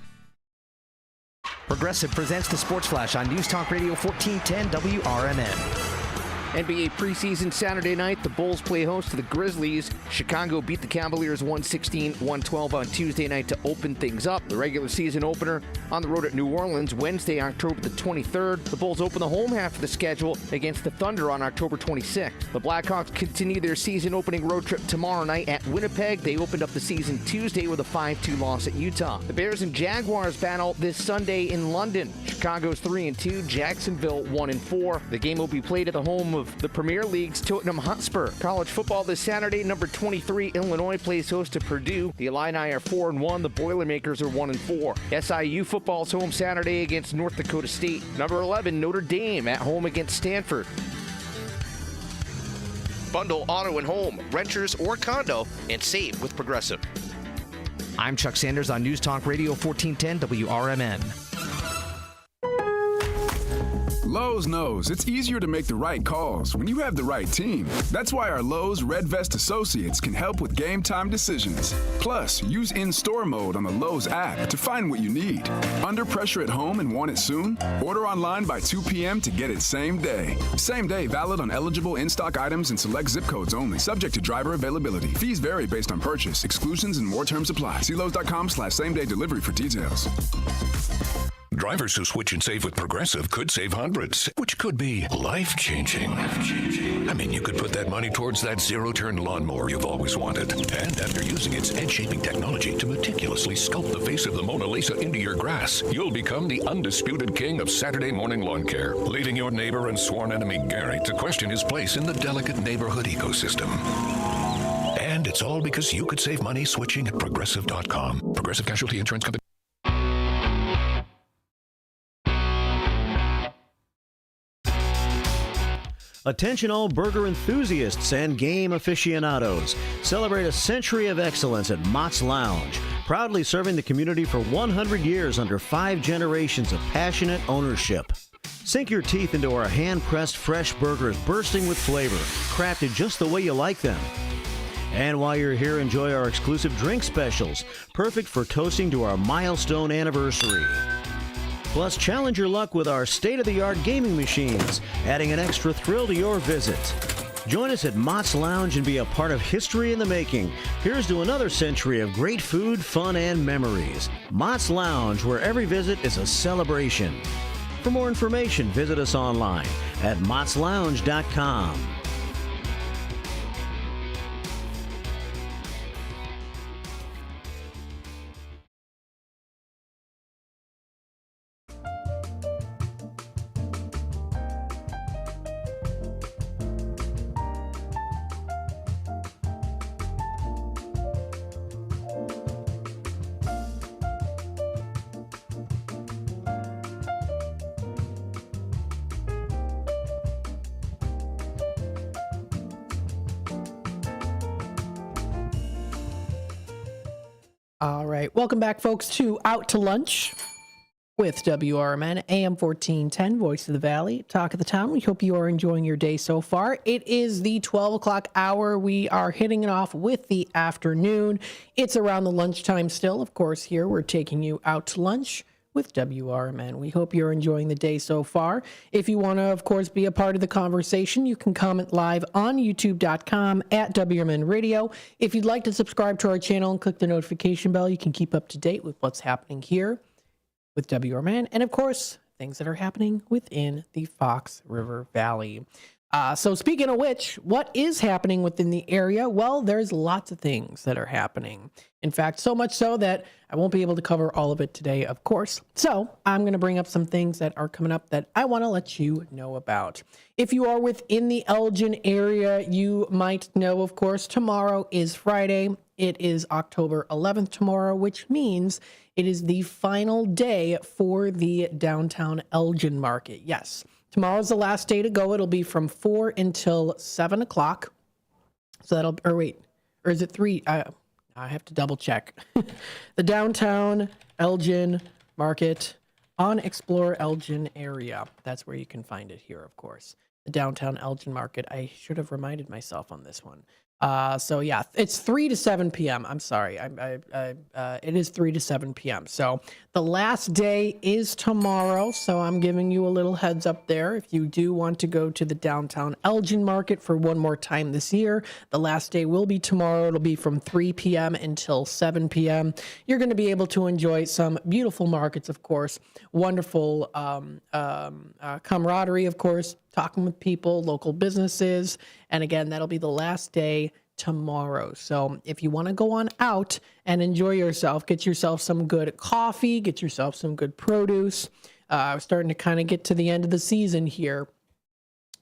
Progressive presents the Sports Flash on News Talk Radio 1410 WRMN. NBA preseason Saturday night, the Bulls play host to the Grizzlies. Chicago beat the Cavaliers 116-112 on Tuesday night to open things up. The regular season opener on the road at New Orleans Wednesday, October the 23rd. The Bulls open the home half of the schedule against the Thunder on October 26th. The Blackhawks continue their season opening road trip tomorrow night at Winnipeg. They opened up the season Tuesday with a 5-2 loss at Utah. The Bears and Jaguars battle this Sunday in London. Chicago's 3-2, Jacksonville 1-4. The game will be played at the home of the Premier League's Tottenham Hotspur. College football this Saturday, number 23 Illinois plays host to Purdue. The Illini are 4-1. The Boilermakers are 1-4. SIU football's home Saturday against North Dakota State. Number 11 Notre Dame at home against Stanford. Bundle auto and home, renters or condo, and save with Progressive. I'm Chuck Sanders on News Talk Radio 1410 WRMN. Lowe's knows it's easier to make the right calls when you have the right team. That's why our Lowe's Red Vest associates can help with game time decisions. Plus, use in-store mode on the Lowe's app to find what you need. Under pressure at home and want it soon? Order online by 2 p.m. to get it same day. Same day valid on eligible in-stock items and select zip codes only. Subject to driver availability. Fees vary based on purchase. Exclusions and more terms apply. See Lowe's.com/same-day delivery for details. Drivers who switch and save with Progressive could save hundreds, which could be life-changing. I mean, you could put that money towards that zero-turn lawnmower you've always wanted. And after using its edge-shaping technology to meticulously sculpt the face of the Mona Lisa into your grass, you'll become the undisputed king of Saturday morning lawn care, leading your neighbor and sworn enemy Gary to question his place in the delicate neighborhood ecosystem. And it's all because you could save money switching at Progressive.com. Progressive Casualty Insurance Company. Attention all burger enthusiasts and game aficionados. Celebrate a century of excellence at Mott's Lounge, proudly serving the community for 100 years under 5 generations of passionate ownership. Sink your teeth into our hand-pressed fresh burgers bursting with flavor, crafted just the way you like them. And while you're here, enjoy our exclusive drink specials, perfect for toasting to our milestone anniversary. Plus, challenge your luck with our state-of-the-art gaming machines, adding an extra thrill to your visit. Join us at Mott's Lounge and be a part of history in the making. Here's to another century of great food, fun, and memories. Mott's Lounge, where every visit is a celebration. For more information, visit us online at mottslounge.com. All right. Welcome back, folks, to Out to Lunch with WRMN, AM 1410, Voice of the Valley, Talk of the Town. We hope you are enjoying your day so far. It is the 12 o'clock hour. We are hitting it off with the afternoon. It's around the lunchtime still. Of course, here we're taking you out to lunch with WRMN. We hope you're enjoying the day so far. If you want to, of course, be a part of the conversation, you can comment live on youtube.com at WRMN Radio. If you'd like to subscribe to our channel and click the notification bell, you can keep up to date with what's happening here with WRMN and, of course, things that are happening within the Fox River Valley. So speaking of which, what is happening within the area? Well, there's lots of things that are happening. In fact, so much so that I won't be able to cover all of it today, of course. So I'm going to bring up some things that are coming up that I want to let you know about. If you are within the Elgin area, you might know, of course, tomorrow is Friday. It is October 11th tomorrow, which means it is the final day for the downtown Elgin market. Yes. Tomorrow's the last day to go. It'll be from 4 until 7 o'clock. So that'll, or is it 3? I have to double check. The downtown Elgin market on Explore Elgin area. That's where you can find it here, of course. the downtown Elgin Market. I should have reminded myself on this one. So yeah, it's 3 to 7 p.m. I'm sorry. It is 3 to 7 p.m. So the last day is tomorrow. So I'm giving you a little heads up there. If you do want to go to the downtown Elgin Market for one more time this year, the last day will be tomorrow. It'll be from 3 p.m. until 7 p.m. You're going to be able to enjoy some beautiful markets, of course, wonderful camaraderie, of course, talking with people, local businesses. And again, that'll be the last day tomorrow. So if you want to go on out and enjoy yourself, get yourself some good coffee, get yourself some good produce. We're starting to kind of get to the end of the season here.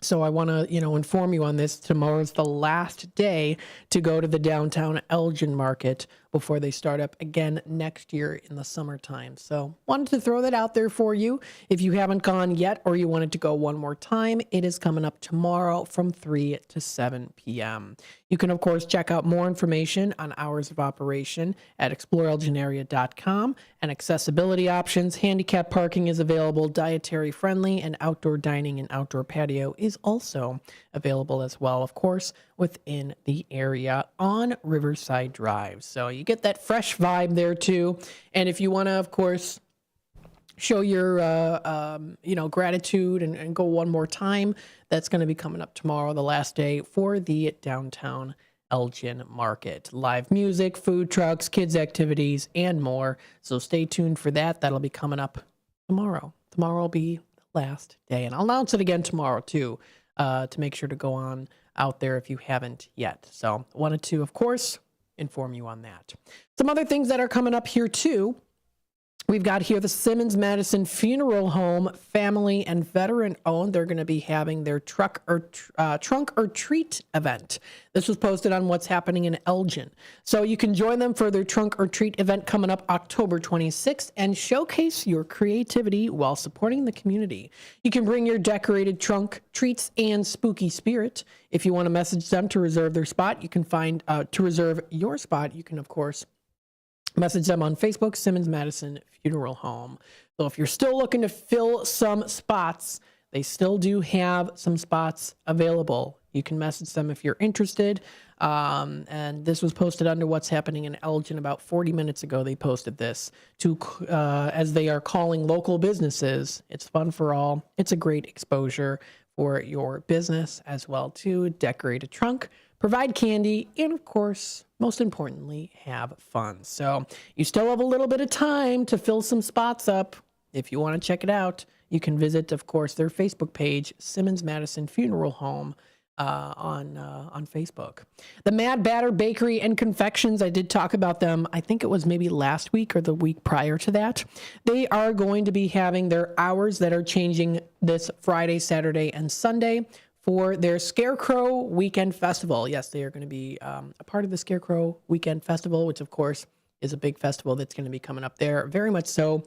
So I want to, inform you on this. Tomorrow's the last day to go to the downtown Elgin Market before they start up again next year in the summertime. So wanted to throw that out there for you. If you haven't gone yet or you wanted to go one more time, it is coming up tomorrow from 3 to 7 p.m. You can, of course, check out more information on hours of operation at exploreelginarea.com, and accessibility options. Handicap parking is available, dietary friendly, and outdoor dining and outdoor patio is also available as well, of course, within the area on Riverside Drive. So you get that fresh vibe there too. And if you want to, of course, show your gratitude and go one more time, that's going to be coming up tomorrow, the last day for the downtown Elgin Market. Live music, food trucks, kids activities, and more. So stay tuned for that. That'll be coming up tomorrow. Tomorrow will be the last day, and I'll announce it again tomorrow too, to make sure to go on out there if you haven't yet. So wanted to, of course, inform you on that. Some other things that are coming up here too. We've got here the Simmons Madison Funeral Home, family and veteran owned. They're going to be having their trunk or treat event. This was posted on What's Happening in Elgin. So you can join them for their trunk or treat event coming up October 26th and showcase your creativity while supporting the community. You can bring your decorated trunk, treats, and spooky spirit. If you want to message them to reserve their spot, you can to reserve your spot, you can, of course, message them on Facebook, Simmons Madison Funeral Home. So if you're still looking to fill some spots, they still do have some spots available. You can message them if you're interested. And this was posted under What's Happening in Elgin about 40 minutes ago. They posted this as they are calling local businesses. It's fun for all. It's a great exposure for your business as well too. Decorate a trunk, provide candy, and of course, most importantly, have fun. So you still have a little bit of time to fill some spots up. If you want to check it out, you can visit, of course, their Facebook page, Simmons Madison Funeral Home, on Facebook. The Mad Batter Bakery and Confections, I did talk about them, I think it was maybe last week or the week prior to that. They are going to be having their hours that are changing this Friday, Saturday, and Sunday for their Scarecrow Weekend Festival. Yes, they are going to be a part of the Scarecrow Weekend Festival, which of course is a big festival that's going to be coming up there. Very much so.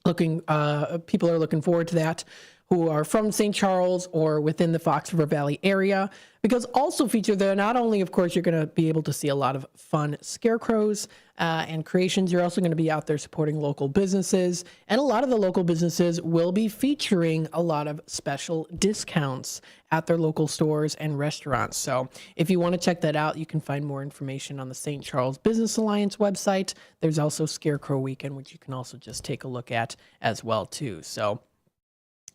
People are looking forward to that, who are from St. Charles or within the Fox River Valley area, because also featured there, not only, of course, you're going to be able to see a lot of fun scarecrows and creations, you're also going to be out there supporting local businesses, and a lot of the local businesses will be featuring a lot of special discounts at their local stores and restaurants. So if you want to check that out, you can find more information on the St. Charles Business Alliance website. There's also Scarecrow Weekend, which you can also just take a look at as well too. So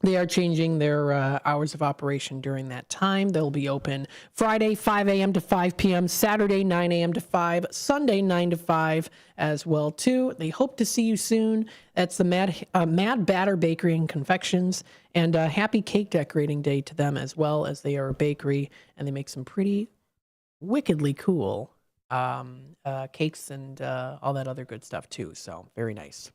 they are changing their hours of operation during that time. They'll be open Friday, 5 a.m. to 5 p.m., Saturday, 9 a.m. to 5, Sunday, 9 to 5 as well, too. They hope to see you soon. That's the Mad Batter Bakery and Confections, and happy cake decorating day to them as well, as they are a bakery, and they make some pretty wickedly cool cakes and all that other good stuff, too. So very nice.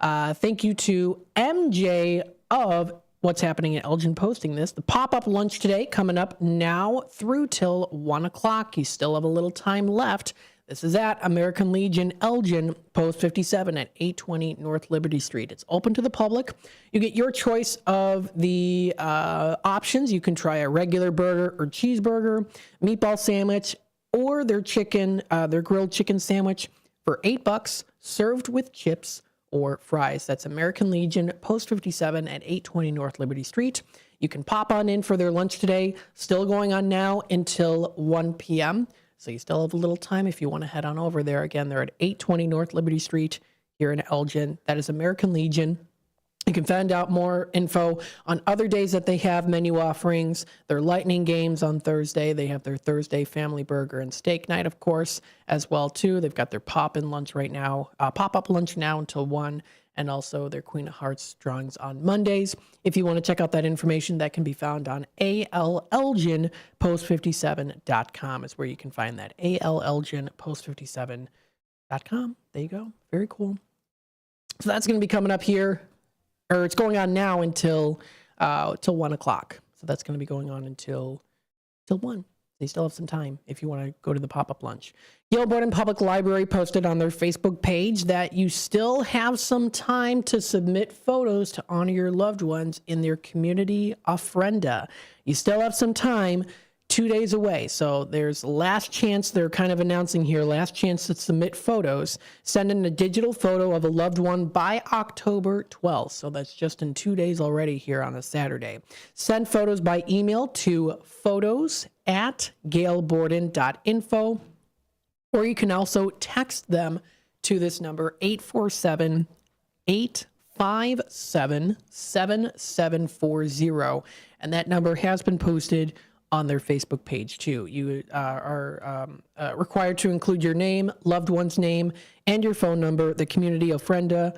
Thank you to MJ of What's Happening in Elgin posting this. The pop-up lunch today coming up now through till 1 o'clock. You still have a little time left. This is at American Legion Elgin, Post 57 at 820 North Liberty Street. It's open to the public. You get your choice of the options. You can try a regular burger or cheeseburger, meatball sandwich, or their grilled chicken sandwich for $8, served with chips or fries. That's American Legion, Post 57 at 820 North Liberty Street. You can pop on in for their lunch today. Still going on now until 1 p.m. So you still have a little time if you want to head on over there. Again, they're at 820 North Liberty Street here in Elgin. That is American Legion. You can find out more info on other days that they have menu offerings. Their Lightning games on Thursday. They have their Thursday family burger and steak night, of course, as well, too. They've got their pop-in lunch right now, pop-up lunch now until 1, and also their Queen of Hearts drawings on Mondays. If you want to check out that information, that can be found on ALElginpost57.com is where you can find that. ALElginpost57.com. There you go. Very cool. So that's going to be coming up here. Or it's going on now until 1 o'clock. So that's going to be going on until 1. They still have some time if you want to go to the pop-up lunch. Gilborden Public Library posted on their Facebook page that you still have some time to submit photos to honor your loved ones in their community ofrenda. You still have some time, 2 days away. So there's last chance, they're kind of announcing here, last chance to submit photos. Send in a digital photo of a loved one by October 12th. So that's just in 2 days already here on a Saturday. Send photos by email to photos@gailborden.info, or you can also text them to this number, 847-857-7740. And that number has been posted on their Facebook page too. You are required to include your name, loved one's name, and your phone number. The community ofrenda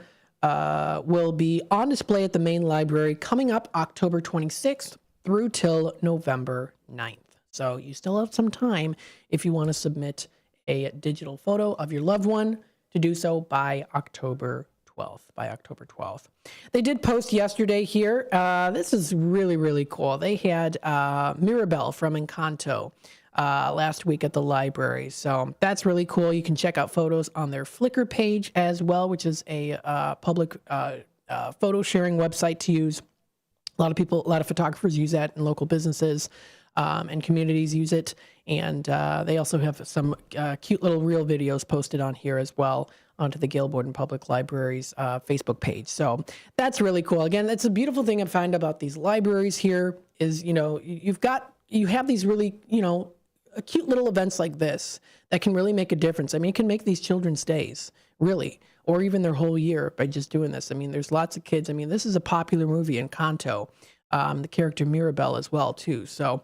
will be on display at the main library coming up October 26th through till November 9th. So you still have some time if you want to submit a digital photo of your loved one to do so by October 12th. They did post yesterday here. This is really, really cool. They had Mirabelle from Encanto last week at the library. So that's really cool. You can check out photos on their Flickr page as well, which is a public photo sharing website to use. A lot of photographers use that, and local businesses and communities use it. And they also have some cute little reel videos posted on here as well, onto the Gilborden Public Library's Facebook page. So that's really cool. Again, that's a beautiful thing I find about these libraries here is, you have these really, cute little events like this that can really make a difference. I mean, it can make these children's days, really, or even their whole year by just doing this. I mean, there's lots of kids. I mean, this is a popular movie, Encanto, the character Mirabelle as well, too. So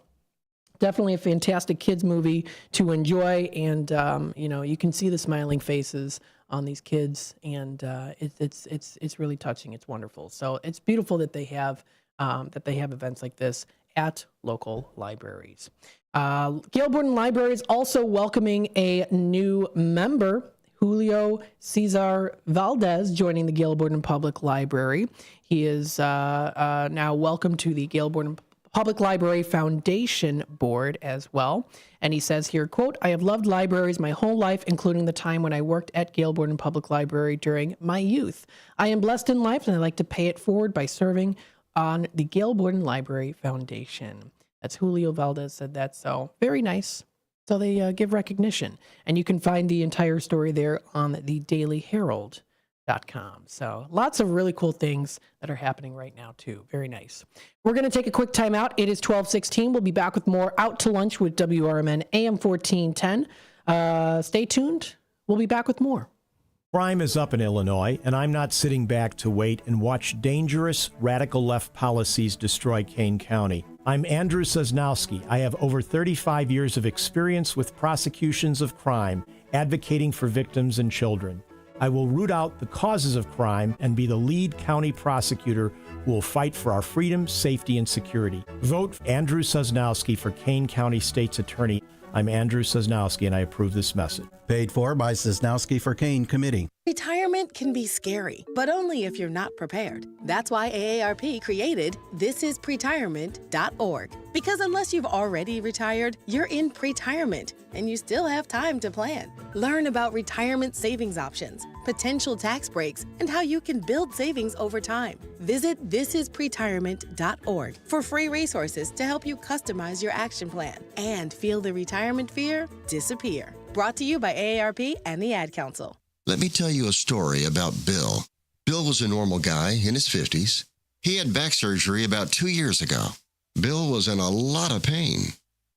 definitely a fantastic kids movie to enjoy. And, you can see the smiling faces on these kids, and it's really touching. It's wonderful. So it's beautiful that they have events like this at local libraries. Gilborden Library is also welcoming a new member, Julio Cesar Valdez, joining the Gilborden Public Library. He is now welcome to the Gilborden Public Library Foundation Board as well. And he says here, quote, "I have loved libraries my whole life, including the time when I worked at Gilborden Public Library during my youth. I am blessed in life, and I like to pay it forward by serving on the Gilborden Library Foundation." That's Julio Valdez said that, so very nice. So they give recognition. And you can find the entire story there on the dailyherald.com. So lots of really cool things that are happening right now, too. Very nice. We're going to take a quick time out. It is 12:16. We'll be back with more Out to Lunch with WRMN AM 1410. Stay tuned. We'll be back with more. Crime is up in Illinois, and I'm not sitting back to wait and watch dangerous, radical left policies destroy Kane County. I'm Andrew Sosnowski. I have over 35 years of experience with prosecutions of crime, advocating for victims and children. I will root out the causes of crime and be the lead county prosecutor who will fight for our freedom, safety, and security. Vote Andrew Sosnowski for Kane County State's Attorney. I'm Andrew Sosnowski, and I approve this message. Paid for by Sosnowski for Kane Committee. Retirement can be scary, but only if you're not prepared. That's why AARP created thisispretirement.org. Because unless you've already retired, you're in pretirement, and you still have time to plan. Learn about retirement savings options, potential tax breaks, and how you can build savings over time. Visit thisispretirement.org for free resources to help you customize your action plan and feel the retirement fear disappear. Brought to you by AARP and the Ad Council. Let me tell you a story about Bill. Bill was a normal guy in his 50s. He had back surgery about 2 years ago. Bill was in a lot of pain.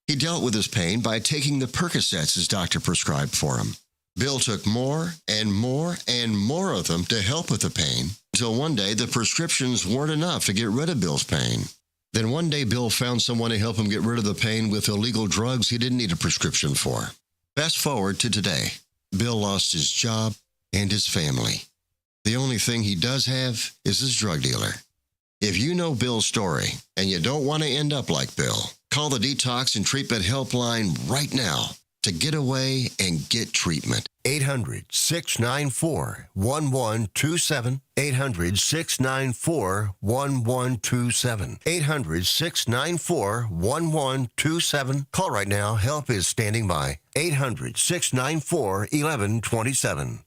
He dealt with his pain by taking the Percocets his doctor prescribed for him. Bill took more and more and more of them to help with the pain, until one day the prescriptions weren't enough to get rid of Bill's pain. Then one day Bill found someone to help him get rid of the pain with illegal drugs he didn't need a prescription for. Fast forward to today. Bill lost his job and his family. The only thing he does have is his drug dealer. If you know Bill's story and you don't want to end up like Bill, call the Detox and Treatment Helpline right now to get away and get treatment. 800-694-1127. 800-694-1127. 800-694-1127. Call right now. Help is standing by. 800-694-1127.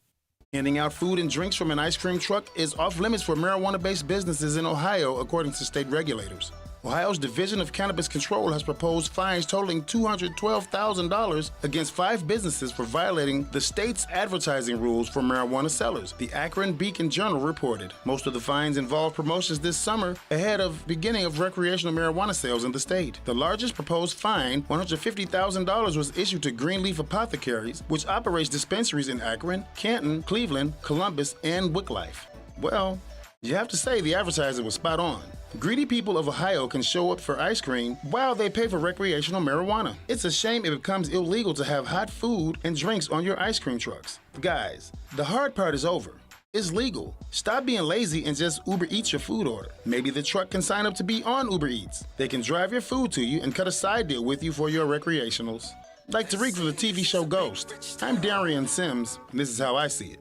Handing out food and drinks from an ice cream truck is off limits for marijuana-based businesses in Ohio, according to state regulators. Ohio's Division of Cannabis Control has proposed fines totaling $212,000 against 5 businesses for violating the state's advertising rules for marijuana sellers, the Akron Beacon Journal reported. Most of the fines involve promotions this summer ahead of beginning of recreational marijuana sales in the state. The largest proposed fine, $150,000, was issued to Greenleaf Apothecaries, which operates dispensaries in Akron, Canton, Cleveland, Columbus, and Wicklife. Well, you have to say the advertiser was spot on. Greedy people of Ohio can show up for ice cream while they pay for recreational marijuana. It's a shame it becomes illegal to have hot food and drinks on your ice cream trucks. Guys, the hard part is over. It's legal. Stop being lazy and just Uber Eats your food order. Maybe the truck can sign up to be on Uber Eats. They can drive your food to you and cut a side deal with you for your recreationals. Like Tariq from the TV show Ghost. I'm Darian Sims, and this is how I see it.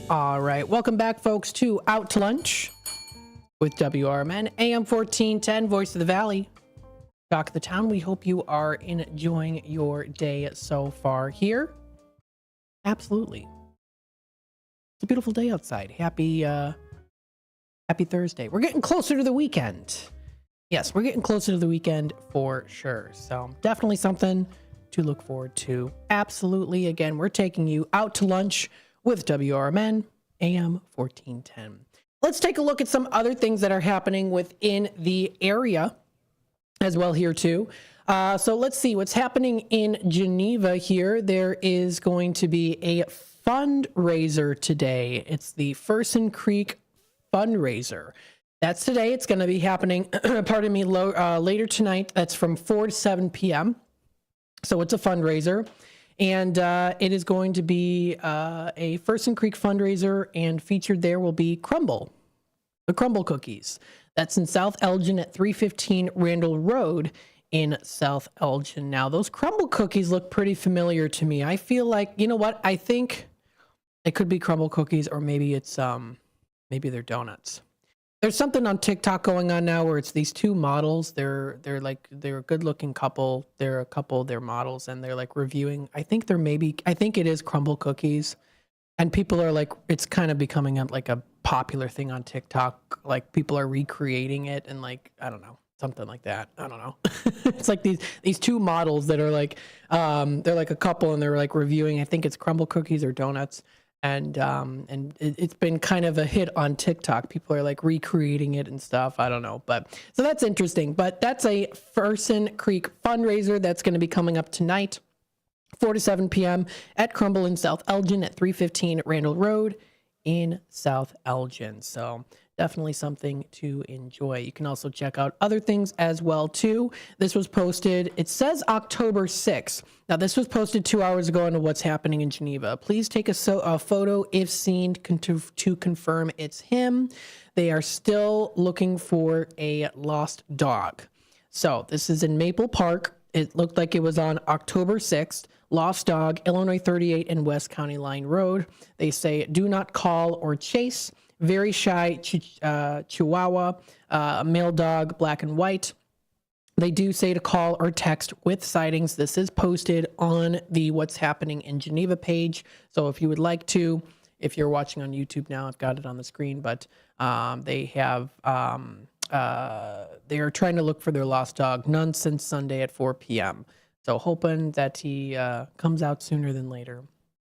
All right, welcome back, folks, to Out to Lunch with WRMN, AM 1410, Voice of the Valley, Talk of the Town. We hope you are enjoying your day so far here. Absolutely. It's a beautiful day outside. Happy Thursday. We're getting closer to the weekend. Yes, we're getting closer to the weekend for sure. So definitely something to look forward to. Absolutely. Again, we're taking you out to lunch with WRMN, AM 1410. Let's take a look at some other things that are happening within the area as well here too. So let's see what's happening in Geneva here. There is going to be a fundraiser today. It's the Fersen Creek fundraiser. That's today. It's going to be happening, later tonight. That's from 4 to 7 p.m. So it's a fundraiser. And it is going to be a Fersen Creek fundraiser, and featured there will be Crumble, the Crumble cookies. That's in South Elgin at 315 Randall Road in South Elgin. Now, those Crumble cookies look pretty familiar to me. I feel like, you know what? I think it could be Crumble cookies, or maybe it's maybe they're donuts. There's something on TikTok going on now where it's these two models. They're a good looking couple. They're models, and they're like reviewing. I think it is Crumble cookies, and people are like, it's kind of becoming like a popular thing on TikTok. Like people are recreating it, and like, I don't know, something like that. I don't know. It's like these two models that are like, they're like a couple, and they're like reviewing. I think it's Crumble cookies or donuts. And it's been kind of a hit on TikTok. People are like recreating it and stuff. I don't know. But so that's interesting. But that's a Fersen Creek fundraiser that's going to be coming up tonight, 4 to 7 p.m. at Crumble in South Elgin at 315 Randall Road in South Elgin. So definitely something to enjoy. You can also check out other things as well, too. This was posted, it says October 6th. Now, this was posted 2 hours ago into What's Happening in Geneva. Please take a photo if seen to confirm it's him. They are still looking for a lost dog. So this is in Maple Park. It looked like it was on October 6th. Lost dog, Illinois 38 and West County Line Road. They say do not call or chase. Very shy Chihuahua, male dog, black and white. They do say to call or text with sightings. This is posted on the What's Happening in Geneva page. So if you would like to, if you're watching on YouTube now, I've got it on the screen, but they are trying to look for their lost dog. None since Sunday at 4 p.m. So hoping that he comes out sooner than later.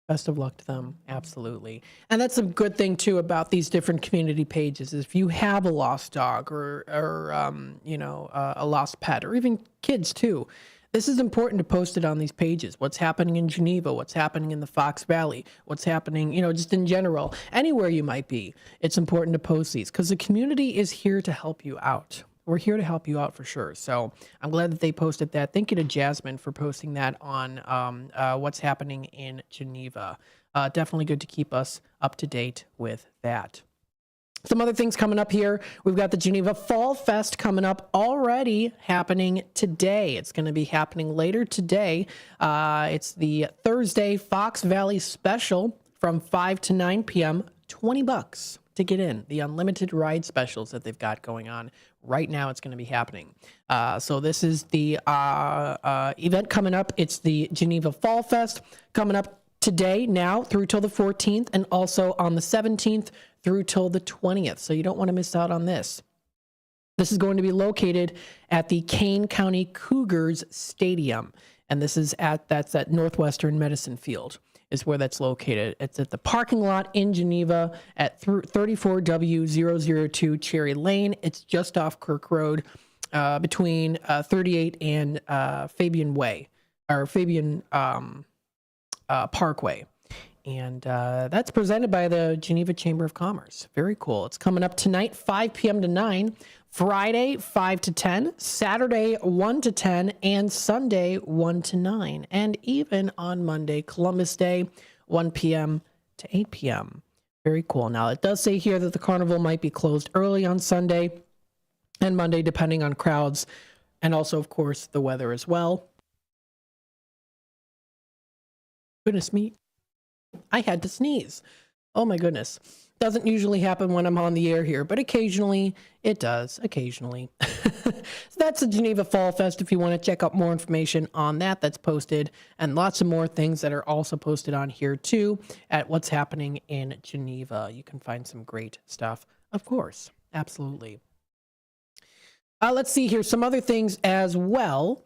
Best of luck to them, absolutely. And that's a good thing too about these different community pages. Is if you have a lost dog or a lost pet, or even kids too, this is important to post it on these pages. What's happening in Geneva? What's happening in the Fox Valley? What's happening, just in general, anywhere you might be. It's important to post these because the community is here to help you out. We're here to help you out for sure. So I'm glad that they posted that. Thank you to Jasmine for posting that on What's Happening in Geneva. Definitely good to keep us up to date with that. Some other things coming up here. We've got the Geneva Fall Fest coming up already happening today. It's going to be happening later today. It's the Thursday Fox Valley Special from 5 to 9 p.m. $20 to get in. The unlimited ride specials that they've got going on right now. It's going to be happening. So this is the event coming up. It's the Geneva Fall Fest coming up today, now through till the 14th, and also on the 17th through till the 20th. So you don't want to miss out on this. This is going to be located at the Kane County Cougars Stadium, and this is that's at Northwestern Medicine Field is where that's located. It's at the parking lot in Geneva at 34W002 Cherry Lane. It's just off Kirk Road, between 38 and Fabian Way, or Fabian Parkway. And that's presented by the Geneva Chamber of Commerce. Very cool. It's coming up tonight, 5 p.m. to 9, Friday, 5 to 10, Saturday, 1 to 10, and Sunday, 1 to 9. And even on Monday, Columbus Day, 1 p.m. to 8 p.m. Very cool. Now, it does say here that the carnival might be closed early on Sunday and Monday, depending on crowds, and also, of course, the weather as well. Goodness me. I had to sneeze. Oh my goodness. Doesn't usually happen when I'm on the air here, but occasionally it does. Occasionally. So that's the Geneva Fall Fest. If you want to check out more information on that, that's posted, and lots of more things that are also posted on here too at What's Happening in Geneva. You can find some great stuff, of course. Absolutely. Let's see here. Some other things as well.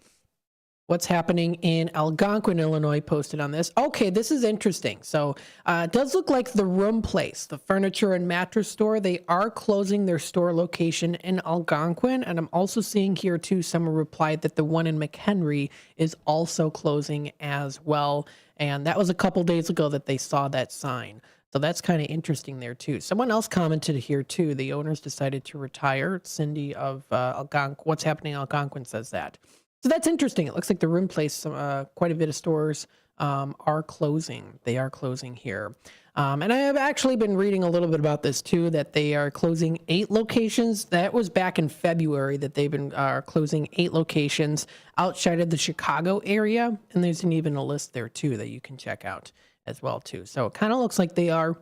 What's happening in Algonquin, Illinois, posted on this. Okay, this is interesting. So it does look like the Room Place, the furniture and mattress store, they are closing their store location in Algonquin. And I'm also seeing here, too, someone replied that the one in McHenry is also closing as well. And that was a couple days ago that they saw that sign. So that's kind of interesting there, too. Someone else commented here, too. The owners decided to retire. Cindy of Algonquin, What's Happening in Algonquin says that. So that's interesting. It looks like the Room Place, quite a bit of stores are closing. They are closing here. And I have actually been reading a little bit about this too, that they are closing 8 locations. That was back in February that they've been closing 8 locations outside of the Chicago area. And there's even a list there too that you can check out as well too. So it kind of looks like they are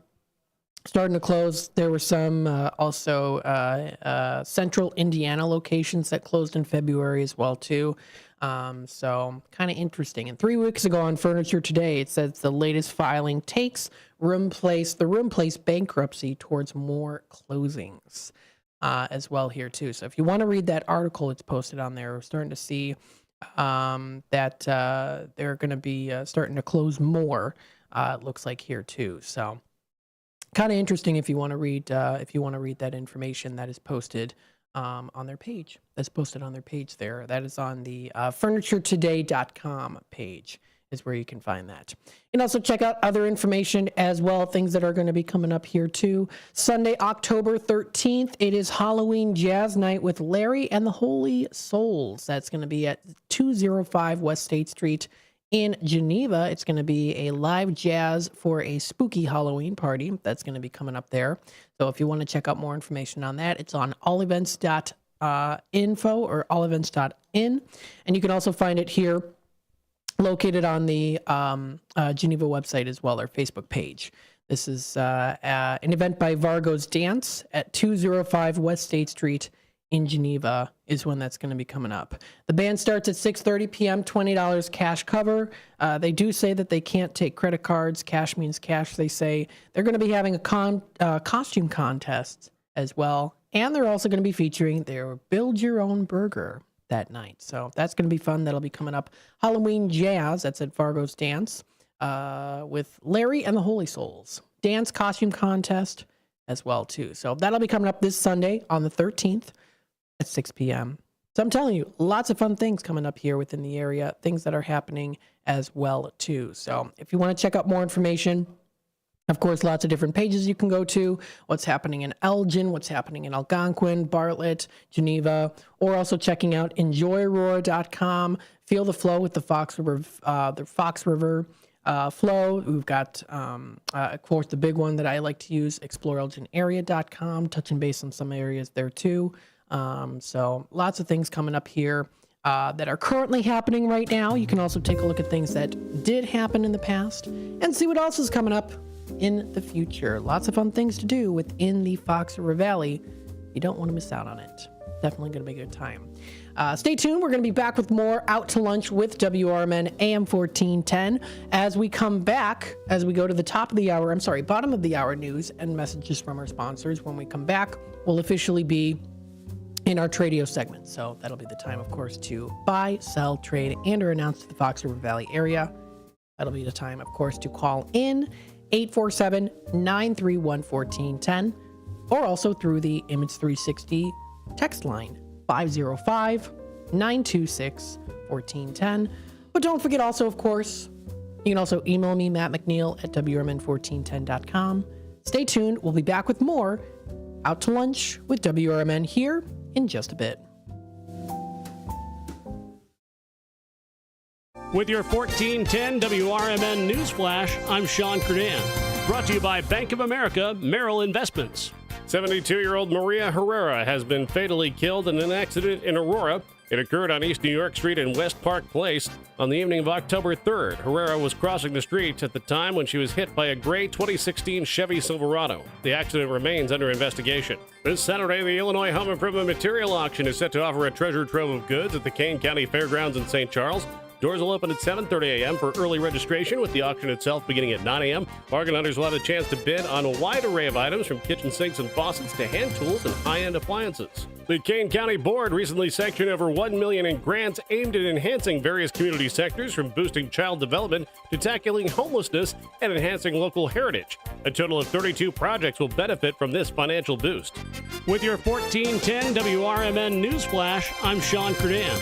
starting to close. There were some also central Indiana locations that closed in February as well too. So kind of interesting. And 3 weeks ago on Furniture Today, it says the latest filing takes the Room Place bankruptcy towards more closings as well here too. So if you want to read that article, it's posted on there. We're starting to see that they're going to be starting to close more. It looks like here too. So kind of interesting if you want to read that information that is posted on their page. That's posted on their page there. That is on the furnituretoday.com page is where you can find that. And also check out other information as well, things that are going to be coming up here too. Sunday, October 13th, it is Halloween Jazz Night with Larry and the Holy Souls. That's going to be at 205 West State Street in Geneva. It's going to be a live jazz for a spooky Halloween party. That's going to be coming up there. So if you want to check out more information on that, it's on allevents. info or allevents.in. And you can also find it here located on the Geneva website as well, our Facebook page. This is an event by Vargo's Dance at 205 West State Street in Geneva is when that's going to be coming up. The band starts at 6:30 p.m., $20 cash cover. They do say that they can't take credit cards. Cash means cash, they say. They're going to be having a costume contest as well. And they're also going to be featuring their Build Your Own Burger that night. So that's going to be fun. That'll be coming up. Halloween Jazz, that's at Vargo's Dance. With Larry and the Holy Souls. Dance costume contest as well, too. So that'll be coming up this Sunday on the 13th at 6 p.m. So I'm telling you, lots of fun things coming up here within the area, things that are happening as well, too. So if you want to check out more information, of course, lots of different pages you can go to. What's happening in Elgin, what's happening in Algonquin, Bartlett, Geneva, or also checking out enjoyroar.com. Feel the flow with the Fox River flow. We've got, of course, the big one that I like to use, exploreelginarea.com, touching base on some areas there too. So lots of things coming up here that are currently happening right now. You can also take a look at things that did happen in the past and see what else is coming up in the future. Lots of fun things to do within the Fox River Valley. You don't want to miss out on it. Definitely going to be a good time. Stay tuned. We're going to be back with more Out to Lunch with WRMN AM 1410 as we come back, as we go to the bottom of the hour news and messages from our sponsors. When we come back, we'll officially be in our Tradio segment. So that'll be the time, of course, to buy, sell, trade, and or announce to the Fox River Valley area. That'll be the time, of course, to call in 847-931-1410 or also through the Image 360 text line 505-926-1410. But don't forget also, of course, you can also email me, Matt McNeil at WRMN1410.com. Stay tuned. We'll be back with more Out to Lunch with WRMN here in just a bit. With your 1410 WRMN News Flash, I'm Sean Kernan. Brought to you by Bank of America Merrill Investments. 72-year-old Maria Herrera has been fatally killed in an accident in Aurora. It occurred on East New York Street and West Park Place on the evening of October 3rd. Herrera was crossing the street at the time when she was hit by a gray 2016 Chevy Silverado. The accident remains under investigation. This Saturday, the Illinois Home Improvement Material Auction is set to offer a treasure trove of goods at the Kane County Fairgrounds in St. Charles. Doors will open at 7:30 a.m. for early registration, with the auction itself beginning at 9 a.m. Bargain hunters will have a chance to bid on a wide array of items from kitchen sinks and faucets to hand tools and high-end appliances. The Kane County Board recently sanctioned over $1 million in grants aimed at enhancing various community sectors, from boosting child development to tackling homelessness and enhancing local heritage. A total of 32 projects will benefit from this financial boost. With your 1410 WRMN News Flash, I'm Sean Kernan.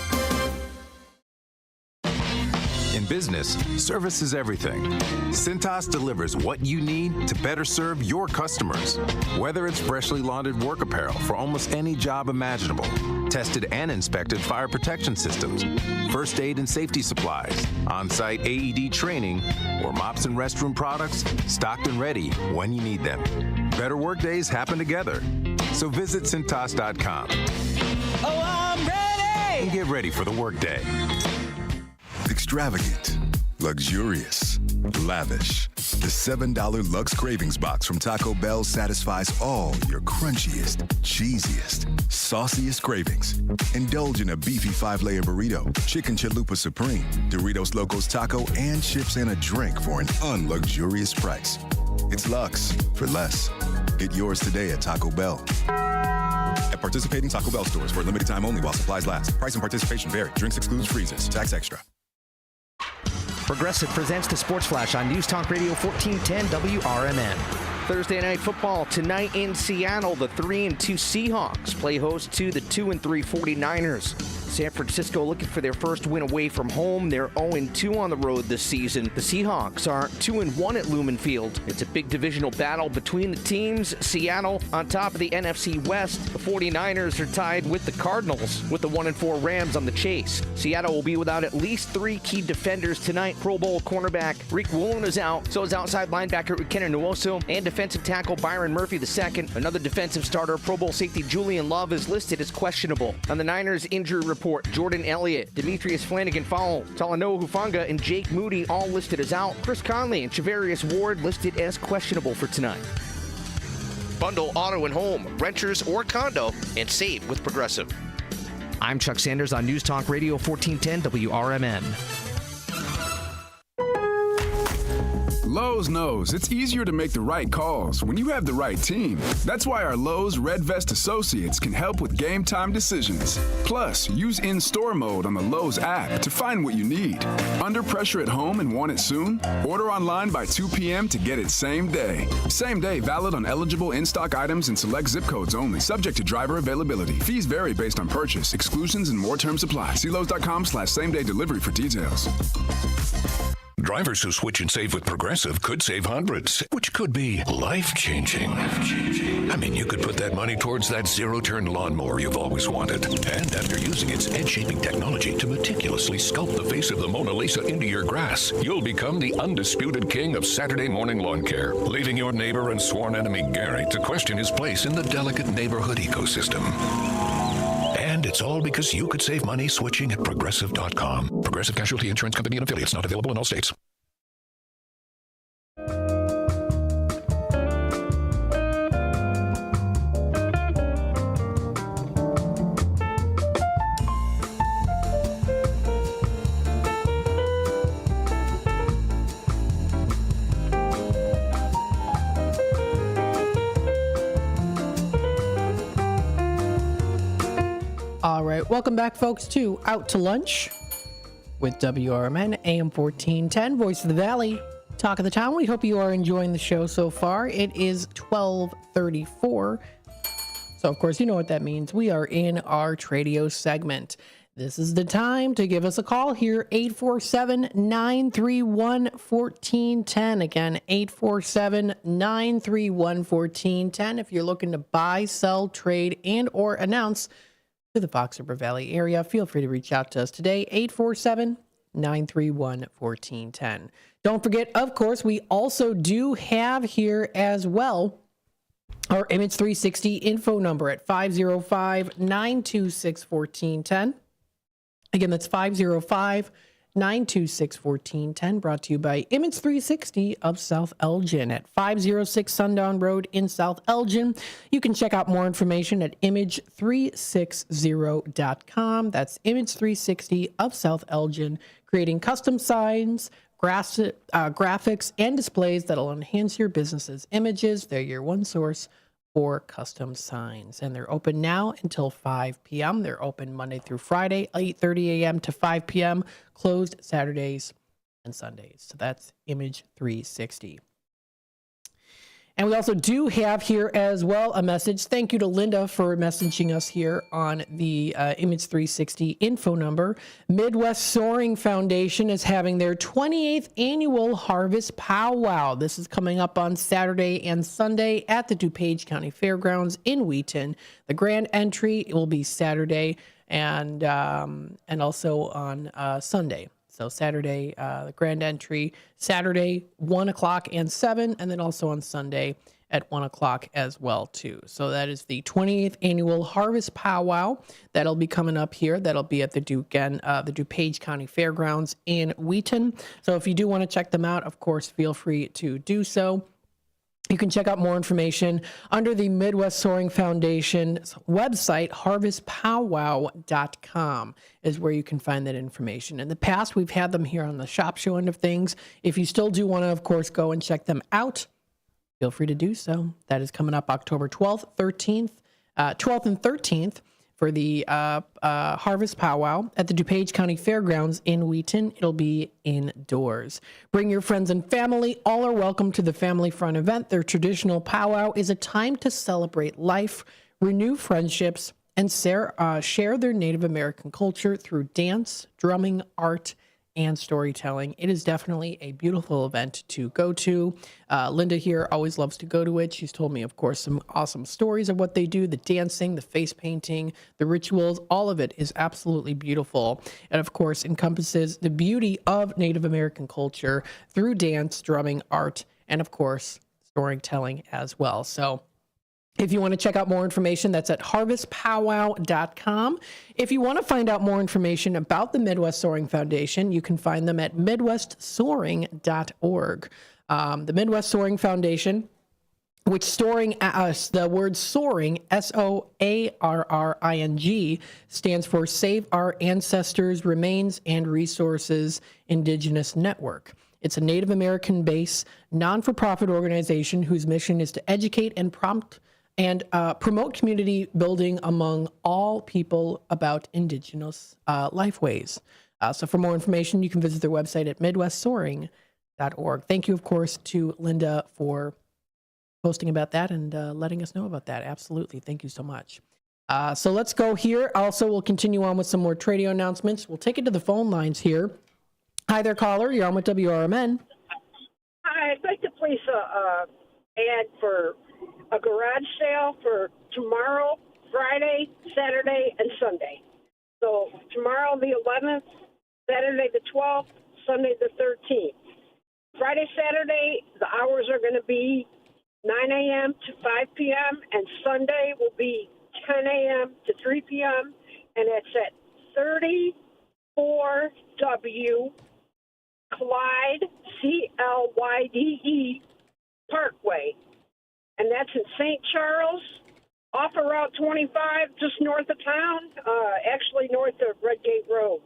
In business, service is everything. Cintas delivers what you need to better serve your customers. Whether it's freshly laundered work apparel for almost any job imaginable, tested and inspected fire protection systems, first aid and safety supplies, on-site AED training, or mops and restroom products, stocked and ready when you need them. Better work days happen together. So visit Cintas.com. Oh, I'm ready! And get ready for the workday. Extravagant, luxurious, lavish. The $7 Lux Cravings Box from Taco Bell satisfies all your crunchiest, cheesiest, sauciest cravings. Indulge in a beefy 5-layer burrito, chicken chalupa supreme, Doritos Locos Taco, and chips and a drink for an unluxurious price. It's Lux for less. Get yours today at Taco Bell. At participating Taco Bell stores for a limited time only while supplies last. Price and participation vary. Drinks excludes freezes. Tax extra. Progressive presents the Sports Flash on News Talk Radio 1410 WRMN. Thursday night football tonight in Seattle. The 3-2 Seahawks play host to the 2-3 49ers. San Francisco looking for their first win away from home. They're 0-2 on the road this season. The Seahawks are 2-1 at Lumen Field. It's a big divisional battle between the teams. Seattle on top of the NFC West. The 49ers are tied with the Cardinals with the 1-4 Rams on the chase. Seattle will be without at least 3 key defenders tonight. Pro Bowl cornerback Rick Woolen is out. So is outside linebacker Kenner Nwosu and defensive tackle Byron Murphy II. Another defensive starter, Pro Bowl safety Julian Love, is listed as questionable. On the Niners injury report, Jordan Elliott, Demetrius Flanagan-Fowle, Talanoa Hufanga, and Jake Moody all listed as out. Chris Conley and Chavarius Ward listed as questionable for tonight. Bundle auto and home, renters or condo, and save with Progressive. I'm Chuck Sanders on News Talk Radio 1410 WRMN. Lowe's knows it's easier to make the right calls when you have the right team. That's why our Lowe's Red Vest associates can help with game time decisions. Plus, use in-store mode on the Lowe's app to find what you need. Under pressure at home and want it soon? Order online by 2 p.m. to get it same day. Same day valid on eligible in-stock items and select zip codes only, subject to driver availability. Fees vary based on purchase, exclusions, and more terms apply. See Lowe's.com/same-day delivery for details. Drivers who switch and save with Progressive could save hundreds, which could be life-changing. I mean, you could put that money towards that zero-turn lawnmower you've always wanted. And after using its edge-shaping technology to meticulously sculpt the face of the Mona Lisa into your grass, you'll become the undisputed king of Saturday morning lawn care, leaving your neighbor and sworn enemy Gary to question his place in the delicate neighborhood ecosystem. And it's all because you could save money switching at Progressive.com. Progressive Casualty Insurance Company and affiliates, not available in all states. All right, welcome back, folks, to Out to Lunch with WRMN, AM 1410, Voice of the Valley, Talk of the Town. We hope you are enjoying the show so far. It is 12:34. So, of course, you know what that means. We are in our Tradio segment. This is the time to give us a call here, 847-931-1410. Again, 847-931-1410. If you're looking to buy, sell, trade, and or announce to the Fox River Valley area, feel free to reach out to us today, 847-931-1410. Don't forget, of course, we also do have here as well our Image 360 info number at 505-926-1410. Again, that's 505-926-1410, brought to you by Image 360 of South Elgin at 506 Sundown Road in South Elgin. You can check out more information at image360.com. That's Image 360 of South Elgin, creating custom signs, graphics, and displays that'll enhance your business's images. They're your one source for custom signs, and they're open now until 5 p.m. They're open Monday through Friday, 8:30 a.m. to 5 p.m., closed Saturdays and Sundays. So that's Image 360. And we also do have here as well a message. Thank you to Linda for messaging us here on the Image 360 info number. Midwest Soaring Foundation is having their 28th annual Harvest Powwow. This is coming up on Saturday and Sunday at the DuPage County Fairgrounds in Wheaton. The grand entry will be Saturday and also on Sunday. So Saturday, the grand entry, Saturday, 1 o'clock and 7, and then also on Sunday at 1 o'clock as well, too. So that is the 28th annual Harvest Powwow. That'll be coming up here. That'll be at the DuPage County Fairgrounds in Wheaton. So if you do want to check them out, of course, feel free to do so. You can check out more information under the Midwest Soaring Foundation's website, harvestpowwow.com is where you can find that information. In the past, we've had them here on the shop show end of things. If you still do want to, of course, go and check them out, feel free to do so. That is coming up October 12th and 13th for the Harvest Powwow at the DuPage County Fairgrounds in Wheaton. It'll be indoors. Bring your friends and family. All are welcome to the family fun event. Their traditional powwow is a time to celebrate life, renew friendships, and share their Native American culture through dance, drumming, art, and storytelling. It is definitely a beautiful event to go to. Linda here always loves to go to it. She's told me, of course, some awesome stories of what they do, the dancing, the face painting, the rituals, all of it is absolutely beautiful. And of course, encompasses the beauty of Native American culture through dance, drumming, art, and of course, storytelling as well. So if you want to check out more information, that's at harvestpowwow.com. If you want to find out more information about the Midwest Soaring Foundation, you can find them at midwestsoaring.org. The Midwest Soaring Foundation, which the word soaring, SOARRING, stands for Save Our Ancestors' Remains and Resources Indigenous Network. It's a Native American-based, non-for-profit organization whose mission is to educate and promote community building among all people about Indigenous lifeways. So for more information, you can visit their website at midwestsoaring.org. Thank you, of course, to Linda for posting about that and letting us know about that. Absolutely. Thank you so much. So let's go here. Also, we'll continue on with some more Tradio announcements. We'll take it to the phone lines here. Hi there, caller. You're on with WRMN. Hi, I'd like to place a ad for a garage sale for tomorrow, Friday, Saturday, and Sunday. So tomorrow the 11th, Saturday the 12th, Sunday the 13th. Friday, Saturday, the hours are going to be 9 a.m. to 5 p.m., and Sunday will be 10 a.m. to 3 p.m., and it's at 34W Clyde, CLYDE, Parkway. And that's in St. Charles, off of Route 25, just north of town, actually north of Redgate Road.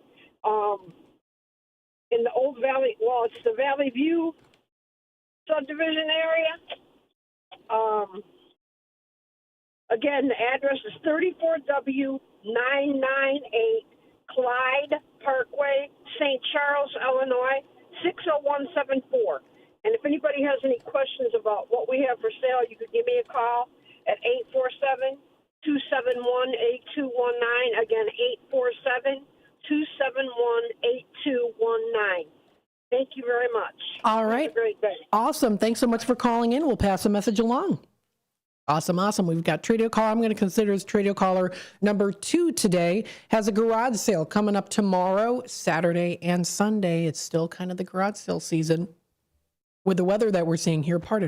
In the Old Valley, well, it's the Valley View subdivision area. Again, the address is 34W998 Clyde Parkway, St. Charles, Illinois, 60174. And if anybody has any questions about what we have for sale, you could give me a call at 847-271-8219. Again, 847-271-8219. Thank you very much. All right. Have a great day. Awesome. Thanks so much for calling in. We'll pass the message along. Awesome. We've got Tradio caller. I'm going to consider as Tradio caller number 2 today. Has a garage sale coming up tomorrow, Saturday, and Sunday. It's still kind of the garage sale season. With the weather that we're seeing here, so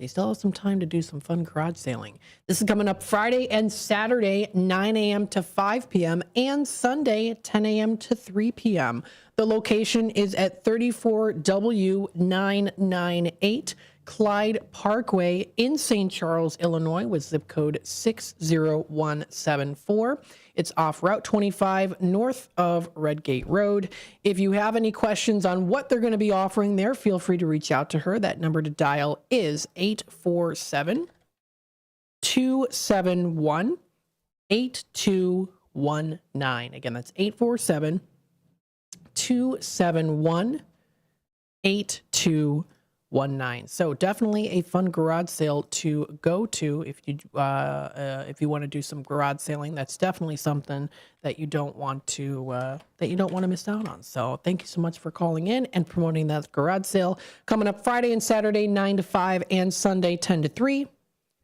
you still have some time to do some fun garage sailing. This is coming up Friday and Saturday, 9 a.m. to 5 p.m., and Sunday, 10 a.m. to 3 p.m. The location is at 34W998 Clyde Parkway in St. Charles, Illinois, with zip code 60174. It's off Route 25 north of Redgate Road. If you have any questions on what they're going to be offering there, feel free to reach out to her. That number to dial is 847-271-8219. Again, that's 847-271-8219. So definitely a fun garage sale to go to if you want to do some garage sailing. That's definitely something that you don't want to miss out on. So thank you so much for calling in and promoting that garage sale coming up Friday and Saturday 9 to 5 and Sunday 10 to 3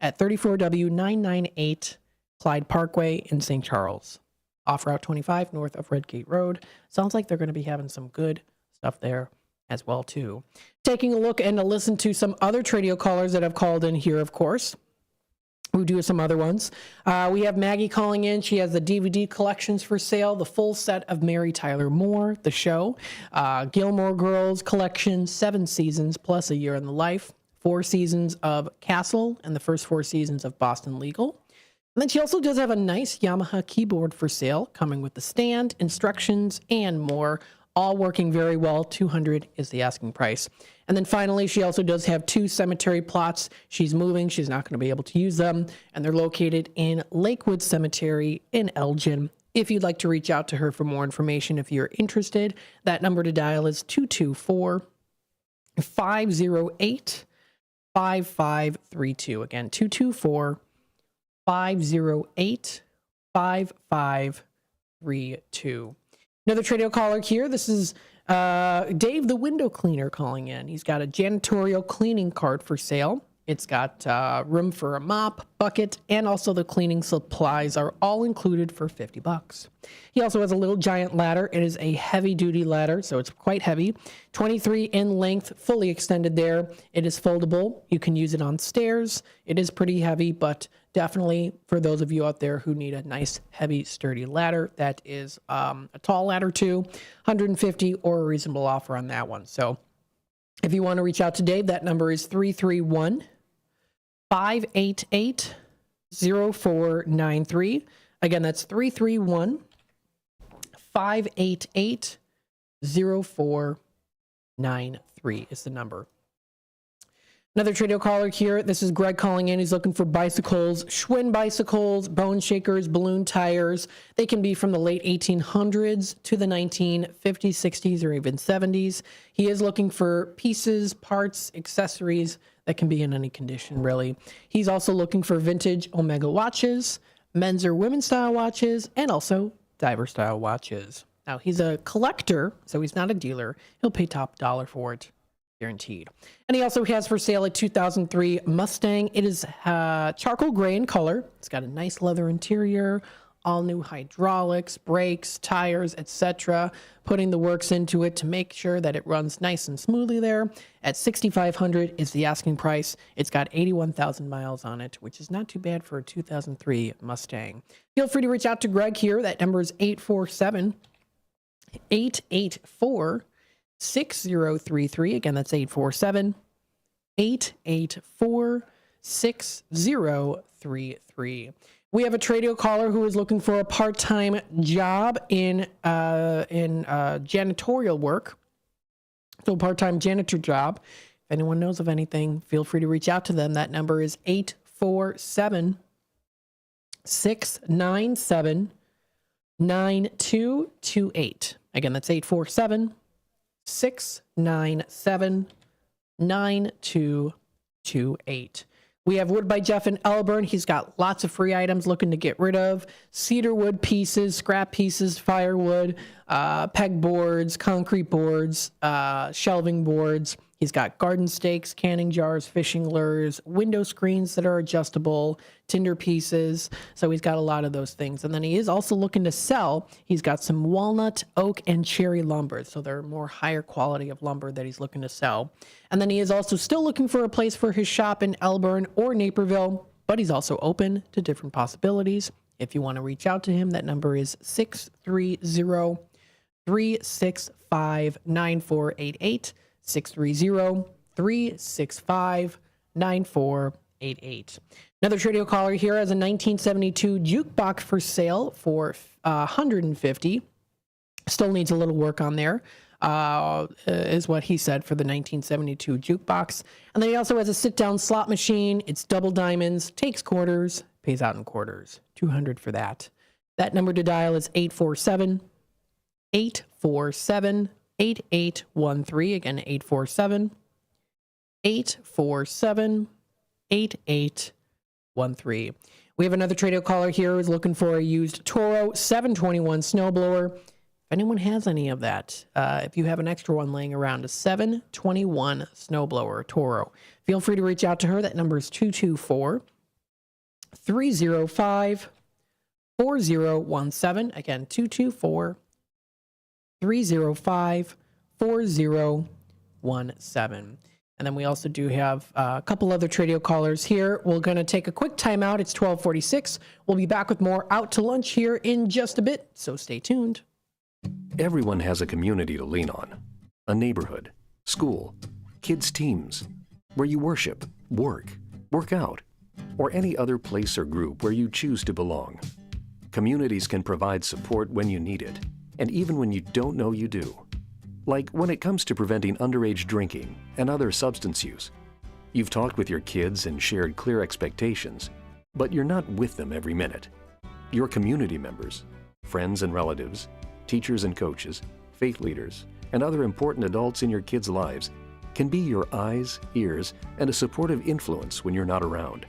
at 34W998 Clyde Parkway in St. Charles, off Route 25 north of Redgate Road. Sounds like they're going to be having some good stuff there as well too. Taking a look and to listen to some other Tradio callers that have called in here, of course. We do some other ones. We have Maggie calling in. She has the DVD collections for sale, the full set of Mary Tyler Moore, the show, Gilmore Girls collection, 7 seasons plus A Year in the Life, 4 seasons of Castle, and the first 4 seasons of Boston Legal. And then she also does have a nice Yamaha keyboard for sale, coming with the stand, instructions, and more. All working very well. $200 is the asking price. And then finally, she also does have 2 cemetery plots. She's moving. She's not going to be able to use them. And they're located in Lakewood Cemetery in Elgin. If you'd like to reach out to her for more information, if you're interested, that number to dial is 224-508-5532. Again, 224 508-5532. Another Tradio caller here. This is Dave the window cleaner calling in. He's got a janitorial cleaning cart for sale. It's got room for a mop, bucket, and also the cleaning supplies are all included for $50. He also has a little giant ladder. It is a heavy-duty ladder, so it's quite heavy. 23 in length, fully extended there. It is foldable. You can use it on stairs. It is pretty heavy, but definitely for those of you out there who need a nice, heavy, sturdy ladder, that is a tall ladder too. $150 or a reasonable offer on that one. So if you want to reach out to Dave, that number is 331-588-0493. Again, that's 331-588-0493 is the number. Another Tradio caller here. This is Greg calling in. He's looking for bicycles, Schwinn bicycles, bone shakers, balloon tires. They can be from the late 1800s to the 1950s, 60s, or even 70s. He is looking for pieces, parts, accessories that can be in any condition, really. He's also looking for vintage Omega watches, men's or women's style watches, and also diver style watches. Now, he's a collector, so he's not a dealer. He'll pay top dollar for it. Guaranteed. And he also has for sale a 2003 Mustang. It is charcoal gray in color. It's got a nice leather interior, all new hydraulics, brakes, tires, etc. Putting the works into it to make sure that it runs nice and smoothly there. At $6,500 is the asking price. It's got 81,000 miles on it, which is not too bad for a 2003 Mustang. Feel free to reach out to Greg here. That number is 847-884-6033. Again, that's 847-884-6033. We have a Tradio caller who is looking for a part-time job in janitorial work. So part-time janitor job. If anyone knows of anything, feel free to reach out to them. That number is 847-697-9228. Again, that's 847-697-9228. We have Wood by Jeff in Elburn. He's got lots of free items looking to get rid of. Cedar wood pieces, scrap pieces, firewood, peg boards, concrete boards, shelving boards. He's got garden stakes, canning jars, fishing lures, window screens that are adjustable, tinder pieces. So he's got a lot of those things. And then he is also looking to sell. He's got some walnut, oak, and cherry lumber. So they're more higher quality of lumber that he's looking to sell. And then he is also still looking for a place for his shop in Elburn or Naperville, but he's also open to different possibilities. If you want to reach out to him, that number is 630-365-9488. 630-365-9488. Another Tradio caller here has a 1972 jukebox for sale for $150. Still needs a little work on there, is what he said for the 1972 jukebox. And then he also has a sit-down slot machine. It's double diamonds, takes quarters, pays out in quarters. $200 for that. That number to dial is 847-8813. Again, 847-8813. We have another Tradio caller here who's looking for a used Toro 721 snowblower. If anyone has any of that, if you have an extra one laying around, a 721 snowblower Toro, feel free to reach out to her. That number is 224-305-4017. Again, 224-305-4017. And then we also do have a couple other Tradio callers here. We're going to take a quick time out. It's 12:46. We'll be back with more Out to Lunch here in just a bit, so stay tuned. Everyone has a community to lean on. A neighborhood, school, kids' teams, where you worship, work out, or any other place or group where you choose to belong. Communities can provide support when you need it, and even when you don't know you do. Like when it comes to preventing underage drinking and other substance use. You've talked with your kids and shared clear expectations, but you're not with them every minute. Your community members, friends and relatives, teachers and coaches, faith leaders, and other important adults in your kids' lives can be your eyes, ears, and a supportive influence when you're not around.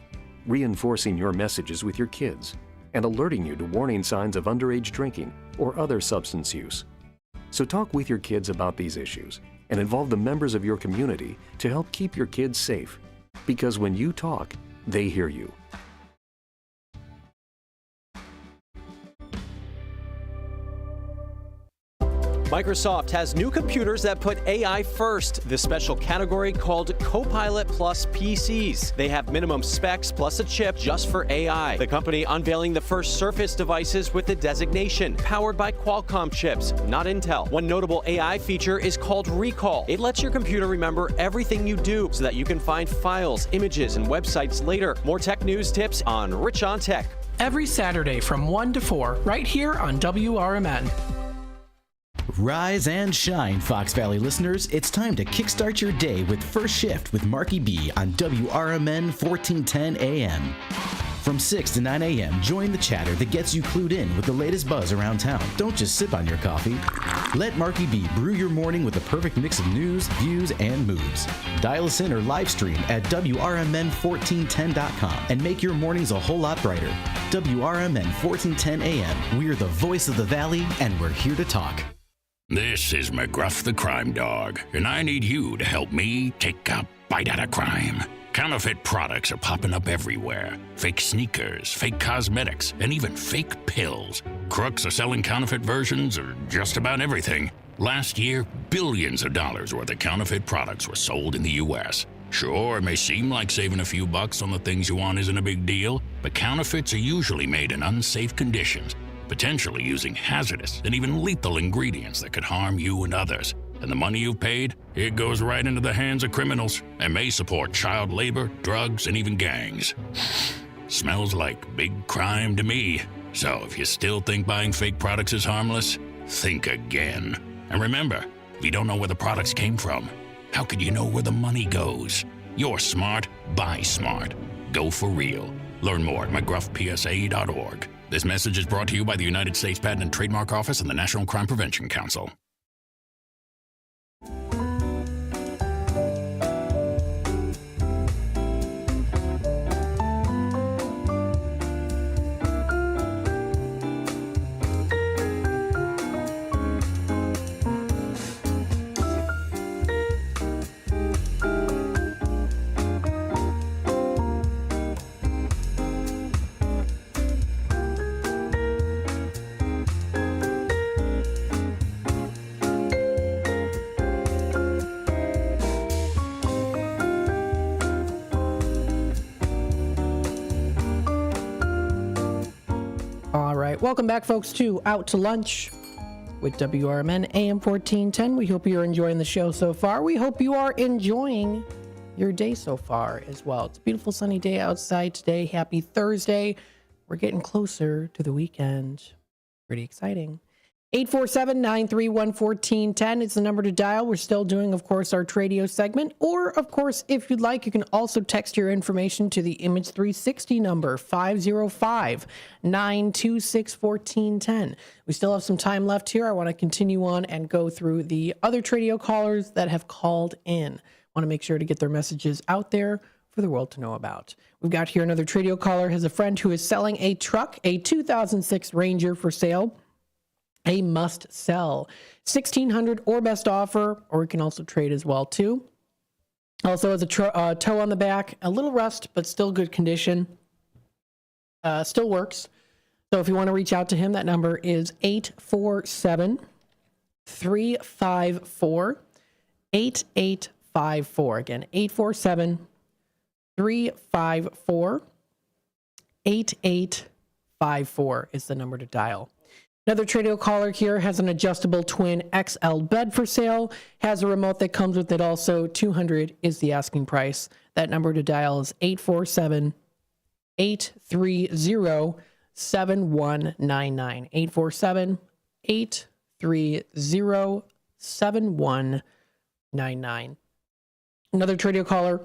reinforcing your messages with your kids, and alerting you to warning signs of underage drinking or other substance use. So talk with your kids about these issues and involve the members of your community to help keep your kids safe. Because when you talk, they hear you. Microsoft has new computers that put AI first, the special category called Copilot Plus PCs. They have minimum specs plus a chip just for AI. The company unveiling the first Surface devices with the designation, powered by Qualcomm chips, not Intel. One notable AI feature is called Recall. It lets your computer remember everything you do so that you can find files, images, and websites later. More tech news tips on Rich on Tech. Every Saturday from 1 to 4, right here on WRMN. Rise and shine, Fox Valley listeners. It's time to kickstart your day with First Shift with Marky B on WRMN 1410 AM. From 6 to 9 a.m., join the chatter that gets you clued in with the latest buzz around town. Don't just sip on your coffee. Let Marky B brew your morning with the perfect mix of news, views, and moods. Dial us in or live stream at WRMN1410.com and make your mornings a whole lot brighter. WRMN 1410 AM. We're the voice of the Valley, and we're here to talk. This is McGruff the Crime Dog, and I need you to help me take a bite out of crime. Counterfeit products are popping up everywhere. Fake sneakers, fake cosmetics, and even fake pills. Crooks are selling counterfeit versions of just about everything. Last year, billions of dollars worth of counterfeit products were sold in the U.S. Sure, it may seem like saving a few bucks on the things you want isn't a big deal, but counterfeits are usually made in unsafe conditions, potentially using hazardous and even lethal ingredients that could harm you and others. And the money you've paid, it goes right into the hands of criminals and may support child labor, drugs, and even gangs. Smells like big crime to me. So if you still think buying fake products is harmless, think again. And remember, if you don't know where the products came from, how could you know where the money goes? You're smart, buy smart. Go for real. Learn more at mcgruffpsa.org. This message is brought to you by the United States Patent and Trademark Office and the National Crime Prevention Council. Welcome back, folks, to Out to Lunch with WRMN AM 1410. We hope you're enjoying the show so far. We hope you are enjoying your day so far as well. It's a beautiful sunny day outside today. Happy Thursday. We're getting closer to the weekend. Pretty exciting. 847-931-1410 is the number to dial. We're still doing, of course, our Tradio segment. Or, of course, if you'd like, you can also text your information to the Image 360 number, 505-926-1410. We still have some time left here. I want to continue on and go through the other Tradio callers that have called in. I want to make sure to get their messages out there for the world to know about. We've got here another Tradio caller has a friend who is selling a truck, a 2006 Ranger for sale. A must sell. $1,600 or best offer, or you can also trade as well too. Also has a toe on the back, a little rust, but still good condition. Still works. So if you want to reach out to him, that number is 847-354-8854. Again, 847-354-8854 is the number to dial. Another Tradio caller here has an adjustable twin XL bed for sale, has a remote that comes with it also. $200 is the asking price. That number to dial is 847-830-7199. 830-7199. Another Tradio caller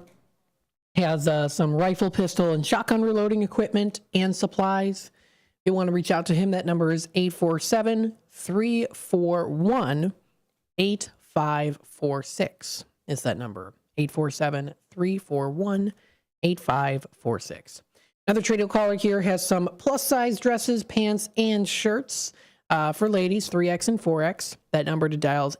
has some rifle, pistol, and shotgun reloading equipment and supplies. If you want to reach out to him, that number is 847-341-8546 is that number, 847-341-8546. Another Tradio caller here has some plus-size dresses, pants, and shirts for ladies, 3X and 4X. That number to dial is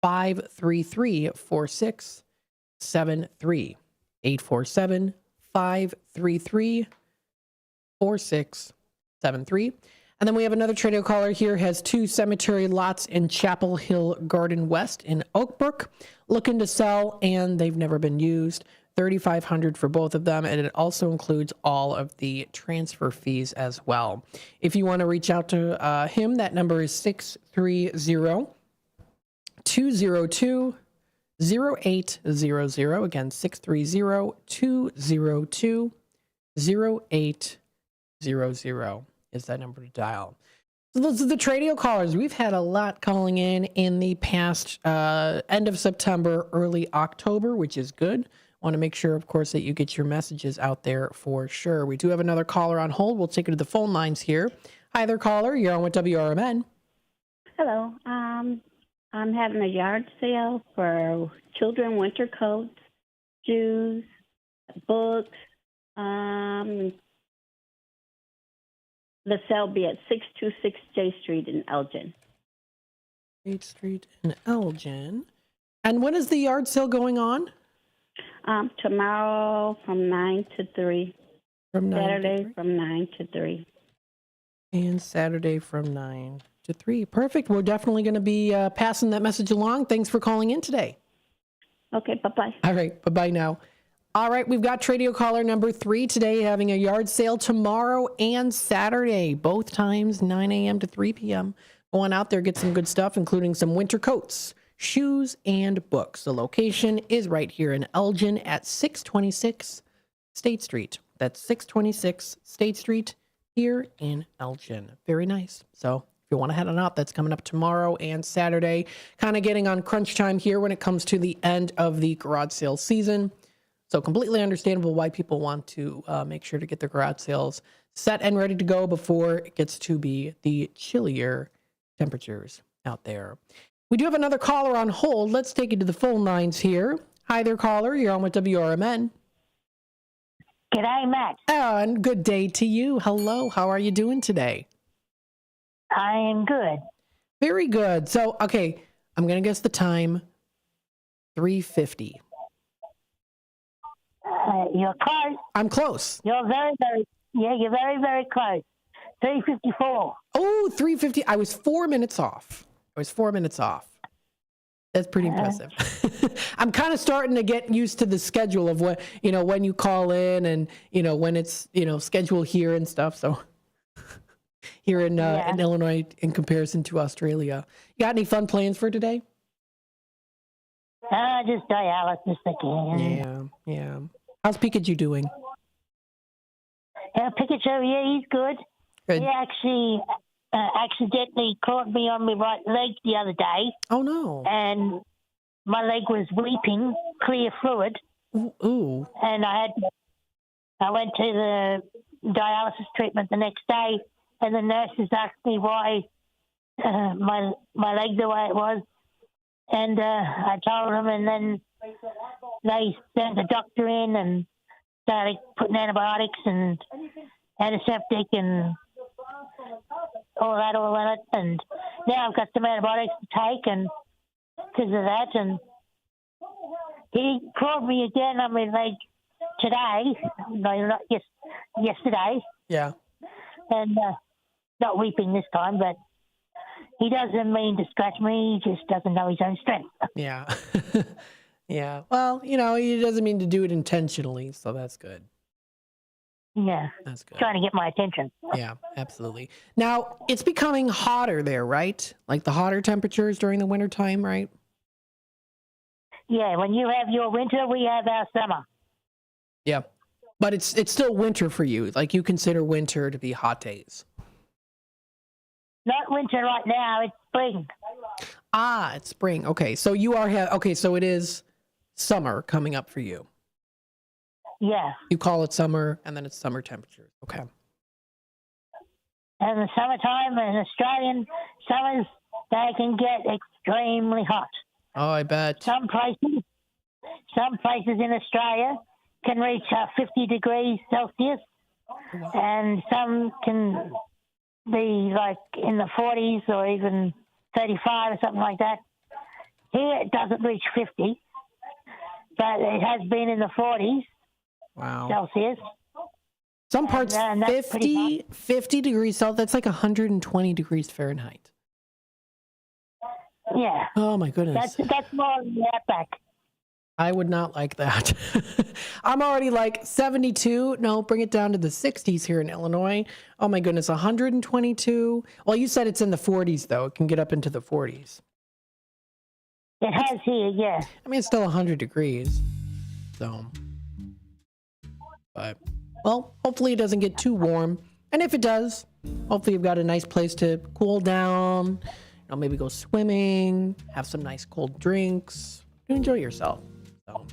847-533-4673. 847-533-4673. And then we have another Tradio caller here, has 2 cemetery lots in Chapel Hill Garden West in Oakbrook, looking to sell, and they've never been used. $3,500 for both of them, and it also includes all of the transfer fees as well. If you want to reach out to him, that number is 630-202-0800. Again, 630-202-0800 is that number to dial. So those are the Tradio callers. We've had a lot calling in the past end of September, early October, which is good. Want to make sure, of course, that you get your messages out there for sure. We do have another caller on hold. We'll take it to the phone lines here. Hi there, caller. You're on with WRMN. Hello. I'm having a yard sale for children winter coats, shoes, books. The sale will be at 626 J Street in Elgin. 8th Street in Elgin. And when is the yard sale going on? Tomorrow from 9 to 3. Saturday from 9 to 3. And Saturday from 9 to 3. Perfect. We're definitely going to be passing that message along. Thanks for calling in today. Okay, bye-bye. All right, bye-bye now. All right, we've got Tradio caller number 3 today, having a yard sale tomorrow and Saturday, both times 9 a.m. to 3 p.m. Go on out there, get some good stuff, including some winter coats, shoes, and books. The location is right here in Elgin at 626 State Street. That's 626 State Street here in Elgin. Very nice. So if you want to head on out, that's coming up tomorrow and Saturday. Kind of getting on crunch time here when it comes to the end of the garage sale season. So completely understandable why people want to make sure to get their garage sales set and ready to go before it gets to be the chillier temperatures out there. We do have another caller on hold. Let's take it to the phone lines here. Hi there, caller. You're on with WRMN. G'day, Matt. And good day to you. Hello. How are you doing today? I am good. Very good. So, okay, I'm going to guess the time. 3:50. You're close. I'm close. You're you're very, very close. 3:54. Oh, 3:50. I was 4 minutes off. That's pretty impressive. I'm kind of starting to get used to the schedule of what, when you call in and, when it's, scheduled here and stuff. So here in Illinois in comparison to Australia. You got any fun plans for today? Just dialysis again. Yeah. How's Pikachu doing? Pikachu, he's good. He actually accidentally caught me on my right leg the other day. Oh, no. And my leg was weeping, clear fluid. Ooh. And I went to the dialysis treatment the next day, and the nurses asked me why my leg the way it was. And I told them, and then they sent the doctor in and started putting antibiotics and antiseptic and all that all in it. And now I've got some antibiotics to take and because of that. And he called me again on my leg today. No, not yesterday. Yeah. And not weeping this time, but he doesn't mean to scratch me. He just doesn't know his own strength. Yeah. Yeah. Well, he doesn't mean to do it intentionally, so that's good. Yeah. That's good. Trying to get my attention. Yeah, absolutely. Now, it's becoming hotter there, right? Like the hotter temperatures during the wintertime, right? Yeah, when you have your winter, we have our summer. Yeah. But it's still winter for you. Like you consider winter to be hot days. Not winter right now, it's spring. Ah, it's spring. Okay. So you are so it is summer coming up for you. Yeah. You call it summer and then it's summer temperatures. Okay. And the summertime in Australian summers, they can get extremely hot. Oh, I bet. Some places in Australia can reach 50 degrees Celsius, and some can be like in the 40s or even 35 or something like that. Here it doesn't reach 50, but it has been in the 40s Celsius. Some parts 50 degrees Celsius. That's like 120 degrees Fahrenheit. Yeah. Oh my goodness. That's more than the outback. I would not like that. I'm already like 72. No, bring it down to the 60s here in Illinois. Oh my goodness, 122. Well, you said it's in the 40s though. It can get up into the 40s. It has here, yeah. I mean, it's still 100 degrees. So, but, well, hopefully it doesn't get too warm. And if it does, hopefully you've got a nice place to cool down, maybe go swimming, have some nice cold drinks, enjoy yourself. So.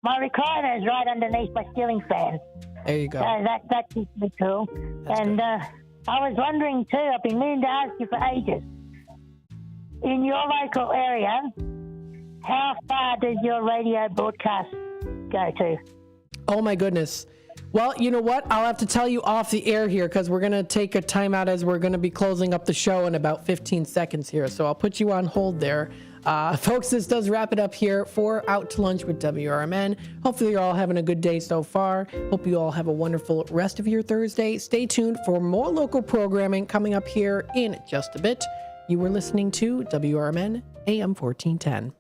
My recliner is right underneath my ceiling fan. There you go. That keeps me cool. That's and I was wondering too, I've been meaning to ask you for ages. In your local area, how far does your radio broadcast go to? Oh my goodness. Well, you know what? I'll have to tell you off the air here because we're going to take a timeout as we're going to be closing up the show in about 15 seconds here. So I'll put you on hold there. Folks, this does wrap it up here for Out to Lunch with WRMN. Hopefully you're all having a good day so far. Hope you all have a wonderful rest of your Thursday. Stay tuned for more local programming coming up here in just a bit. You were listening to WRMN AM 1410.